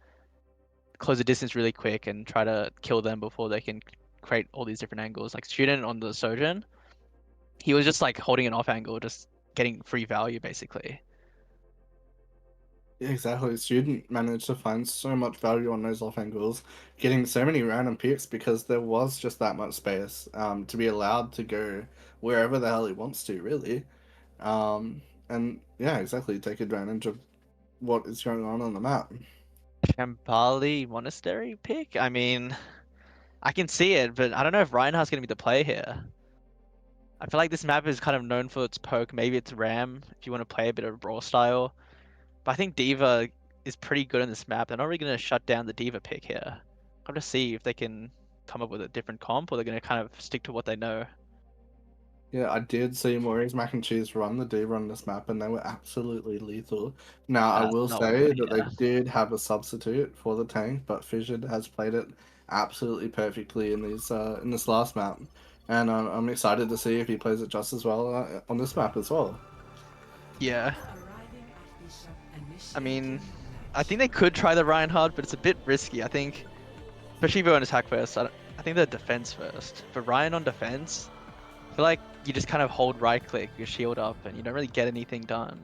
close the distance really quick and try to kill them before they can create all these different angles. Like Student on the Sojourn, he was just like holding an off angle, just getting free value basically. Yeah, exactly. Student managed to find so much value on those off angles, getting so many random picks because there was just that much space to be allowed to go wherever the hell he wants to, really. And yeah, exactly, take advantage of what is going on the map. Shambali Monastery pick? I mean, I can see it, but I don't know if Reinhardt's going to be the play here. I feel like this map is kind of known for its poke. Maybe it's Ram if you want to play a bit of Brawl style. But I think D.Va is pretty good in this map. They're not really going to shut down the D.Va pick here. I'm to see if they can come up with a different comp or they're going to kind of stick to what they know. Yeah, I did see Maurice Mac and Cheese run the D on this map, and they were absolutely lethal. Now, I will say that they did have a substitute for the tank, but Fission has played it absolutely perfectly in this last map, and I'm excited to see if he plays it just as well on this map as well. Yeah. I mean, I think they could try the Reinhardt, but it's a bit risky. I think, especially if you're on attack first, I think they're defense first. For Ryan on defense, I feel like you just kind of hold right click, your shield up, and you don't really get anything done.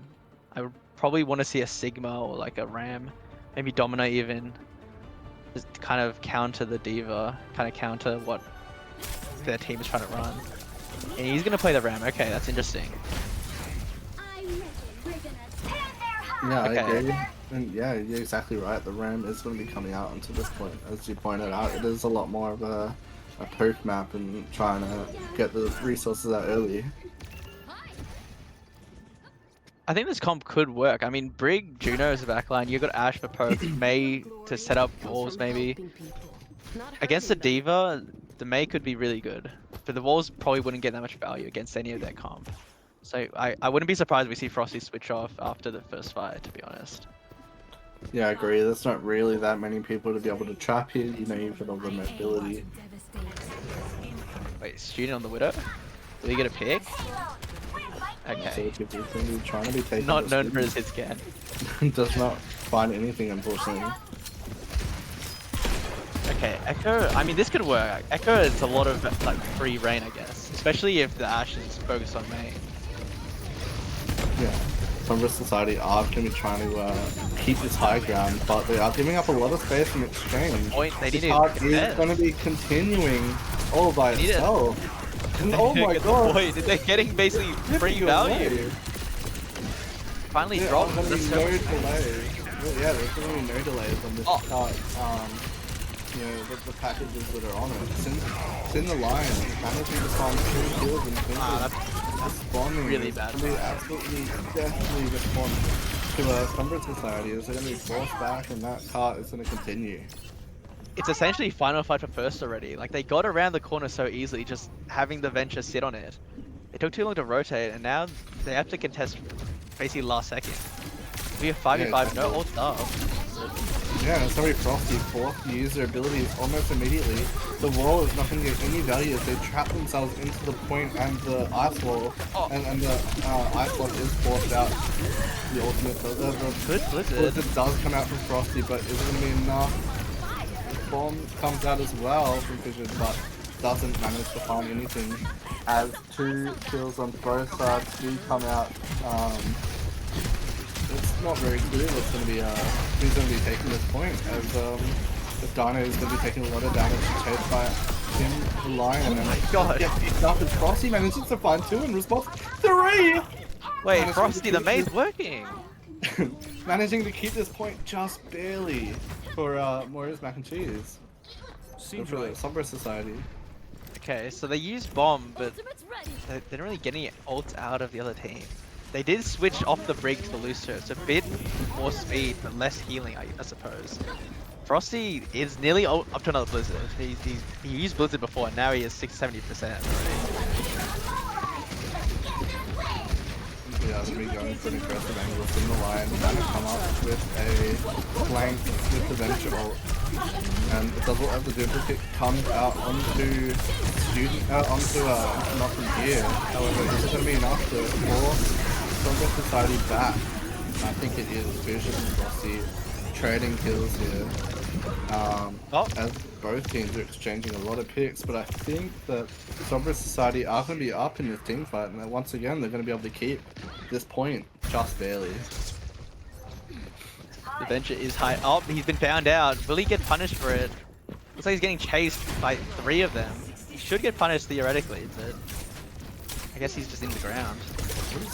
I would probably want to see a Sigma or like a Ram, maybe Domino even, just to kind of counter the D.Va, kind of counter what their team is trying to run. And he's going to play the Ram. Okay, that's interesting. Yeah, Okay. I agree. And yeah, you're exactly right. The Ram is going to be coming out until this point. As you pointed out, it is a lot more of a poke map and trying to get the resources out early. I think this comp could work. I mean, Brig, Juno is the backline. You've got Ash for poke, Mei to set up walls maybe. Against the D.Va, the Mei could be really good. But the walls probably wouldn't get that much value against any of their comp. So I wouldn't be surprised if we see Frosty switch off after the first fight, to be honest. Yeah, I agree. There's not really that many people to be able to trap here. You know, you've got all the mobility. Wait, Student on the Widow? Did he get a pick? Okay. So trying to be taken. Not known for his hit scan. Does not find anything, unfortunately. Okay, Echo, I mean, this could work. Echo is a lot of, like, free reign, I guess. Especially if the Ashe is focused on main. Yeah. Sombra Society are going to be trying to keep this high ground, but they are giving up a lot of space in exchange. They This part is going to be continuing all by itself. And oh my god! They're getting basically free value. Finally dropped. There's That's no so delays. Well, yeah, there's going to be no delays on this card. You know, the packages that are on it. It's in the line, managing to find 2 kills and that's responding. Really bad. They absolutely, definitely respond to a Sombra Society. Is going to be forced back, and that cart is going to continue. It's essentially final fight for first already. Like, they got around the corner so easily, just having the Venture sit on it. It took too long to rotate, and now they have to contest basically last second. We have 5v5, no ult up. Yeah, and it's going to be Frosty forced to use their abilities almost immediately. The wall is not going to get any value as they trap themselves into the point and the ice wall, and the ice block is forced out. The ultimate, the Blizzard does come out from Frosty, but is it going to be enough? Bomb comes out as well from Fission, but doesn't manage to find anything. As 2 kills on both sides do come out. It's not very clear what's going to be who's going to be taking this point, as the Dino is going to be taking a lot of damage chased by him, the Lion, and my god! Gets picked up as Frosty manages to find 2 in response. 3! Wait, Frosty, the May's working! Managing to keep this point just barely for Maurice Mac and Cheese. For the Sombra Society. Okay, so they use Bomb, but they didn't really get any ults out of the other team. They did switch off the Brig to the Lucio. It's a bit more speed, but less healing, I suppose. Frosty is nearly up to another Blizzard. He used Blizzard before, and now he is 70% already. Yeah, the Brig going for an aggressive angle from the line, trying to come up with a flank with the Venture ult. And it does what the duplicate comes out onto not from here. However, is it going to be enough to force Sombra Society back? I think it is. Vision and Frosty trading kills here. as both teams are exchanging a lot of picks, but I think that Sombra Society are going to be up in this team fight, and once again they're going to be able to keep this point just barely. The venture is high. Oh, he's been found out. Will he get punished for it? Looks like he's getting chased by 3 of them. He should get punished theoretically, but I guess he's just in the ground.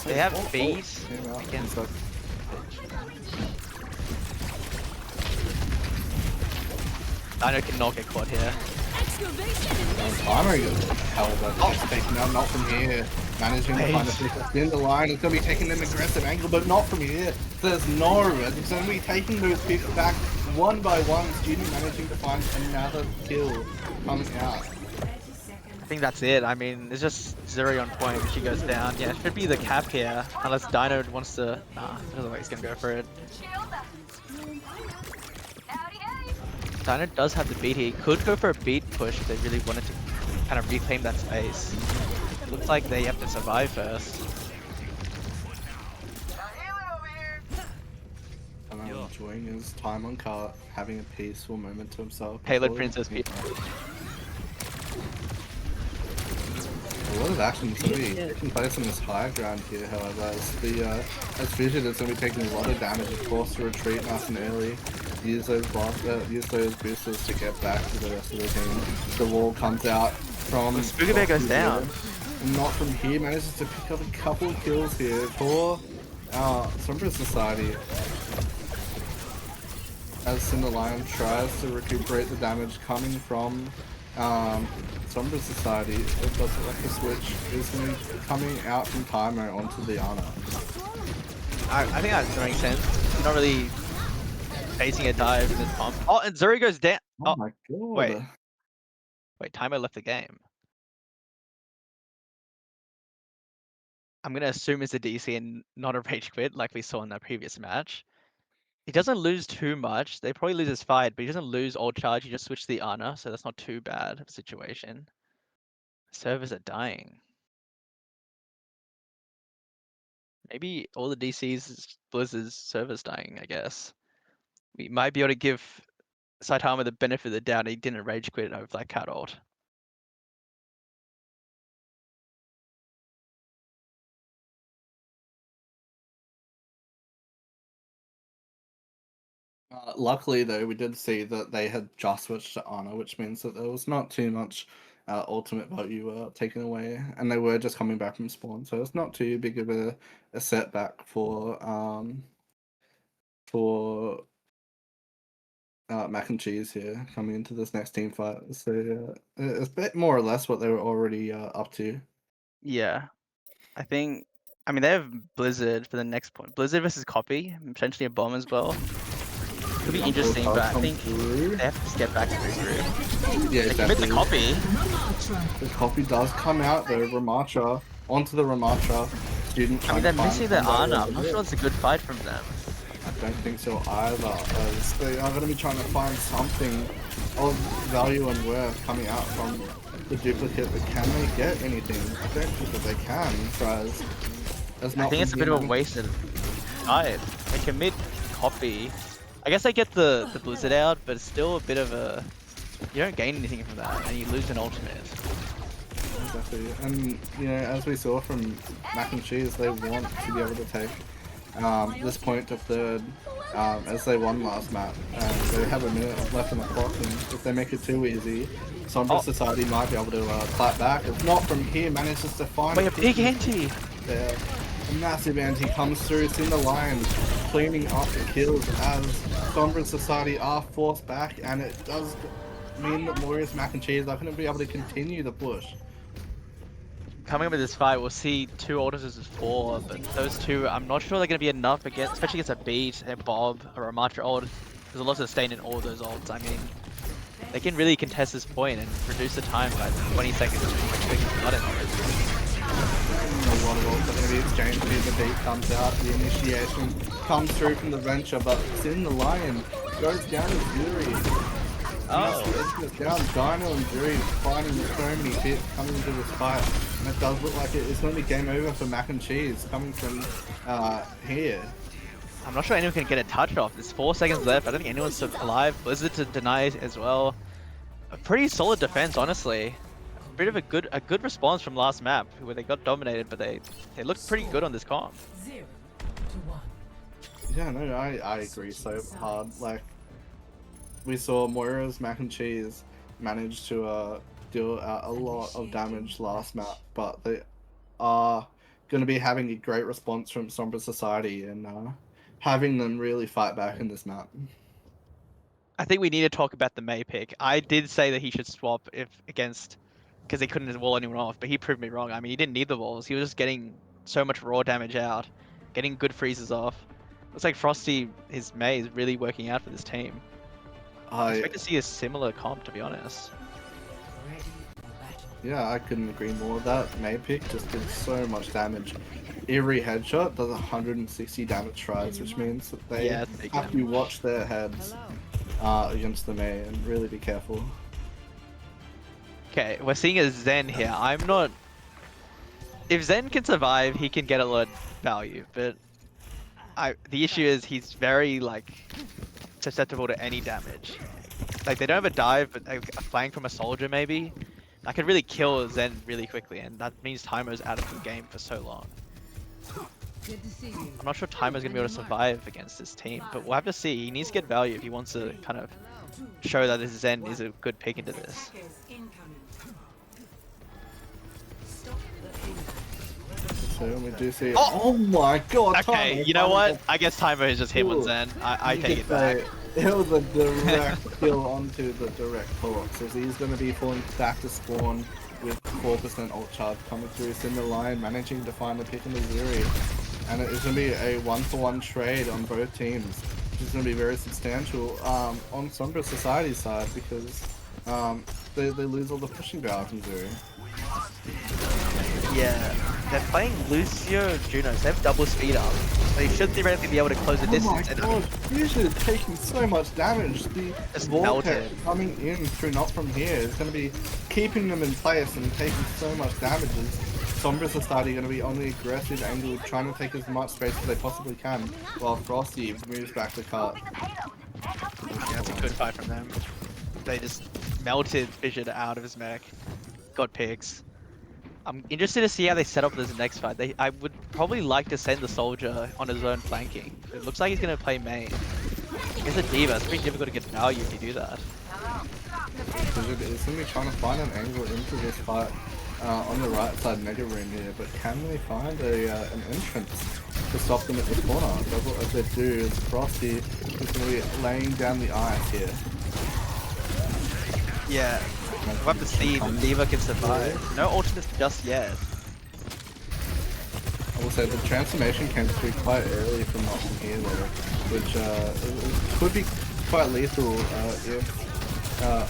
They have beat against Dino cannot get caught here. Primary however, taken out, not from here. Managing to find a pick in the line. It's going to be taking an aggressive angle, but not from here. There's no risk. It's going to be taking those picks back one by one. Student managing to find another kill coming out. I think that's it. I mean, it's just Zuri on point. She goes down. Yeah, it should be the cap here. Unless Dino wants to... Nah, it doesn't look like he's going to go for it. Dino does have the beat here. He could go for a beat push if they really wanted to kind of reclaim that space. Looks like they have to survive first. I'm enjoying his time on cart, having a peaceful moment to himself. Payload Princess P. A lot of action is going to be taking place on this high ground here, however, as Fidget is going to be taking a lot of damage, of course, to retreat nice and early. Use those boosters to get back to the rest of the team. The wall comes out from... Spooky Bear goes down. And not from here, manages to pick up a couple of kills here for Sombra Society. As Cinder Lion tries to recuperate the damage coming from Sombra Society, it does look like the switch is going to be coming out from Tymo onto the Ana. I think that makes sense. You're not really facing a dive in this pump. Oh, and Zuri goes down. Oh my god. Wait, Tymo left the game. I'm going to assume it's a DC and not a rage quit like we saw in that previous match. He doesn't lose too much. They probably lose his fight, but he doesn't lose all charge. He just switched the Ana, so that's not too bad of a situation. Servers are dying. Maybe all the DCs, Blizzard's servers dying, I guess. We might be able to give Saitama the benefit of the doubt he didn't rage quit over that cat ult. Luckily, though, we did see that they had just switched to Ana, which means that there was not too much ultimate value taken away, and they were just coming back from spawn, so it's not too big of a setback for Mac and Cheese here coming into this next team fight. So it's a bit more or less what they were already up to. Yeah, I mean, they have Blizzard for the next point. Blizzard versus Copy, potentially a bomb as well. Could be interesting, but I think they have to just get back to regroup. Yeah, they commit the Copy. The Copy does come out though. Ramacha onto the Ramacha. Student. I mean, they're missing their Ana. I'm not sure it's a good fight from them. I don't think so either, as they are going to be trying to find something of value and worth coming out from the duplicate, but can they get anything? I don't think that they can, because I think it's a bit of a wasted fight. They commit Copy. I guess they get the Blizzard out, but it's still a bit of a... You don't gain anything from that, and you lose an ultimate. Exactly, and you know, as we saw from Mac and Cheese, they want to be able to take this point to third, as they won last map, and they have a minute left on the clock, and if they make it too easy, Sombra Society might be able to clap back. If not, from here manages to find a big anti! There. A massive anti comes through. It's in the line, cleaning up the kills as Sombra Society are forced back, and it does mean that Glorious Mac and Cheese are going to be able to continue the push. Coming up with this fight, we'll see 2 ults versus 4, but those 2, I'm not sure they're going to be enough against, especially against a Beat, a Bob, or a Matra ult. There's a lot of sustain in all those ults. I mean, they can really contest this point and reduce the time by 20 seconds. A lot of ults are going to be exchanged here. The Beat comes out, the initiation comes through from the Venture, but it's in the line, goes down to Fury. It's down. Dino and Drew fighting so many hits coming into this fight, and it does look like it's going to be game over for Mac and Cheese coming from here. I'm not sure anyone can get a touch off. There's 4 seconds left. I don't think anyone's alive. Blizzard to deny it as well. A pretty solid defense, honestly. A bit of a good response from last map where they got dominated, but they looked pretty good on this comp. Yeah, no, I agree so hard. Like, we saw Moira's mac and cheese manage to deal a lot of damage last map, but they are going to be having a great response from Sombra Society and having them really fight back in this map. I think we need to talk about the Mei pick. I did say that he should swap because they couldn't wall anyone off, but he proved me wrong. I mean, he didn't need the walls. He was just getting so much raw damage out, getting good freezes off. Looks like Frosty, his Mei is really working out for this team. I expect to see a similar comp, to be honest. Yeah, I couldn't agree more. That Mei pick just did so much damage. Every headshot does 160 damage tries, which means that they have to watch their heads against the Mei and really be careful. Okay, we're seeing a Zen here. I'm not... If Zen can survive, he can get a lot of value, but the issue is he's very, like, susceptible to any damage. Like, they don't have a dive, but a flank from a soldier, maybe. That could really kill Zen really quickly, and that means Tymo's out of the game for so long. I'm not sure Tymo's going to be able to survive against this team, but we'll have to see. He needs to get value if he wants to kind of show that his Zen is a good pick into this. So we do see. Oh my god! Okay, Tymo you know what? I guess Tymo is just him on Zen. I take it back. It was a direct kill onto the direct pull-up, so he's going to be falling back to spawn with 4% ult charge coming through. Cinderlion managing to find the pick in the Zuri, and it is going to be a 1-for-1 trade on both teams. It's going to be very substantial on Sombra Society's side because they lose all the pushing power from Zuri. Yeah, they're playing Lucio Juno, so they have double speed up. They should theoretically be able to close the distance. Oh my god, Fusion is taking so much damage. The vortex coming in through not from here is going to be keeping them in place and taking so much damage. Sombra Society going to be on the aggressive angle, trying to take as much space as they possibly can, while Frosty moves back the cart. Yeah, that's a good fight from them. They just melted Fissure out of his mech. Got picks. I'm interested to see how they set up this next fight. I would probably like to send the soldier on his own flanking. It looks like he's going to play main. It's a diva. It's pretty difficult to get value if you do that. It's going to be trying to find an angle into this fight on the right side mega room here, but can they find an entrance to stop them at the corner? That's what they do is Frosty is going to be laying down the ice here. Yeah. We'll have to see if Diva can survive. No ultimates just yet. I will say the transformation came through quite early from not from here though, which could be quite lethal if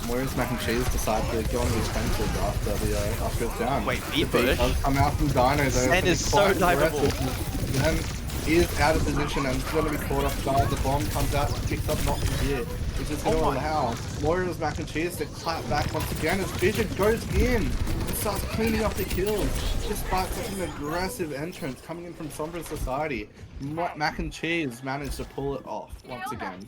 Moira's mac and cheese decide to go on the offensive after it's down. Wait, beat push? I'm out from Dino though. Zen is so diveable. Zen is out of position and it's going to be caught off guard. The bomb comes out, picks up not from here. Which is going to allow Moira's mac and cheese to clap back once again as Vision goes in and starts cleaning up the kills. Despite such an aggressive entrance coming in from Sombra Society, mac and cheese managed to pull it off once again.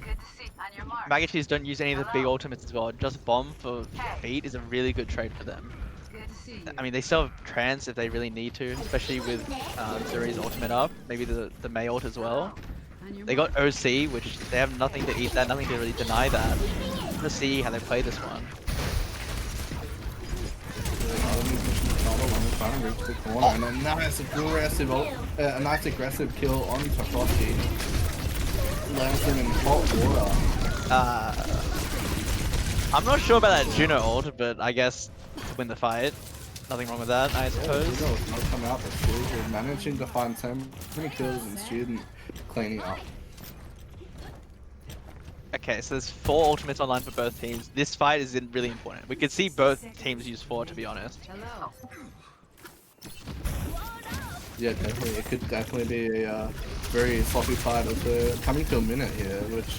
Mac and cheese don't use any of the big ultimates as well. Just bomb for beat is a really good trade for them. I mean, they still have trance if they really need to, especially with Zuri's ultimate up. Maybe the Mei ult as well. They got OC, which they have nothing to eat that, nothing to really deny that. Let's see how they play this one. Trying to reach the corner and a nice aggressive kill on Frosty. Lands him in hot water. I'm not sure about that Juno ult, but I guess to win the fight. Nothing wrong with that, I suppose. Juno was not come out, but Student managing to find so many kills and Student cleaning up. Okay, so there's 4 ultimates online for both teams. This fight is really important. We could see both teams use 4, to be honest. Yeah, definitely. It could definitely be a very sloppy fight of coming to a minute here, which,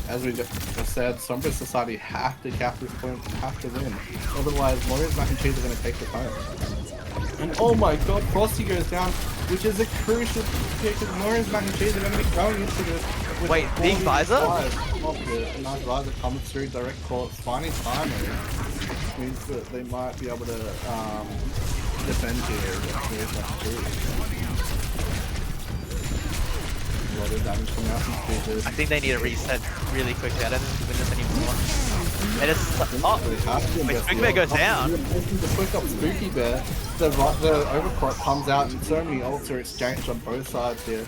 as we just said, Sombra Society have to cap this point, have to win. Otherwise, Moira's mac and cheese are going to take the fight. And oh my god, Frosty goes down, which is a crucial pick because Morris Mac and Cheese are going to be going into this. With Wait, big visor? A nice visor comes through, direct corpse, finding timer, which means that they might be able to defend here against Morris Mac and Cheese. A lot of damage coming out from Cheese. I think they need a reset really quickly. I don't think we can win this anymore. They just... Oh! Wait, Spooky Bear goes down. The quick up Spooky Bear. The overclock comes out and so many ults are exchanged on both sides here.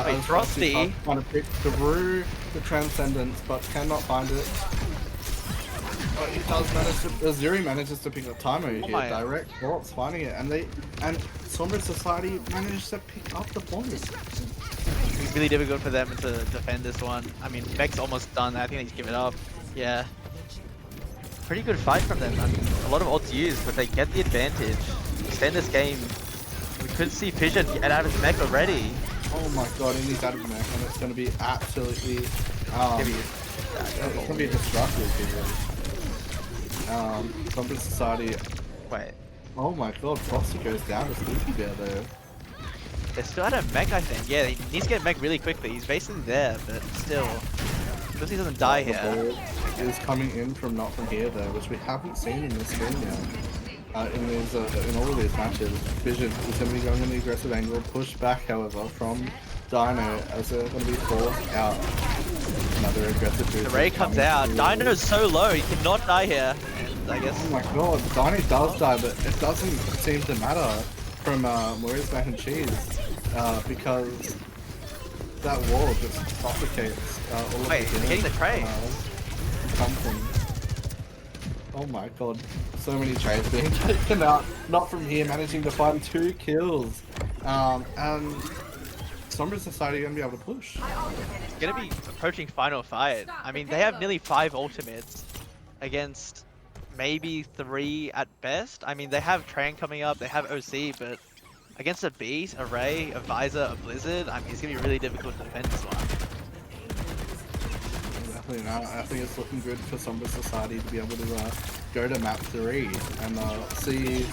Wait, Frosty trying to pick through the Transcendence but cannot find it. But he does manage to... Azuri manages to pick up Timer here. Direct corpse finding it and Sombra Society manages to pick up the point. It's really difficult for them to defend this one. I mean, Mech's almost done. I think they just give it up. Yeah. Pretty good fight from them. I mean, a lot of odds used, but they get the advantage. Extend this game. We could see Fissure get out of his mech already. Oh my god, and he's out of mech, and it's going to be absolutely... it's going to be destructive here. Sombra Society... Wait. Oh my god, Frosty goes down to Spooky Bear there. They're still out of mech, I think. Yeah, he needs to get mech really quickly. He's basically there, but still. Because he doesn't die here. Is coming in from not from here though, which we haven't seen in this game yet. In all of these matches, Vision is going to be going in the aggressive angle, pushed back however from Dino as they're going to be forced out. Another aggressive boost. The Ray comes out. Dino's so low, he cannot die here. And I guess. Oh my god, Dino does die, but it doesn't seem to matter from Maurice Mac and Cheese because that wall just suffocates all of Wait, the they're getting the trade. Oh my god, so many trades being taken out, not from here, managing to find 2 kills. And Sombra Society are going to be able to push. It's going to be approaching final fight. I mean, they have nearly 5 ultimates against maybe 3 at best. I mean, they have Tran coming up, they have OC, but against a Beast, a Ray, a Visor, a Blizzard, I mean, it's going to be really difficult to defend this one. Definitely not. I think it's looking good for Sombra Society to be able to go to map 3 and see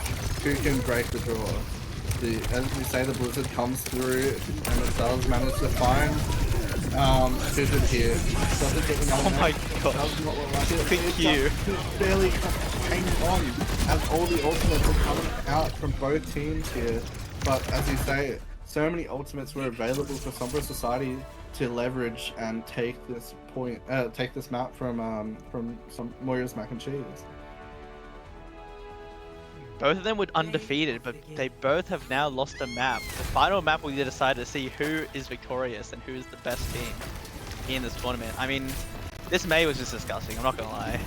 who can break the draw. As we say, the Blizzard comes through and it does manage to find Fissure here. Oh my god. Thank you. Barely hanging on as all the ultimates are coming out from both teams here. But as you say, so many ultimates were available for Sombra Society to leverage and take this point, take this map from some Moira's Mac and Cheese. Both of them were undefeated, but they both have now lost a map. The final map will decide to see who is victorious and who is the best team in this tournament. I mean, this May was just disgusting, I'm not gonna lie.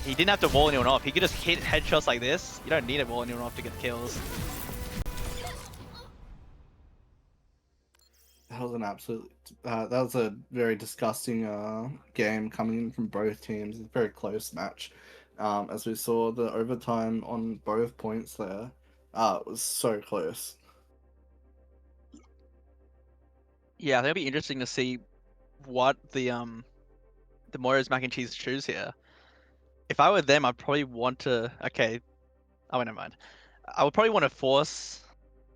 He didn't have to wall anyone off, he could just hit headshots like this. You don't need to wall anyone off to get kills. That was an absolute, that was a very disgusting game coming in from both teams. It's a very close match. As we saw the overtime on both points there, it was so close. Yeah, I think it'll be interesting to see what the Moira's Mac and Cheese choose here. If I were them, I'd probably want to, okay, oh, never mind. I would probably want to force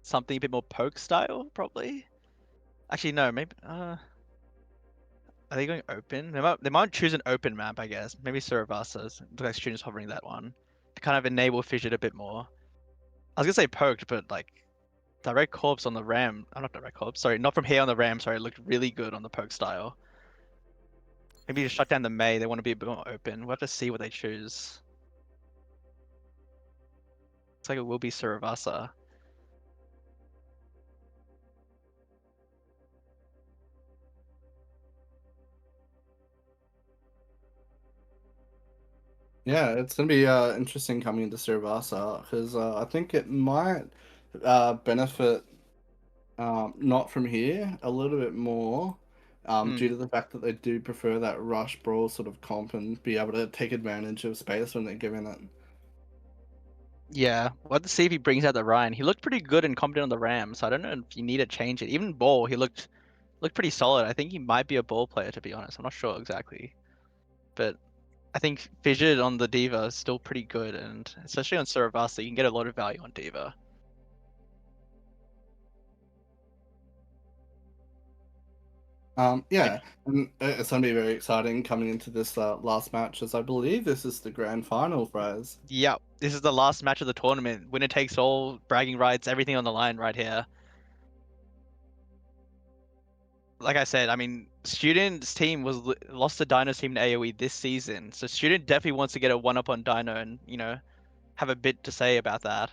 something a bit more poke style, probably. Actually, no, maybe, are they going open? They might choose an open map, I guess. Maybe Suravasa. Looks like students hovering that one. To kind of enable Fissure a bit more. I was gonna say poked, but like direct corpse on the ram. Oh, not direct corpse, sorry, not from here on the ram, sorry, it looked really good on the poke style. Maybe to shut down the May, they want to be a bit more open. We'll have to see what they choose. Looks like it will be Suravasa. Yeah, it's gonna be interesting coming into Suravasa because I think it might benefit not from here a little bit more due to the fact that they do prefer that rush brawl sort of comp and be able to take advantage of space when they're given it. Yeah, we'll have to see if he brings out the Ryan. He looked pretty good and competent on the Ram, so I don't know if you need to change it. Even Ball, he looked pretty solid. I think he might be a ball player, to be honest. I'm not sure exactly, but I think Fissured on the Diva is still pretty good, and especially on Saravasa, you can get a lot of value on Diva. Yeah, and it's going to be very exciting coming into this last match, as I believe this is the grand final, Fries. Yeah, this is the last match of the tournament. Winner takes all, bragging rights, everything on the line right here. Like I said, I mean, Student's team was lost to Dino's team in AoE this season, so Student definitely wants to get a one-up on Dino and, you know, have a bit to say about that.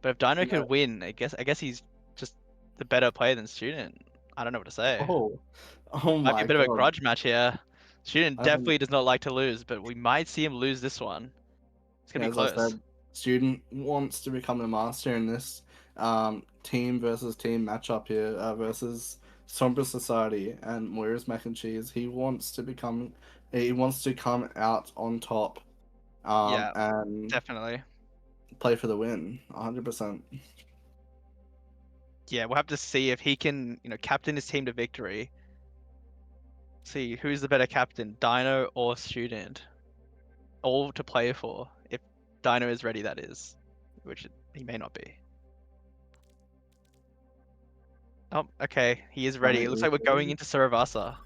But if Dino could win, I guess he's just the better player than Student. I don't know what to say. Oh Might my be a bit of a God. grudge match here. Student I definitely does not like to lose, but we might see him lose this one. It's gonna be As I close. said, Student wants to become the master in this team versus team matchup here versus Sombra Society and Moira's Mac and Cheese. He wants to come out on top. Yeah, and definitely. play for the win, 100%. Yeah, we'll have to see if he can, you know, captain his team to victory. See who's the better captain, Dino or Student. All to play for, if Dino is ready, that is. Which he may not be. Oh, okay, he is ready. It looks like we're going into Saravasa.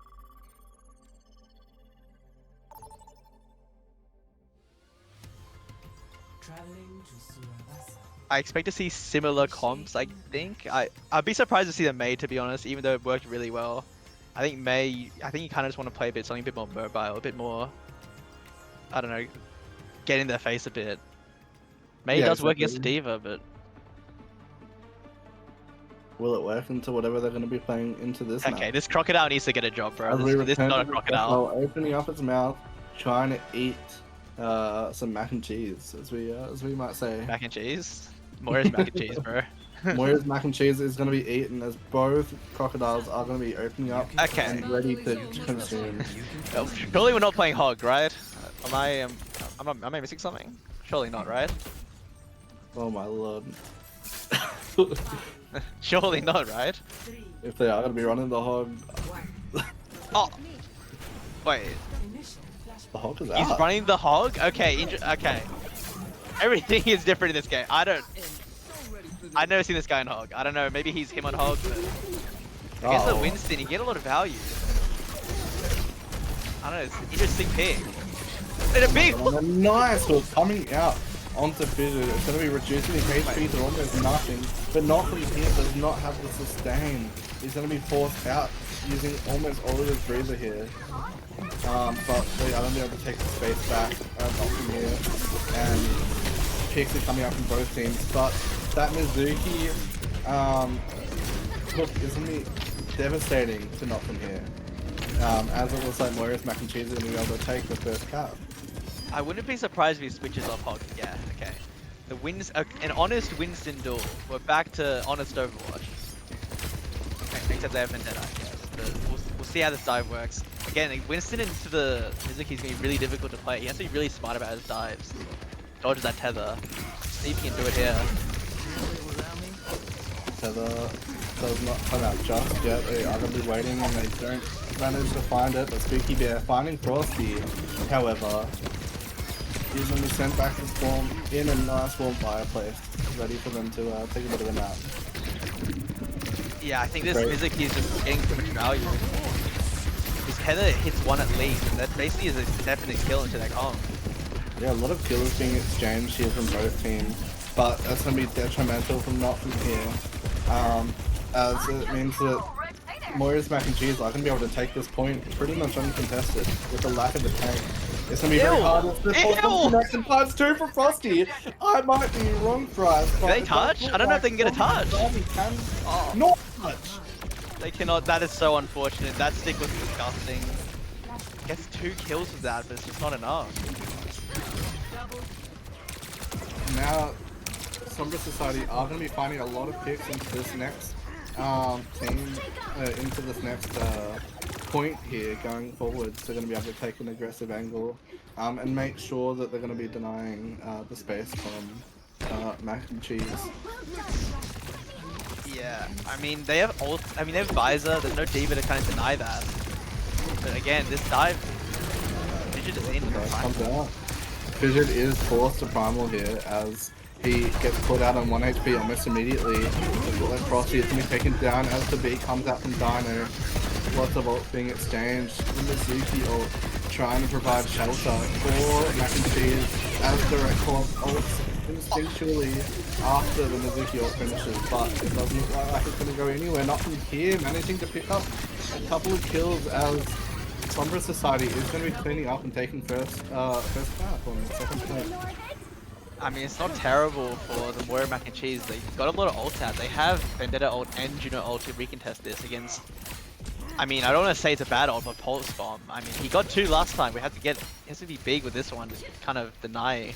I expect to see similar comps, I think. I'd be surprised to see the Mei, to be honest, even though it worked really well. I think Mei, you kind of just want to play something a bit more mobile, a bit more, I don't know, get in their face a bit. Mei does work against the Diva, but... Will it work into whatever they're going to be playing into this Okay, match? this Crocodile needs to get a job, bro. This is not a Crocodile. Opening up its mouth, trying to eat some mac and cheese, as we might say. Mac and cheese? Moira's mac and cheese, bro. Moira's mac and cheese is going to be eaten as both crocodiles are going to be opening up and ready to consume. Surely we're not playing Hog, right? Am I missing something? Surely not, right? Oh my lord. Surely not, right? If they are going to be running the Hog... Oh! Wait. The Hog is He's out. running the Hog? Okay, okay. Everything is different in this game. I've never seen this guy in Hog. I don't know, maybe he's him on Hog, but... Against the Winston, you get a lot of value. I don't know, it's an interesting pick. And a big... Nice hook coming out onto Fissured. It's going to be reducing his HP to almost nothing, but not from here, does not have the sustain. He's going to be forced out using almost all of his breather here. But they are going to be able to take the space back not from here, and picks are coming out from both teams. But that Mizuki hook is going to be devastating to not from here. As it looks like Moira's mac and cheese is going to be able to take the first cap. I wouldn't be surprised if he switches off Hog. Yeah, okay. An honest Winston duel. We're back to honest Overwatch. Except they have Vendetta, I guess. But we'll see how this dive works. Again, Winston into the Mizuki is going to be really difficult to play. He has to be really smart about his dives. Dodges that tether. See if he can do it here. Tether does not come out just yet. They are going to be waiting and they don't manage to find it. But Spooky Bear finding Frosty, however, he's going to be sent back to spawn in a nice warm fireplace, ready for them to take a bit of a nap. Yeah, I think this Mizuki is just getting too much value. His tether hits one at least, and that basically is a definite kill into that comp. Yeah, a lot of kills being exchanged here from both teams, but that's going to be detrimental from not from here. As it means that Moira's mac and cheese are going to be able to take this point pretty much uncontested with the lack of the tank. It's going to be very hard. It's the connection parts 2 for Frosty. I might be wrong, Fries. Can they touch? I don't know if they can get a touch. Not touch. They cannot. That is so unfortunate. That stick was disgusting. Gets 2 kills with that, but it's just not enough. Now, Sombra Society are going to be finding a lot of picks into this next into this next point here going forward. So they're going to be able to take an aggressive angle and make sure that they're going to be denying the space from mac and cheese. Yeah, I mean they have they have Visor. There's no Diva to kind of deny that. But again, this dive, Fidget is in. Okay, comes out. Fidget is forced to primal here as he gets put out on 1 HP almost immediately. Like Frosty is going to be taken down as the beat comes out from Dino. Lots of ults being exchanged. The Mizuki ult trying to provide shelter for Mac and Cheese as direct core ults instinctually after the Mizuki ult finishes, but it doesn't look like it's going to go anywhere. Not from here, managing to pick up a couple of kills as Sombra Society is going to be cleaning up and taking first path on the second point. I mean, it's not terrible for the Moira Mac and Cheese. They got a lot of ult out. They have Vendetta ult and Juno ult to recontest this against. I mean, I don't want to say it's a bad ult, but Pulse Bomb. I mean, he got 2 last time. We have to get. He has to be big with this one to kind of deny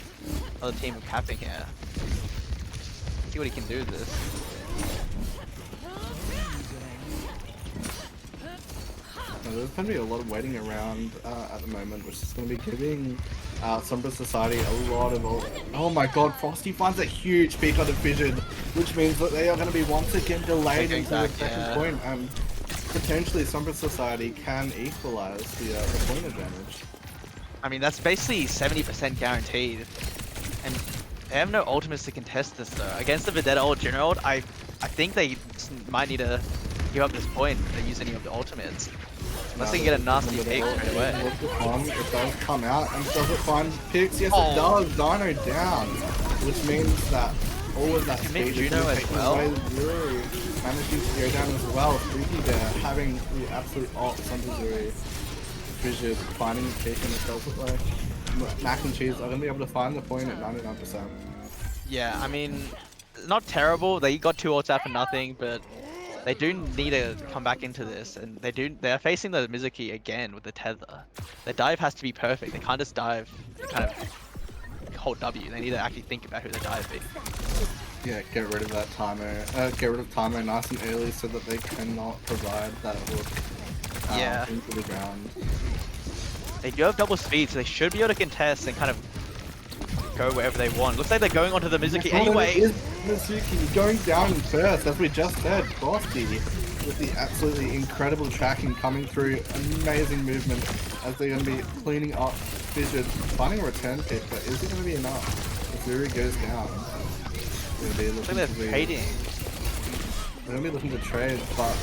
other team of capping here. See what he can do with this. Now, there's going to be a lot of waiting around at the moment, which is going to be giving Sombra Society a lot of ult. Oh my god, Frosty finds a huge peak on the Fidget, which means that they are going to be once again delayed into the second point, and potentially Sombra Society can equalize the point advantage. I mean, that's basically 70% guaranteed. And they have no ultimates to contest this though. Against the Vendetta ult, Juno ult, I think they might need to give up this point if they use any of the ultimates. Unless they can get a nasty pick straight away. It does come out, and does it find picks? Yes, it does. Dino down, which means that all of that speed is Juno as well. Zuri managing to go down as well. Freaky there having the absolute ults onto Zuri. Fidget finding the pick, and it does look like Mac and Cheese are going to be able to find the point at 99%. Yeah, I mean, not terrible. They got 2 ults out for nothing, but they do need to come back into this, and they're facing the Mizuki again with the tether. Their dive has to be perfect. They can't just dive and kind of hold W. They need to actually think about who they're diving. Yeah, get rid of that timer. Get rid of timer nice and early so that they cannot provide that hook into the ground. They do have double speed, so they should be able to contest and kind of go wherever they want. Looks like they're going onto the Mizuki anyway. It is Mizuki going down first, as we just said. Frosty with the absolutely incredible tracking coming through. Amazing movement as they're going to be cleaning up Fidget, finding a return pick, but is it going to be enough? If Zuri goes down, they're trading. They're going to be looking to trade, but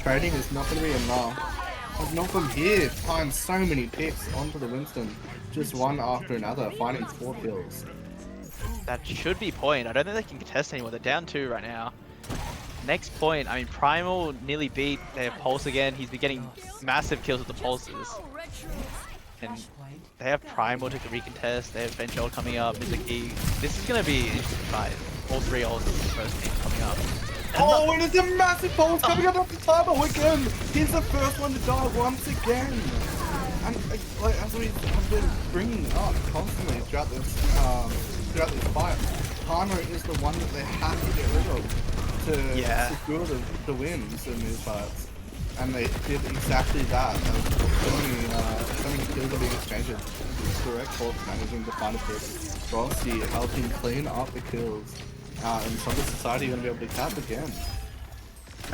trading is not going to be enough. As not from here, find so many picks onto the Winston. Just one after another, finding 4 kills. That should be point. I don't think they can contest anymore. They're down 2 right now. Next point, I mean, Primal nearly beat their Pulse again. He's been getting massive kills with the Pulses. And they have Primal to recontest. They have Bench ult coming up, Mizuki. This is going to be an interesting fight. All 3 ults in the first game coming up. Oh, and it's a massive Pulse coming up off the timer again! He's the first one to die once again! And like, as we have been bringing up constantly throughout this fight, timer is the one that they have to get rid of to secure the wins in these fights. And they did exactly that. So many kills are being exchanged. Correct Pulse managing to find a pick. Frosty helping clean up the kills. And Sombra Society are going to be able to cap again.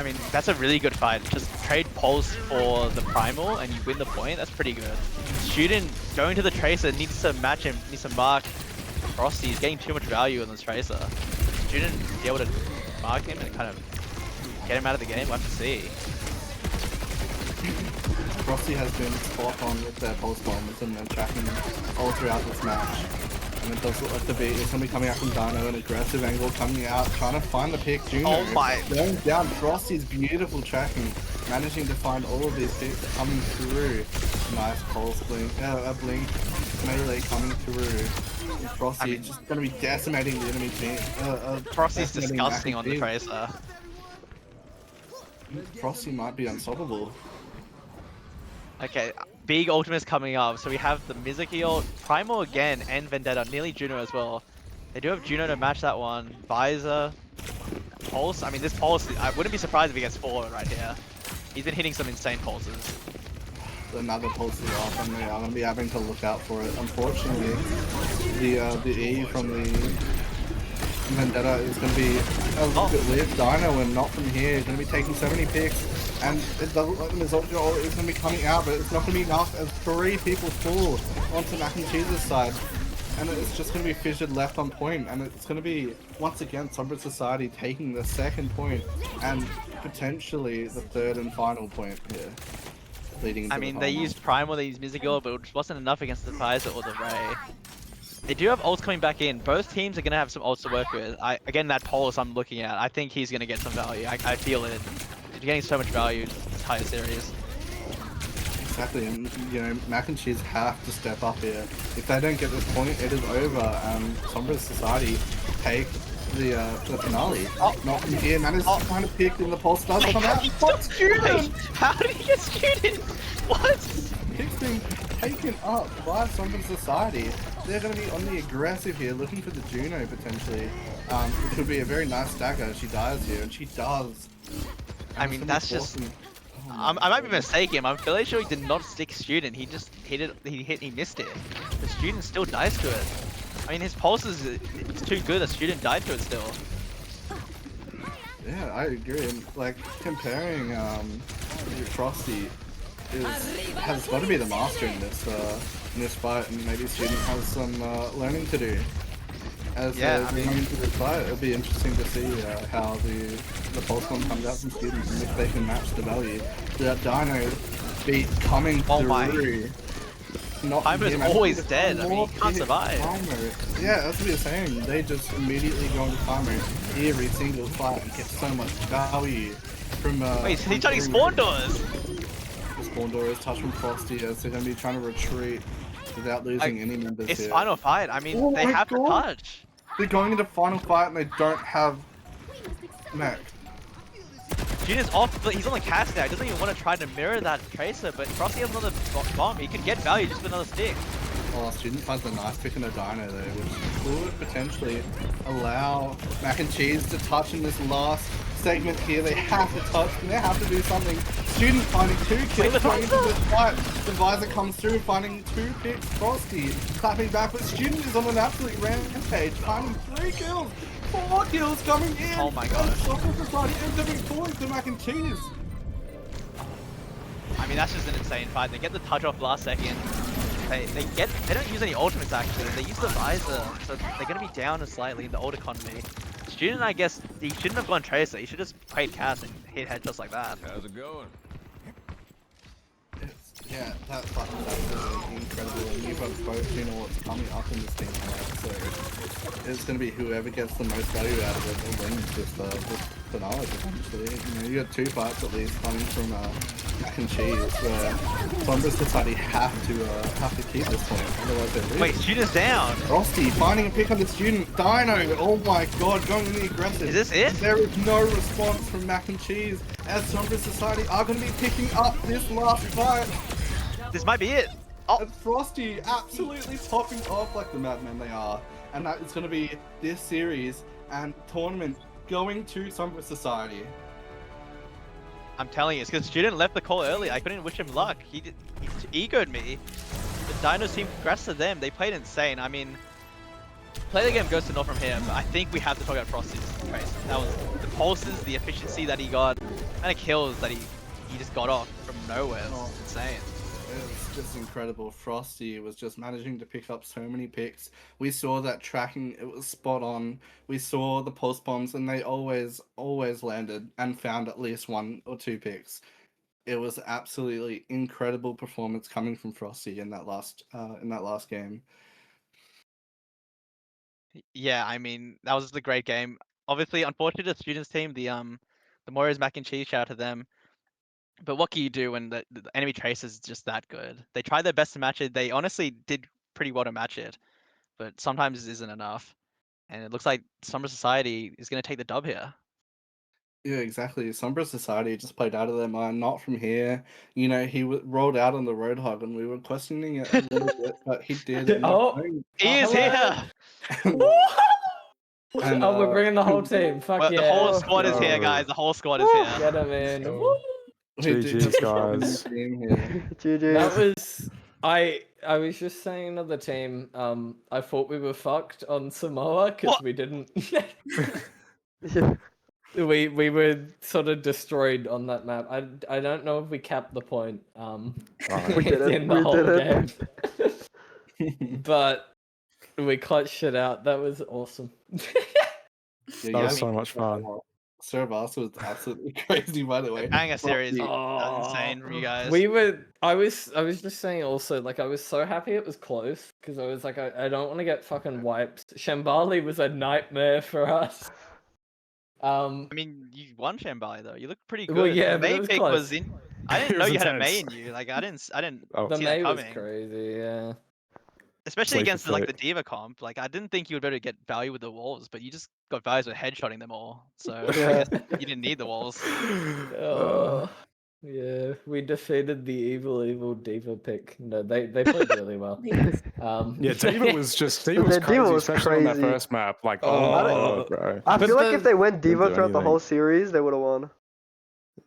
I mean, that's a really good fight. Just trade Pulse for the Primal and you win the point. That's pretty good. Student going to the Tracer needs to match him, needs to mark Frosty. He's getting too much value on this Tracer. Student be able to mark him and kind of get him out of the game. We'll have to see. Frosty has been spot on with their Pulse bombs and they're tracking all throughout this match. And it does look like the beat is going to be coming out from Dino, an aggressive angle coming out, trying to find the pick. Juno going down. Frosty's beautiful tracking, managing to find all of these picks coming through. Nice Pulse blink, blink melee coming through. And Frosty just going to be decimating the enemy team. Frosty's disgusting on the Tracer. Frosty might be unstoppable. Okay, big ultimates coming up. So we have the Mizuki ult, Primal again, and Vendetta, nearly Juno as well. They do have Juno to match that one. Visor, Pulse. I mean, this Pulse, I wouldn't be surprised if he gets 4 right here. He's been hitting some insane pulses. Another Pulse is off, and they are going to be having to look out for it. Unfortunately, the E from the Vendetta is going to be a little bit weird. Dino and not from here is going to be taking so many picks, and it doesn't look like the Mizzotjo is going to be coming out, but it's not going to be enough as 3 people fall onto Mac and Cheese's side. And it's just going to be fissured left on point, and it's going to be, once again, Sombra Society taking the 2nd point, and potentially the 3rd and final point here. Leading into I the mean, they final. used Primal, they used Mystical, but it just wasn't enough against the Visor or the Ray. They do have ults coming back in. Both teams are going to have some ults to work with. Again, that Pulse I'm looking at, I think he's going to get some value. I feel it. You're getting so much value this entire series. Exactly, and you know, Mac and Cheese have to step up here. If they don't get this point, it is over. Sombra Society take the finale. Not from here. Man is kind of picked, and the Pulse does come out. What student? How did he get student? What? Pick's being taken up by Sombra Society. They're going to be on the aggressive here, looking for the Juno potentially. It could be a very nice stagger if she dies here, and she does. I mean, that's just. I might be mistaken. I'm fairly sure he did not stick student. He just hit it. He missed it. The student still dies to it. I mean, his pulse is it's too good. A student died to it still. Yeah, I agree. And like comparing Frosty has got to be the master in this fight, and maybe student has some learning to do. As I mean, going into the fight, it'll be interesting to see how the pulse one comes out from students and if they can match the value. That Dino beat coming through. Timer's always dead. I mean, he can't survive. Yeah, that's what you're saying. They just immediately go into Timer every single fight and get so much value from. Wait, he's touching spawn doors. The spawn door is touched from Frosty, as they're going to be trying to retreat without losing any members It's here. final fight. I mean, they have to touch. They're going into final fight and they don't have Mac. Student's off, but he's on the cast now. He doesn't even want to try to mirror that Tracer, but Frosty has another bomb. He could get value just with another stick. Oh, Student finds a nice pick and a Dino there, which could potentially allow Mac and Cheese to touch in this last segment here. They have to touch and they have to do something. Student finding 2 kills going into this fight. The Visor comes through, finding 2 picks. Frosty clapping back, but Student is on an absolute rampage, finding 3 kills. 4 kills coming in! Oh my god. Sombra Society ends up in points to Mac and Cheese. I mean, that's just an insane fight. They get the touch off last second. They don't use any ultimates actually. They use the Visor, so they're gonna be down slightly in the ult economy. Student, I guess, he shouldn't have gone Tracer. He should just played cast and hit headshots like that. How's it going? Yeah, that fight was absolutely incredible, and you've got both, you know, what's coming up in this team fight, so it's going to be whoever gets the most value out of it that wins this finale, potentially. You know, you got 2 fights at least coming from Mac and Cheese, where Sombra Society have to keep this point, otherwise they lose. Wait, Student's down! Frosty finding a pick on the Student. Dino, oh my god, going in the aggressive. Is this it? There is no response from Mac and Cheese, as Sombra Society are going to be picking up this last fight. This might be it. Oh, And Frosty absolutely popping off like the madmen they are. And that is going to be this series and tournament going to Sombra Society. I'm telling you, it's because Student left the call early. I couldn't wish him luck. He egoed me. The Dinos team, congrats to them. They played insane. I mean, play the game goes to not from here, but I think we have to talk about Frosty's race. That was the pulses, the efficiency that he got, and the kills that he just got off from nowhere. It's insane. It was just incredible. Frosty was just managing to pick up so many picks. We saw that tracking, it was spot on. We saw the pulse bombs and they always landed and found at least 1 or 2 picks. It was absolutely incredible performance coming from Frosty in that last game. Yeah, I mean, that was just a great game. Obviously, unfortunately, the Students team, the Warriors Mac and Cheese, shout out to them. But what can you do when the enemy trace is just that good? They tried their best to match it. They honestly did pretty well to match it, but sometimes it isn't enough. And it looks like Sombra Society is going to take the dub here. Yeah, exactly. Sombra Society just played out of their mind, not from here. You know, he rolled out on the Roadhog and we were questioning it a little bit, but he did. end up going- He is here! And, Oh, we're bringing the whole team. Fuck Well, yeah. the whole squad is here, guys. The whole squad is here. Get him in. we did GG's, just form a guys. team here. That was I was just saying to the team, I thought we were fucked on Samoa because we didn't. We were sort of destroyed on that map. I don't know if we capped the point. We didn't. In the We whole didn't. game. But we clutched it out. That was awesome. Yeah, That was so much fun. Cerebus was absolutely crazy, by the way. Banger series. Frosty- That was insane from you guys. We were. I was just saying also, like, I was so happy it was close because I was like, I don't want to get fucking wiped. Shambali was a nightmare for us. I mean, you won Shambali though. You look pretty good. Well, yeah, the but it main was pick close. was in. I didn't It know was you had a intense. May in you. Like I didn't The see May that was coming. crazy, yeah. Especially Sleep against with like it. the Diva comp. Like I didn't think you would better get value with the walls, but you just got values with headshotting them all. So I Yeah. guess you didn't need the walls. Oh, yeah, we defeated the evil diva pick. No, they played really well. Yeah, Diva was just Diva was crazy, was especially on that crazy. first map. Like, oh my god, bro. I But feel like if they went Didn't Diva do throughout the whole anything. series, they would have won.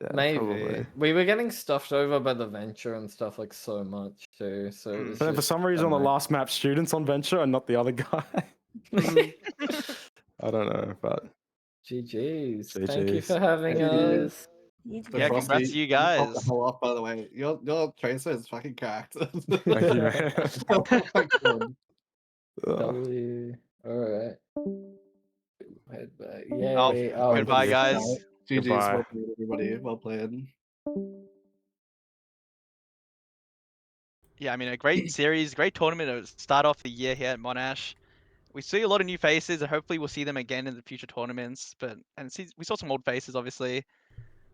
Yeah, Maybe probably. we were getting stuffed over by the Venture and stuff like so much too. So it was But then for just some reason on the annoying. last map, students on Venture and not the other guy. I don't know, but GG's. Thank you GG's. for having GG's. us. But Yeah, Frosty, congrats to you popped the guys. hell off, by the way. Your tracer is fucking cracked. Thank you, man. Oh my God. Ugh. W. All right. Yeah. Oh, goodbye, you. guys. GG's, Goodbye. well played, everybody. Well played. Yeah, I mean, a great series, great tournament to start off the year here at Monash. We see a lot of new faces, and hopefully we'll see them again in the future tournaments. We saw some old faces, obviously,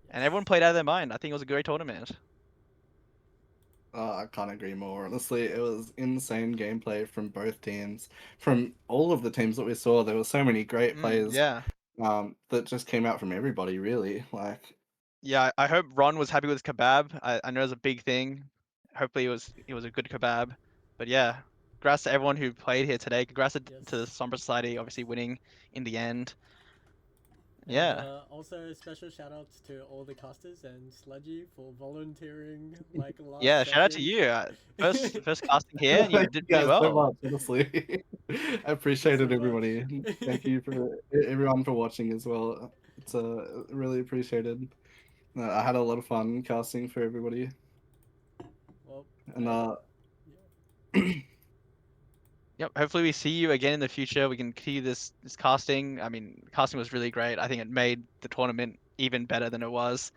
and everyone played out of their mind. I think it was a great tournament. I can't agree more. Honestly, it was insane gameplay from both teams. From all of the teams that we saw, there were so many great players. Yeah. That just came out from everybody, really. Like, Yeah, I hope Ron was happy with his kebab. I know it's a big thing. Hopefully it was a good kebab. But yeah, congrats to everyone who played here today. Congrats to the Sombra Society, obviously winning in the end. Yeah. Also, special shout outs to all the casters and Sludgy for volunteering like last Yeah, shout out to second. you. First casting here, and you thank did you pretty guys so well. much, honestly. I appreciate it, everybody. Thank you for everyone for watching as well. It's really appreciated. I had a lot of fun casting for everybody. Well, and Yep. Hopefully we see you again in the future. We can continue this casting. I mean, casting was really great. I think it made the tournament even better than it was.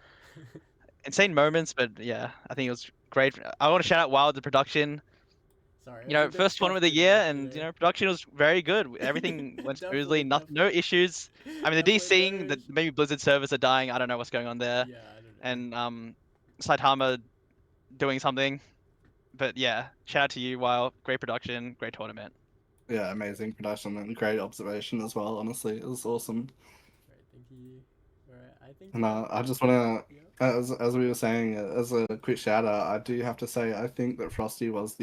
Insane moments, but yeah, I think it was great. I want to shout out Wild the production. Sorry, You know, first tournament of the year, and you know, production was very good. Everything went smoothly. No issues. I mean, the DCing, the maybe Blizzard servers are dying. I don't know what's going on there. Yeah, I don't know. And Saitama doing something. But yeah, shout out to you, Wild. Great production, great tournament. yeah, amazing production and great observation as well. Honestly, it was awesome. Right, thank you. Alright, I think. And I just want to, as we were saying, as a quick shout out, I do have to say I think that Frosty was the